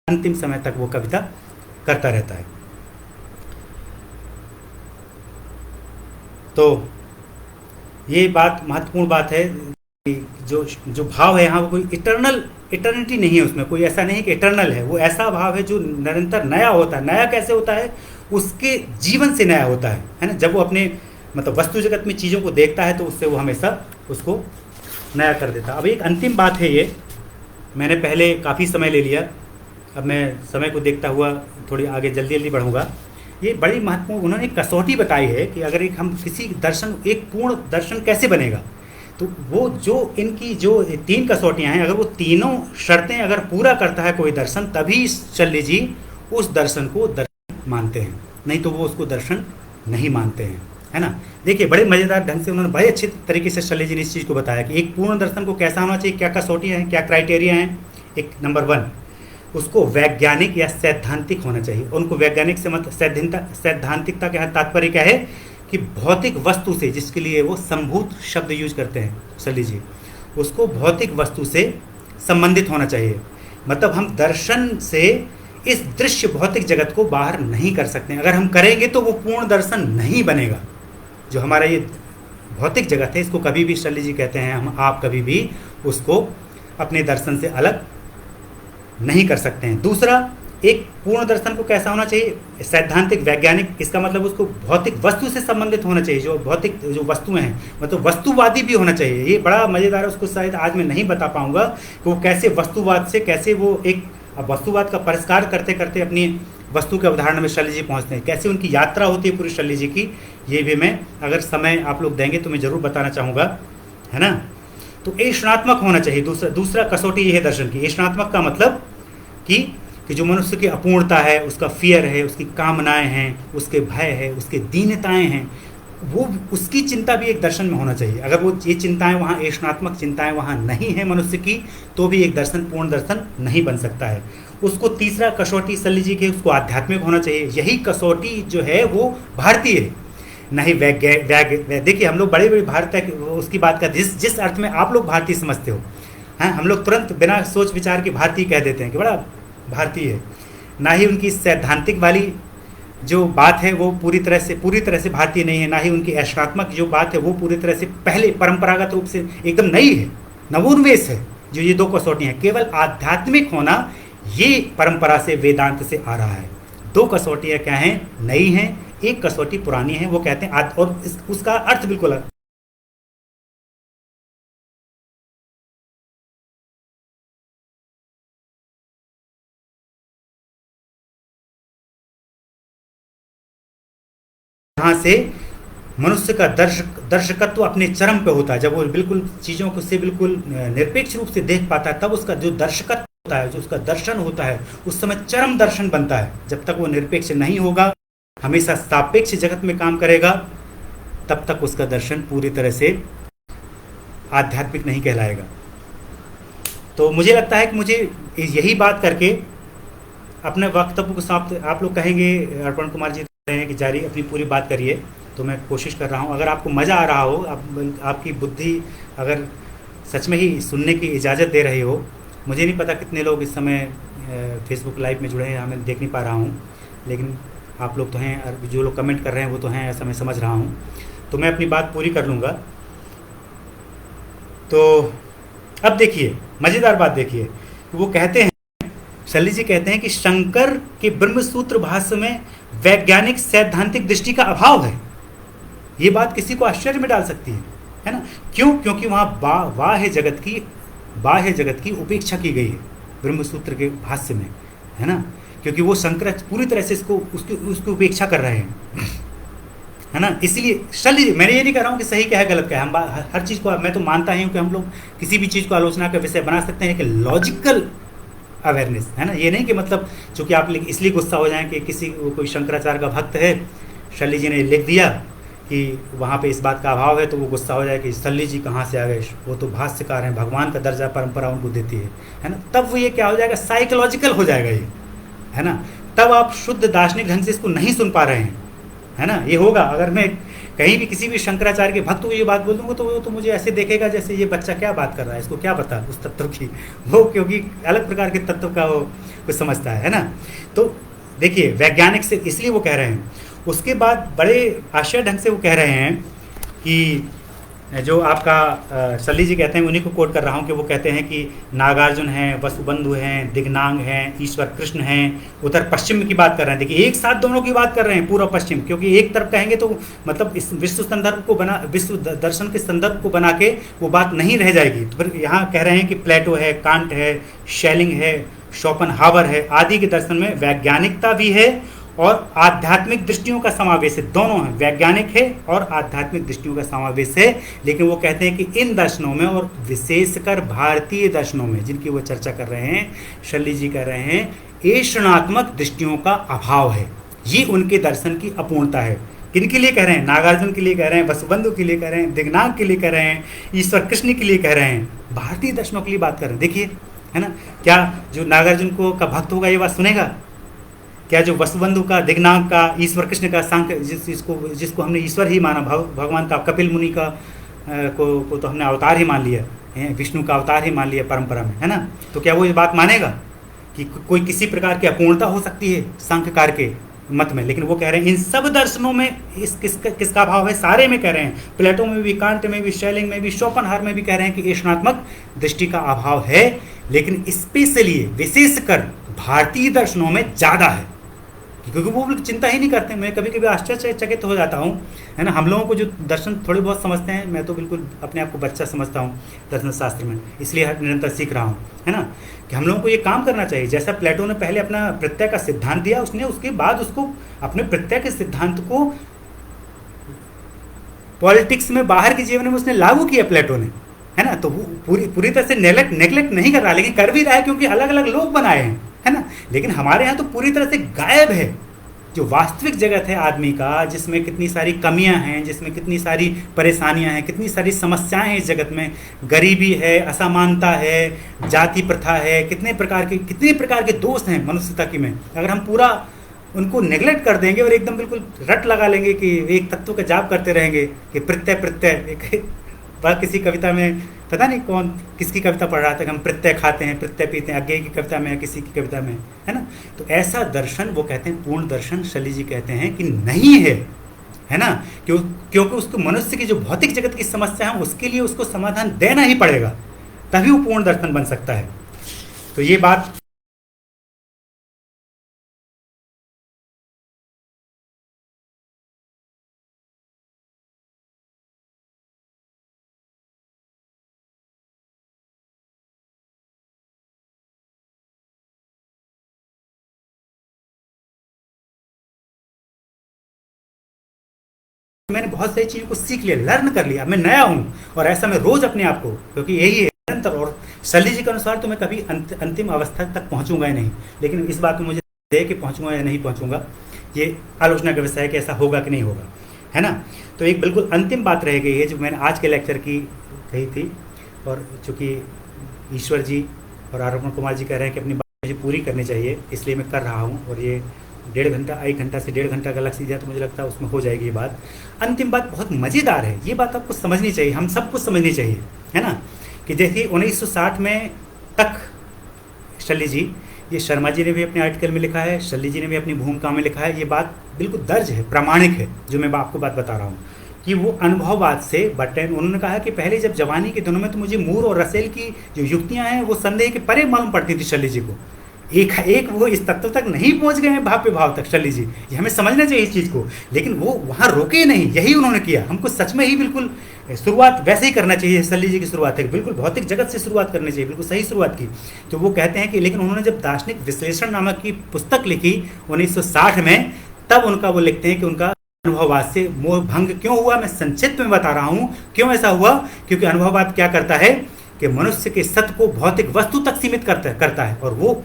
अंतिम समय तक वो कविता करता रहता है। तो ये बात महत्वपूर्ण बात है कि जो भाव है यहाँ, वो कोई इटर्निटी नहीं है उसमें, कोई ऐसा नहीं कि इटर्नल है। वो ऐसा भाव है जो निरंतर नया होता है। नया कैसे होता है? उसके जीवन से नया होता है ना। जब वो अपने मतलब वस्तु जगत में चीज़ों को देखता है तो उससे वो हमेशा उसको नया कर देता। अब एक अंतिम बात है, ये मैंने पहले काफ़ी समय ले लिया, अब मैं समय को देखता हुआ थोड़ी आगे जल्दी जल्दी बढ़ूँगा। ये बड़ी महत्वपूर्ण उन्होंने कसौटी बताई है कि अगर एक हम किसी दर्शन, एक पूर्ण दर्शन कैसे बनेगा, तो वो जो इनकी जो 3 कसौटियाँ हैं, अगर वो तीनों शर्तें अगर पूरा करता है कोई दर्शन, तभी शल्य जी उस दर्शन को दर्शन मानते हैं, नहीं तो वो उसको दर्शन नहीं मानते हैं, है ना। देखिए बड़े मज़ेदार ढंग से उन्होंने बड़े अच्छे तरीके से शल्य जी ने इस चीज़ को बताया कि एक पूर्ण दर्शन को कैसा होना चाहिए, क्या कसौटियाँ हैं, क्या क्राइटेरिया हैं। एक नंबर 1, उसको वैज्ञानिक या सैद्धांतिक होना चाहिए। उनको वैज्ञानिक से मतलब सैद्धांतिकता का तात्पर्य क्या है कि भौतिक वस्तु से, जिसके लिए वो संभूत शब्द यूज करते हैं शल्य जी, उसको भौतिक वस्तु से संबंधित होना चाहिए। मतलब हम दर्शन से इस दृश्य भौतिक जगत को बाहर नहीं कर सकते। अगर हम करेंगे तो वो पूर्ण दर्शन नहीं बनेगा। जो हमारा ये भौतिक जगत है, इसको कभी भी शल्य जी कहते हैं, हम आप कभी भी उसको अपने दर्शन से अलग नहीं कर सकते हैं। दूसरा, एक पूर्ण दर्शन को कैसा होना चाहिए? सैद्धांतिक, वैज्ञानिक, इसका मतलब उसको भौतिक वस्तु से संबंधित होना चाहिए। जो भौतिक जो वस्तुएं हैं, मतलब वस्तुवादी भी होना चाहिए। ये बड़ा मज़ेदार है, उसको शायद आज मैं नहीं बता पाऊंगा कि वो कैसे वस्तुवाद से, कैसे वो एक वस्तुवाद का परिष्कार करते करते अपनी वस्तु के अवधारणा में शल्य जी पहुँचते हैं, कैसे उनकी यात्रा होती है पूरी शल्य जी की। ये भी मैं अगर समय आप लोग देंगे तो मैं ज़रूर बताना चाहूँगा, है ना। तो ऐशनात्मक होना चाहिए। दूसरा कसौटी ये है दर्शन की। ऐशनात्मक का मतलब कि जो मनुष्य की अपूर्णता है, उसका फियर है, उसकी कामनाएं हैं, उसके भय है, उसके दीनताएं हैं, वो उसकी चिंता भी एक दर्शन में होना चाहिए। अगर वो ये चिंताएं वहाँ, ऐशनात्मक चिंताएं वहाँ नहीं है मनुष्य की, तो भी एक दर्शन पूर्ण दर्शन नहीं बन सकता है। उसको तीसरा कसौटी शल्य जी के, उसको आध्यात्मिक होना चाहिए। यही कसौटी जो है वो भारतीय है, नहीं देखिए हम लोग बड़े बड़े भारत उसकी बात करते हैं, जिस अर्थ में आप लोग भारतीय समझते हो, हैं, हम लोग तुरंत बिना सोच विचार के भारतीय कह देते हैं कि बड़ा भारतीय है। ना ही उनकी सैद्धांतिक वाली जो बात है वो पूरी तरह से भारतीय नहीं है, ना ही उनकी ऐशनात्मक जो बात है वो पूरी तरह से पहले परंपरागत रूप से एकदम नई है, नवोन्मेष है। जो ये 2 कसौटी हैं, केवल आध्यात्मिक होना ये परंपरा से, वेदांत से आ रहा है। 2 कसौटियाँ क्या हैं? नई हैं। एक कसौटी पुरानी है, वो कहते हैं और उसका अर्थ बिल्कुल अलग। यहाँ से मनुष्य का दर्शकत्व अपने चरम पे होता है। जब वो बिल्कुल चीज़ों को से बिल्कुल निरपेक्ष रूप से देख पाता है, तब उसका जो दर्शकत्व होता है, जो उसका दर्शन होता है, उस समय चरम दर्शन बनता है। जब तक वो निरपेक्ष नहीं होगा, हमेशा सापेक्ष जगत में काम करेगा, तब तक उसका दर्शन पूरी तरह से आध्यात्मिक नहीं कहलाएगा। तो मुझे लगता है कि मुझे यही बात करके अपने वक्तव्य को समाप्त, आप लोग कहेंगे अर्पण कुमार जी रहे हैं कि जारी अपनी पूरी बात करिए, तो मैं कोशिश कर रहा हूँ, अगर आपको मज़ा आ रहा हो, आपकी बुद्धि अगर सच में ही सुनने की इजाज़त दे रही हो। मुझे नहीं पता कितने लोग इस समय फेसबुक लाइव में जुड़े हैं, मैं देख नहीं पा रहा हूँ, लेकिन आप लोग तो हैं और जो लोग कमेंट कर रहे हैं वो तो हैं, ऐसा मैं समझ रहा हूँ। तो मैं अपनी बात पूरी कर लूँगा। तो अब देखिए, मज़ेदार बात देखिए, वो कहते हैं, शैली जी कहते हैं कि शंकर के ब्रह्मसूत्र भाष्य में वैज्ञानिक सैद्धांतिक दृष्टि का अभाव है। ये बात किसी को आश्चर्य में डाल सकती है ना? क्यों? क्योंकि वहाँ बाह्य जगत की उपेक्षा की गई है ब्रह्मसूत्र के भाष्य में, है ना? क्योंकि वो शंकर पूरी तरह से उसकी उपेक्षा कर रहे हैं, है ना? इसलिए शैली, मैंने ये नहीं कह रहा हूँ कि सही क्या है गलत क्या है, हम हर चीज़ को, मैं तो मानता ही हूँ कि हम लोग किसी भी चीज़ को आलोचना का विषय बना सकते हैं, लेकिन लॉजिकल अवेयरनेस, है ना? ये नहीं कि मतलब चूँकि आप इसलिए गुस्सा हो जाएं कि कोई शंकराचार्य का भक्त है, शैली जी ने लिख दिया कि वहाँ पे इस बात का अभाव है, तो वो गुस्सा हो जाए कि शैली जी कहाँ से आ गए, वो तो भाष्यकार हैं, भगवान का दर्जा परंपरा उनको देती है ना? तब वो ये क्या हो जाएगा, साइकोलॉजिकल हो जाएगा ये, है ना? तब आप शुद्ध दार्शनिक ढंग से इसको नहीं सुन पा रहे हैं, है ना? ये होगा अगर मैं कहीं भी किसी भी शंकराचार्य के भक्त को ये बात बोल दूंगा, तो वो तो मुझे ऐसे देखेगा जैसे ये बच्चा क्या बात कर रहा है, इसको क्या पता उस तत्व की, वो क्योंकि अलग प्रकार के तत्व का वो कुछ समझता है ना? तो देखिए, वैज्ञानिक से इसलिए वो कह रहे हैं। उसके बाद बड़े आश्चर्य ढंग से वो कह रहे हैं कि जो आपका शैली जी कहते हैं, उन्हीं को कोट कर रहा हूँ, कि वो कहते हैं कि नागार्जुन हैं, वसुबंधु हैं, दिग्नांग हैं, ईश्वर कृष्ण हैं, उधर पश्चिम की बात कर रहे हैं। देखिए, एक साथ दोनों की बात कर रहे हैं, पूर्व पश्चिम, क्योंकि एक तरफ कहेंगे तो मतलब इस विश्व दर्शन के संदर्भ को बना के वो बात नहीं रह जाएगी। तो फिर यहाँ कह रहे हैं कि प्लेटो है, कांट है, शेलिंग है, शोपनहावर है, आदि के दर्शन में वैज्ञानिकता भी है और आध्यात्मिक दृष्टियों का समावेश है, दोनों है, वैज्ञानिक है और आध्यात्मिक दृष्टियों का समावेश है। लेकिन वो कहते हैं कि इन दर्शनों में, और विशेषकर भारतीय दर्शनों में जिनकी वो चर्चा कर रहे हैं, शैली जी कह रहे हैं, ऐषणात्मक दृष्टियों का अभाव है। ये उनके दर्शन की अपूर्णता है। किनके लिए कह रहे हैं? नागार्जुन के लिए कह रहे हैं, वसुबंधु के लिए कह रहे हैं, दिग्नाग के लिए कह रहे हैं, ईश्वर कृष्ण के लिए कह रहे हैं, भारतीय दर्शनों के लिए बात कर रहे हैं। देखिए, है ना? क्या जो नागार्जुन को का भक्त होगा ये बात सुनेगा? क्या जो वसुबंधु का, दिग्नाग का, ईश्वर कृष्ण का, सांख्य जिसको हमने ईश्वर ही माना, भगवान का, कपिल मुनि का को तो हमने अवतार ही मान लिया है, विष्णु का अवतार ही मान लिया परंपरा में, है ना? तो क्या वो ये बात मानेगा कि कोई किसी प्रकार की अपूर्णता हो सकती है सांख्यकार के मत में? लेकिन वो कह रहे हैं इन सब दर्शनों में किसका अभाव है? सारे में कह रहे हैं, प्लेटो में भी, कांट में भी, शेलिंग में भी, शोपनहावर में भी कह रहे हैं कि ऐषणात्मक दृष्टि का अभाव है। लेकिन स्पेशली, विशेषकर भारतीय दर्शनों में ज़्यादा है, क्योंकि वो लोग चिंता ही नहीं करते। मैं कभी कभी आश्चर्यचकित हो जाता हूँ, है ना? हम लोगों को जो दर्शन थोड़े बहुत समझते हैं, मैं तो बिल्कुल अपने आप को बच्चा समझता हूँ दर्शन शास्त्र में, इसलिए निरंतर सीख रहा हूँ, है ना? कि हम लोगों को ये काम करना चाहिए। जैसा प्लेटो ने पहले अपना प्रत्यय का सिद्धांत दिया, उसने उसके बाद उसको अपने प्रत्यय के सिद्धांत को पॉलिटिक्स में, बाहर के जीवन में उसने लागू किया प्लेटो ने, है ना? तो वो पूरी तरह से नेग्लेक्ट नहीं कर रहा, लेकिन कर भी रहा है, क्योंकि अलग अलग लोग बनाए हैं, है ना? लेकिन हमारे यहाँ तो पूरी तरह से गायब है जो वास्तविक जगत है आदमी का, जिसमें कितनी सारी कमियां हैं, जिसमें कितनी सारी परेशानियां हैं, कितनी सारी समस्याएं हैं इस जगत में। गरीबी है, असमानता है, जाति प्रथा है, कितने प्रकार के दोष हैं मनुष्यता की में। अगर हम पूरा उनको नेग्लेक्ट कर देंगे और एकदम बिल्कुल रट लगा लेंगे कि एक तत्व का जाप करते रहेंगे कि प्रत्यय किसी कविता में, पता नहीं कौन किसकी कविता पढ़ रहा था कि हम प्रत्यय खाते हैं, प्रत्यय पीते हैं, अज्ञेय की कविता में, किसी की कविता में, है ना? तो ऐसा दर्शन वो कहते हैं पूर्ण दर्शन, शैली जी कहते हैं कि नहीं है ना? क्योंकि उसको मनुष्य की जो भौतिक जगत की समस्या है उसके लिए उसको समाधान देना ही पड़ेगा, तभी वो पूर्ण दर्शन बन सकता है। तो ये बात मैंने बहुत सारी चीज़ों को सीख लिया, लर्न कर लिया, मैं नया हूँ, और ऐसा मैं रोज अपने आप को, क्योंकि यही है निरंतर। और शैली जी के अनुसार तो मैं कभी अंतिम अवस्था तक पहुँचूंगा ही नहीं, लेकिन इस बात में मुझे है कि पहुँचूंगा या नहीं पहुँचूंगा ये आलोचना का विषय है कि ऐसा होगा कि नहीं होगा, है ना? तो एक बिल्कुल अंतिम बात रह गई है जो मैंने आज के लेक्चर की कही थी, और चूँकि ईश्वर जी और आरोपण कुमार जी कह रहे हैं कि अपनी बात मुझे पूरी करनी चाहिए, इसलिए मैं कर रहा हूँ। और ये 1.5 घंटा, 1 घंटा से 1.5 घंटा का लक्ष्य दिया, तो मुझे लगता है उसमें हो जाएगी ये बात। अंतिम बात बहुत मज़ेदार है, ये बात आपको समझनी चाहिए, हम सबको समझनी चाहिए, है ना, कि देखिए 1960 में तक शल्य जी, ये शर्मा जी ने भी अपने आर्टिकल में लिखा है, शल्य जी ने भी अपनी भूमिका में लिखा है, ये बात बिल्कुल दर्ज है, प्रामाणिक है, जो मैं आपको बात बता रहा हूँ, कि वो अनुभववाद से बटे। उन्होंने कहा कि पहले जब जवानी के दिनों में तो मुझे मूर और रसेल की जो युक्तियां हैं वो संदेह के परे मालूम पड़ती थी शल्य जी को। एक एक वो इस तत्व तक नहीं पहुंच गए हैं, भाव पे भाव तक शल्य जी, ये हमें समझना चाहिए इस चीज़ को। लेकिन वो वहाँ रुके नहीं, यही उन्होंने किया। हमको सच में ही बिल्कुल शुरुआत वैसे ही करना चाहिए, शल्य जी की शुरुआत है बिल्कुल भौतिक जगत से शुरुआत करनी चाहिए, बिल्कुल सही शुरुआत की। तो वो कहते हैं कि लेकिन उन्होंने जब दार्शनिक विश्लेषण नामक की पुस्तक लिखी 1960 में, तब उनका वो लिखते हैं कि उनका अनुभववाद से मोह भंग क्यों हुआ। मैं संक्षिप्त में बता रहा हूँ क्यों ऐसा हुआ। क्योंकि अनुभववाद क्या करता है कि मनुष्य के सत्य को भौतिक वस्तु तक सीमित करता है, और वो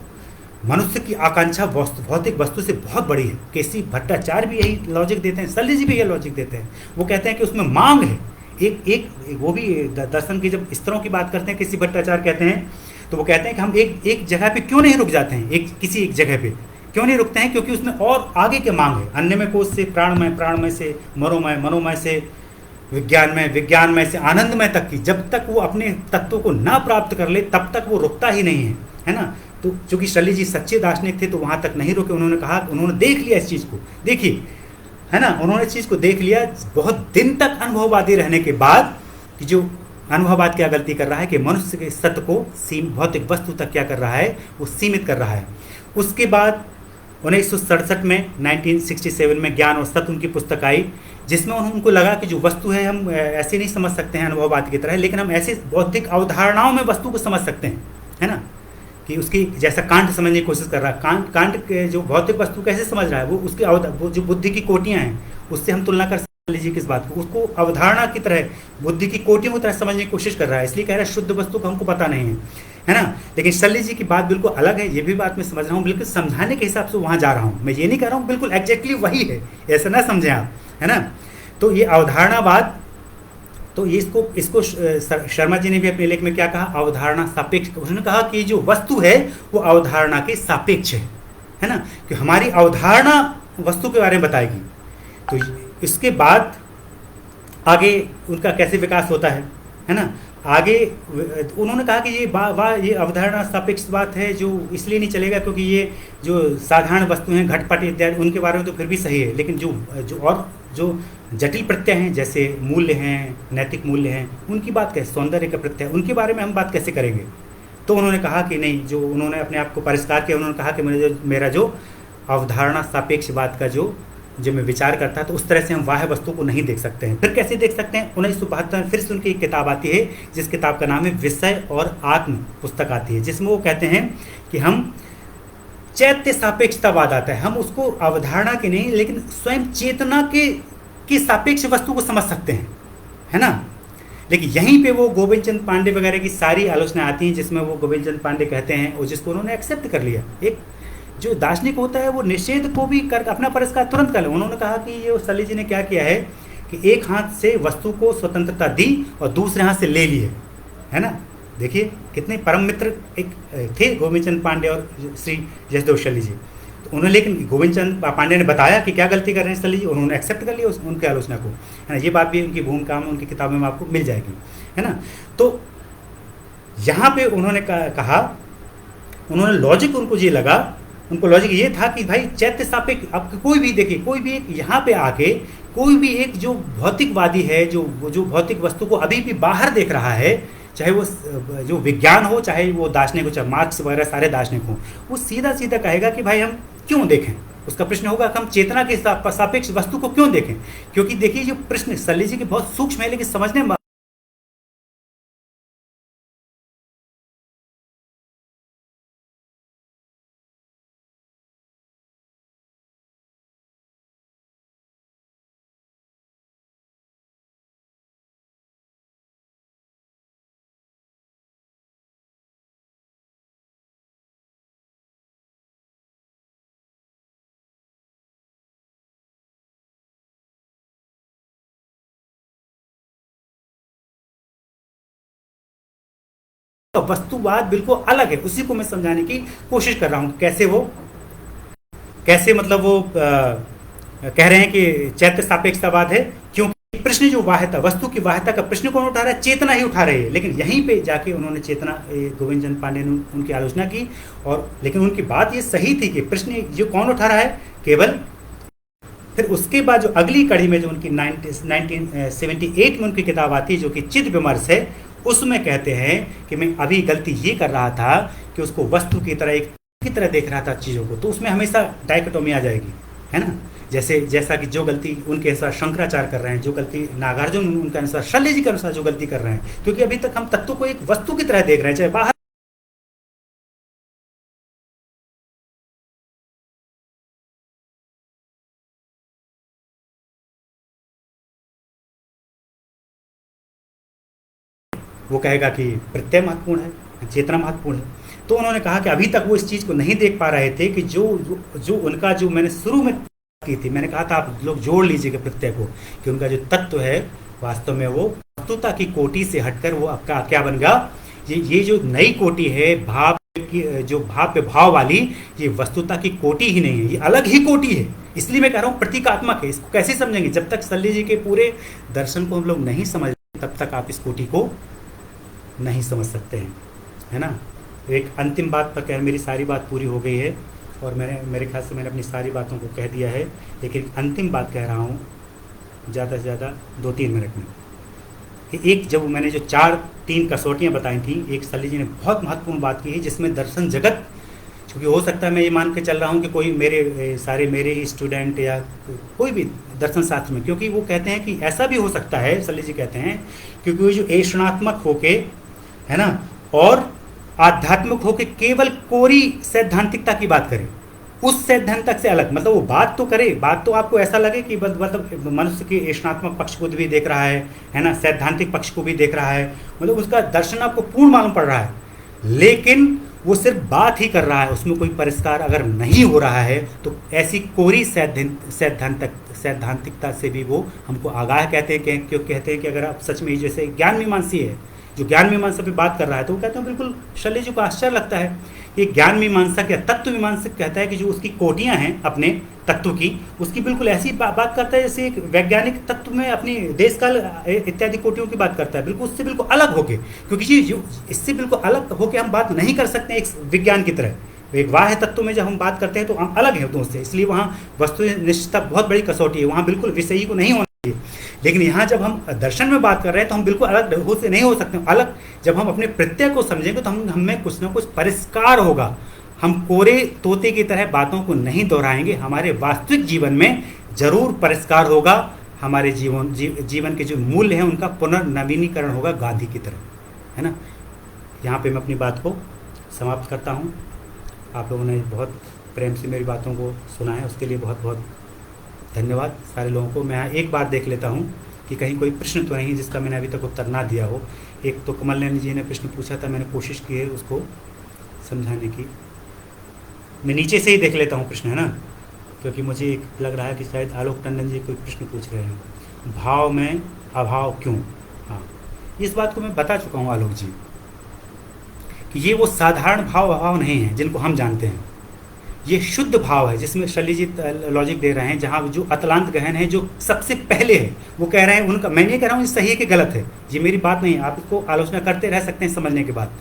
मनुष्य की आकांक्षा भौतिक वस्तु से बहुत बड़ी है। केसी भट्टाचार्य भी यही लॉजिक देते हैं, शल्य जी भी यही लॉजिक देते हैं। वो कहते हैं कि उसमें मांग है, एक वो भी दर्शन की जब स्तरों की बात करते हैं, केसी भट्टाचार्य कहते हैं, तो वो कहते हैं कि हम एक जगह पे क्यों नहीं रुक जाते हैं, किसी एक जगह पे क्यों नहीं रुकते हैं, क्योंकि उसमें और आगे के मांग है। अन्यमय कोश से प्राणमय, प्राणमय से मनोमय, मनोमय से विज्ञानमय, विज्ञानमय से आनंदमय तक की, जब तक वो अपने तत्वों को ना प्राप्त कर ले तब तक वो रुकता ही नहीं है ना। तो चूंकि शल्य जी सच्चे दार्शनिक थे तो वहाँ तक नहीं रुके। उन्होंने कहा, उन्होंने देख लिया इस चीज़ को, देखिए, है ना, उन्होंने इस चीज़ को देख लिया बहुत दिन तक अनुभववादी रहने के बाद, कि जो अनुभववाद क्या गलती कर रहा है कि मनुष्य के सत्य को भौतिक वस्तु तक क्या कर रहा है, वो सीमित कर रहा है। उसके बाद 1967 में 1967 में ज्ञान और सत्य उनकी पुस्तक आई, जिसमें उनको लगा कि जो वस्तु है हम ऐसे नहीं समझ सकते हैं अनुभववाद की तरह, लेकिन हम ऐसे बौद्धिक अवधारणाओं में वस्तु को समझ सकते हैं, है ना, कि उसकी जैसा कांट समझने की कोशिश कर रहा है। कांट के जो भौतिक वस्तु कैसे समझ रहा है, वो उसकी वो जो बुद्धि की कोटियाँ हैं उससे हम तुलना कर लीजिए किस बात को, उसको अवधारणा की तरह, बुद्धि की कोटियों की तरह समझने की कोशिश कर रहा है। इसलिए कह रहा है शुद्ध वस्तु का हमको पता नहीं है ना। लेकिन शल्य जी की बात बिल्कुल अलग है, ये भी बात मैं समझ रहा हूँ, बिल्कुल समझाने के हिसाब से वहाँ जा रहा हूँ। मैं ये नहीं कह रहा हूँ बिल्कुल एग्जैक्टली वही है, ऐसा ना समझें आप, है ना। तो ये अवधारणावाद, तो ये इसको शर्मा जी ने भी अपने लेख में क्या कहा, अवधारणा सापेक्ष। उन्होंने कहा कि जो वस्तु है वो अवधारणा के सापेक्ष है ना, कि हमारी अवधारणा वस्तु के बारे में बताएगी। तो इसके बाद आगे उनका कैसे विकास होता है ना। आगे उन्होंने कहा कि ये अवधारणा सापेक्ष बात है, जो इसलिए नहीं चलेगा क्योंकि ये जो साधारण वस्तु हैं, घटपट इत्यादि, उनके बारे में तो फिर भी सही है, लेकिन जो जटिल प्रत्यय हैं, जैसे मूल्य हैं, नैतिक मूल्य हैं, उनकी बात कैसे, सौंदर्य का प्रत्यय, उनके बारे में हम बात कैसे करेंगे। तो उन्होंने कहा कि नहीं, जो उन्होंने अपने आप को परिष्कार किया, उन्होंने कहा कि मेरा जो अवधारणा सापेक्ष बात का जो मैं विचार करता है, तो उस तरह से हम बाह्य वस्तु को नहीं देख सकते हैं। फिर कैसे देख सकते हैं, 1972 में फिर से उनकी एक किताब आती है, जिस किताब का नाम है विषय और आत्म पुस्तक आती है, जिसमें वो कहते हैं कि हम चैत्य सापेक्षतावाद आता है, हम उसको अवधारणा के नहीं लेकिन स्वयं चेतना के सापेक्ष वस्तु को समझ सकते हैं, है ना। लेकिन यहीं पे वो गोविंद चंद पांडे वगैरह की सारी आलोचना आती हैं, जिसमें वो गोविंद चंद पांडे कहते हैं, और जिसको उन्होंने एक्सेप्ट कर लिया। एक जो दार्शनिक होता है वो निषेध को भी कर अपना परिष्कार तुरंत कर ले। उन्होंने कहा कि ये शल्य जी ने क्या किया है कि एक हाथ से वस्तु को स्वतंत्रता दी और दूसरे हाथ से ले लिए, है ना। देखिए कितने परम मित्र एक थे गोविंद चंद पांडे और श्री जसदेव शल्य जी। तो उन्होंने, लेकिन गोविंद चंद पांडे ने बताया कि क्या गलती कर रहे हैं शल्य जी, उन्होंने एक्सेप्ट कर लिया उनकी आलोचना को, है ना। ये बात भी उनकी भूमिका में, उनकी किताबों में आपको मिल जाएगी, है ना। तो यहाँ पे उन्होंने कहा, उन्होंने लॉजिक, उनको ये लगा, उनको लॉजिक ये था कि भाई चैत्य सापेक्ष, अब कोई भी देखिए, कोई भी एक यहाँ पे आके कोई भी एक जो भौतिकवादी है, जो भौतिक वस्तु को अभी भी बाहर देख रहा है, चाहे वो जो विज्ञान हो, चाहे वो दार्शनिक हो, चाहे मार्क्स वगैरह सारे दार्शनिक हो, वो सीधा सीधा कहेगा कि भाई हम क्यों देखें। उसका प्रश्न होगा कि हम चेतना के सापेक्ष वस्तु को क्यों देखें। क्योंकि देखिए जो प्रश्न शल्य जी के बहुत सूक्ष्म है, लेकिन समझने में वस्तुवाद बिल्कुल अलग है, उसी को मैं समझाने की कोशिश कर रहा हूँ। कैसे वो कैसे मतलब वो कह रहे हैं कि चैत्य सापेक्षतावाद है, क्योंकि प्रश्न जो वाह्यता, वस्तु की वाह्यता का प्रश्न कौन उठा रहा है? चेतना ही उठा रही है। लेकिन यहीं पे जाके उन्होंने चेतना, गोविंद चंद पांडे ने उनकी आलोचना की, और लेकिन उनकी बात ये सही थी कि प्रश्न जो कौन उठा रहा है? केवल। फिर उसके बाद जो अगली कड़ी में जो उनकी 1978 में उनकी किताब आती है जो कि चित्त विमर्श है, उसमें कहते हैं कि मैं अभी गलती ये कर रहा था कि उसको वस्तु की तरह, एक की तरह देख रहा था चीज़ों को, तो उसमें हमेशा डायकोटोमी आ जाएगी, है ना। जैसा कि जो गलती उनके अनुसार शंकराचार्य कर रहे हैं, जो गलती नागार्जुन उनके अनुसार, शल्य जी के अनुसार जो गलती कर रहे हैं, क्योंकि अभी तक हम तत्व को एक वस्तु की तरह देख रहे हैं, चाहे बाहर वो कहेगा कि प्रत्यय महत्वपूर्ण है, चेतना महत्वपूर्ण है। तो उन्होंने कहा कि अभी तक वो इस चीज़ को नहीं देख पा रहे थे कि जो उनका, जो मैंने शुरू में की थी, मैंने कहा था आप लोग जोड़ लीजिएगा प्रत्यय को, कि उनका जो तत्व है वास्तव में वो वस्तुता की कोटि से हटकर वो आपका क्या बन गया? ये जो नई कोटि है भाव की, जो भाव पे भाव वाली, ये वस्तुता की कोटि ही नहीं है, ये अलग ही कोटि है। इसलिए मैं कह रहा हूँ प्रतीकात्मक है। इसको कैसे समझेंगे? जब तक शल्य जी के पूरे दर्शन को हम लोग नहीं समझ तब तक आप इस कोटि को नहीं समझ सकते हैं, है ना। एक अंतिम बात पर कह, मेरी सारी बात पूरी हो गई है और मेरे ख्याल से मैंने अपनी सारी बातों को कह दिया है, लेकिन अंतिम बात कह रहा हूँ ज़्यादा से ज़्यादा 2-3 मिनट में। एक, जब मैंने जो 3 कसौटियाँ बताई थी, एक शल्य जी ने बहुत महत्वपूर्ण बात की है जिसमें दर्शन जगत, क्योंकि हो सकता है मैं ये मान के चल रहा हूँ कि कोई मेरे ही स्टूडेंट या कोई भी दर्शन शास्त्र में, क्योंकि वो कहते हैं कि ऐसा भी हो सकता है, शल्य जी कहते हैं, क्योंकि वो जो ऐषणात्मक होके, है ना, और आध्यात्मिक होके केवल कोरी सैद्धांतिकता की बात करे, उस सैद्धांतिक से अलग, मतलब वो बात तो करे, बात तो आपको ऐसा लगे कि मतलब मनुष्य के ऐषणात्मक पक्ष को भी देख रहा है ना, सैद्धांतिक पक्ष को भी देख रहा है, मतलब उसका दर्शन आपको पूर्ण मालूम पड़ रहा है, लेकिन वो सिर्फ बात ही कर रहा है, उसमें कोई परिष्कार अगर नहीं हो रहा है, तो ऐसी कोरी सैद्धांतिकता से भी वो हमको आगाह कहते हैं। क्यों कहते हैं कि अगर आप सच में, जैसे ज्ञान मीमांसी है, जो ज्ञान मीमांसा पे बात कर रहा है, तो वो कहते हैं बिल्कुल शल्य जी को आश्चर्य लगता है कि ज्ञान मीमांसा या तत्व मीमांसा कहता है कि जो उसकी कोटियां हैं अपने तत्व की, उसकी बिल्कुल ऐसी बात करता है जैसे एक वैज्ञानिक तत्व में अपनी देश काल इत्यादि कोटियों की बात करता है, बिल्कुल उससे बिल्कुल अलग होके, क्योंकि जो इससे बिल्कुल अलग होके हम बात नहीं कर सकते एक विज्ञान की तरह। एक वाह्य तत्व में जब हम बात करते हैं तो हम अलग हैं उससे, इसलिए वहाँ वस्तुनिष्ठता बहुत बड़ी कसौटी है, वहाँ बिल्कुल विषयी को नहीं होना चाहिए। लेकिन यहाँ जब हम दर्शन में बात कर रहे हैं तो हम बिल्कुल अलग नहीं हो सकते। अलग जब हम अपने प्रत्यय को समझेंगे तो हमें कुछ ना कुछ परिष्कार होगा, हम कोरे तोते की तरह बातों को नहीं दोहराएंगे, हमारे वास्तविक जीवन में जरूर परिष्कार होगा, हमारे जीवन के जो मूल्य हैं उनका पुनर्नवीनीकरण होगा, गांधी की तरह, है ना। यहाँ पे मैं अपनी बात को समाप्त करता हूँ। आप लोगों ने बहुत प्रेम से मेरी बातों को सुना है, उसके लिए बहुत बहुत धन्यवाद सारे लोगों को। मैं यहाँ एक बार देख लेता हूँ कि कहीं कोई प्रश्न तो नहीं जिसका मैंने अभी तक उत्तर ना दिया हो। एक तो कमल नैनी जी ने प्रश्न पूछा था, मैंने कोशिश की है उसको समझाने की। मैं नीचे से ही देख लेता हूँ प्रश्न, है ना, क्योंकि मुझे एक लग रहा है कि शायद आलोक टंडन जी कोई प्रश्न पूछ रहे हैं, भाव में अभाव क्यों। हाँ, इस बात को मैं बता चुका हूँ आलोक जी कि ये वो साधारण भाव अभाव नहीं है जिनको हम जानते हैं, ये शुद्ध भाव है जिसमें शल्य जी लॉजिक दे रहे हैं, जहाँ जो अतलांत गहन है, जो सबसे पहले है, वो कह रहे हैं उनका, मैं नहीं कह रहा हूँ ये सही है कि गलत है, ये मेरी बात नहीं है, आप इसको आलोचना करते रह सकते हैं समझने के बाद,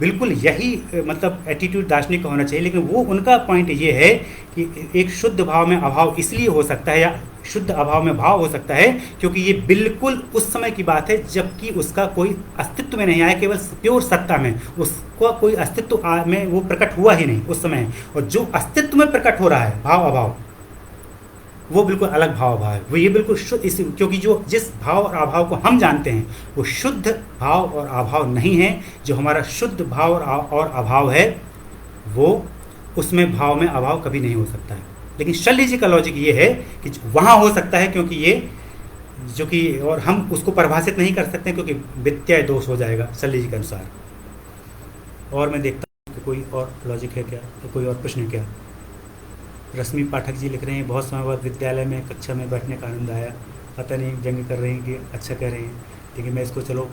बिल्कुल यही मतलब एटीट्यूड दार्शनिक का होना चाहिए। लेकिन वो उनका पॉइंट ये है कि एक शुद्ध भाव में अभाव इसलिए हो सकता है, या शुद्ध अभाव में भाव हो सकता है, क्योंकि ये बिल्कुल उस समय की बात है जबकि उसका कोई अस्तित्व में नहीं आया, केवल प्योर सत्ता में उसका कोई अस्तित्व में वो प्रकट हुआ ही नहीं उस समय। और जो अस्तित्व में प्रकट हो रहा है भाव अभाव, वो बिल्कुल अलग भाव अभाव है, वो ये बिल्कुल शुद्ध, क्योंकि जो जिस भाव और अभाव को हम जानते हैं वो शुद्ध भाव और अभाव नहीं है। जो हमारा शुद्ध भाव और अभाव है वो, उसमें भाव में अभाव कभी नहीं हो सकता है। लेकिन शल्य जी का लॉजिक ये है कि वहाँ हो सकता है, क्योंकि ये जो कि, और हम उसको परिभाषित नहीं कर सकते क्योंकि व्यत्यय दोष हो जाएगा शल्य जी के अनुसार। और मैं देखता हूँ कि कोई और लॉजिक है क्या, तो कोई और प्रश्न है क्या। रश्मि पाठक जी लिख रहे हैं, बहुत समय बाद विद्यालय में कक्षा में बैठने का आनंद आया। पता नहीं व्यंग कर रहे हैं कि अच्छा कह रहे हैं, लेकिन मैं इसको चलो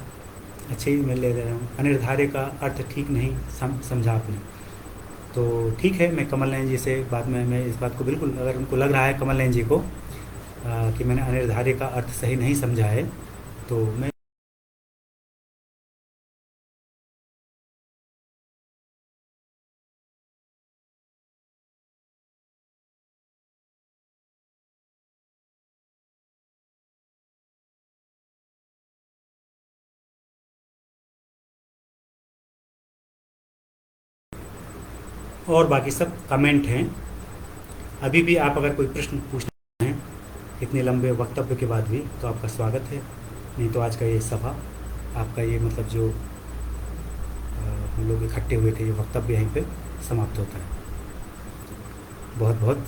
अच्छे ही में ले रहा हूँ। अनिर्धार्य का अर्थ ठीक नहीं समझा आपने। तो ठीक है, मैं कमल नयन जी से बाद में मैं इस बात को बिल्कुल, अगर उनको लग रहा है कमल नयन जी को कि मैंने अनिर्धार्य का अर्थ सही नहीं समझा है, तो मैं और बाकी सब कमेंट हैं। अभी भी आप अगर कोई प्रश्न पूछना हैं इतने लंबे वक्तव्य के बाद भी, तो आपका स्वागत है। नहीं तो आज का ये सभा, आपका ये मतलब जो हम लोग इकट्ठे हुए थे, ये वक्तव्य यहीं पे समाप्त होता है। बहुत बहुत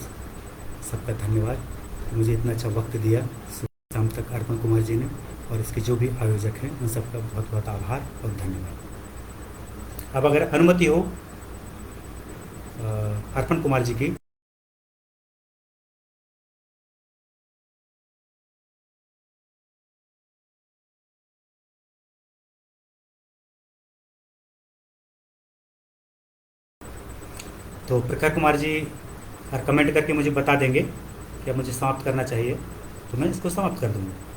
सबका धन्यवाद, मुझे इतना अच्छा वक्त दिया सुबह शाम तक अर्पण कुमार जी ने, और इसके जो भी आयोजक हैं उन सबका बहुत बहुत आभार और धन्यवाद। अब अगर अनुमति हो अर्पण कुमार जी की। तो प्रखर कुमार जी कमेंट करके मुझे बता देंगे कि अब मुझे समाप्त करना चाहिए, तो मैं इसको समाप्त कर दूँगा।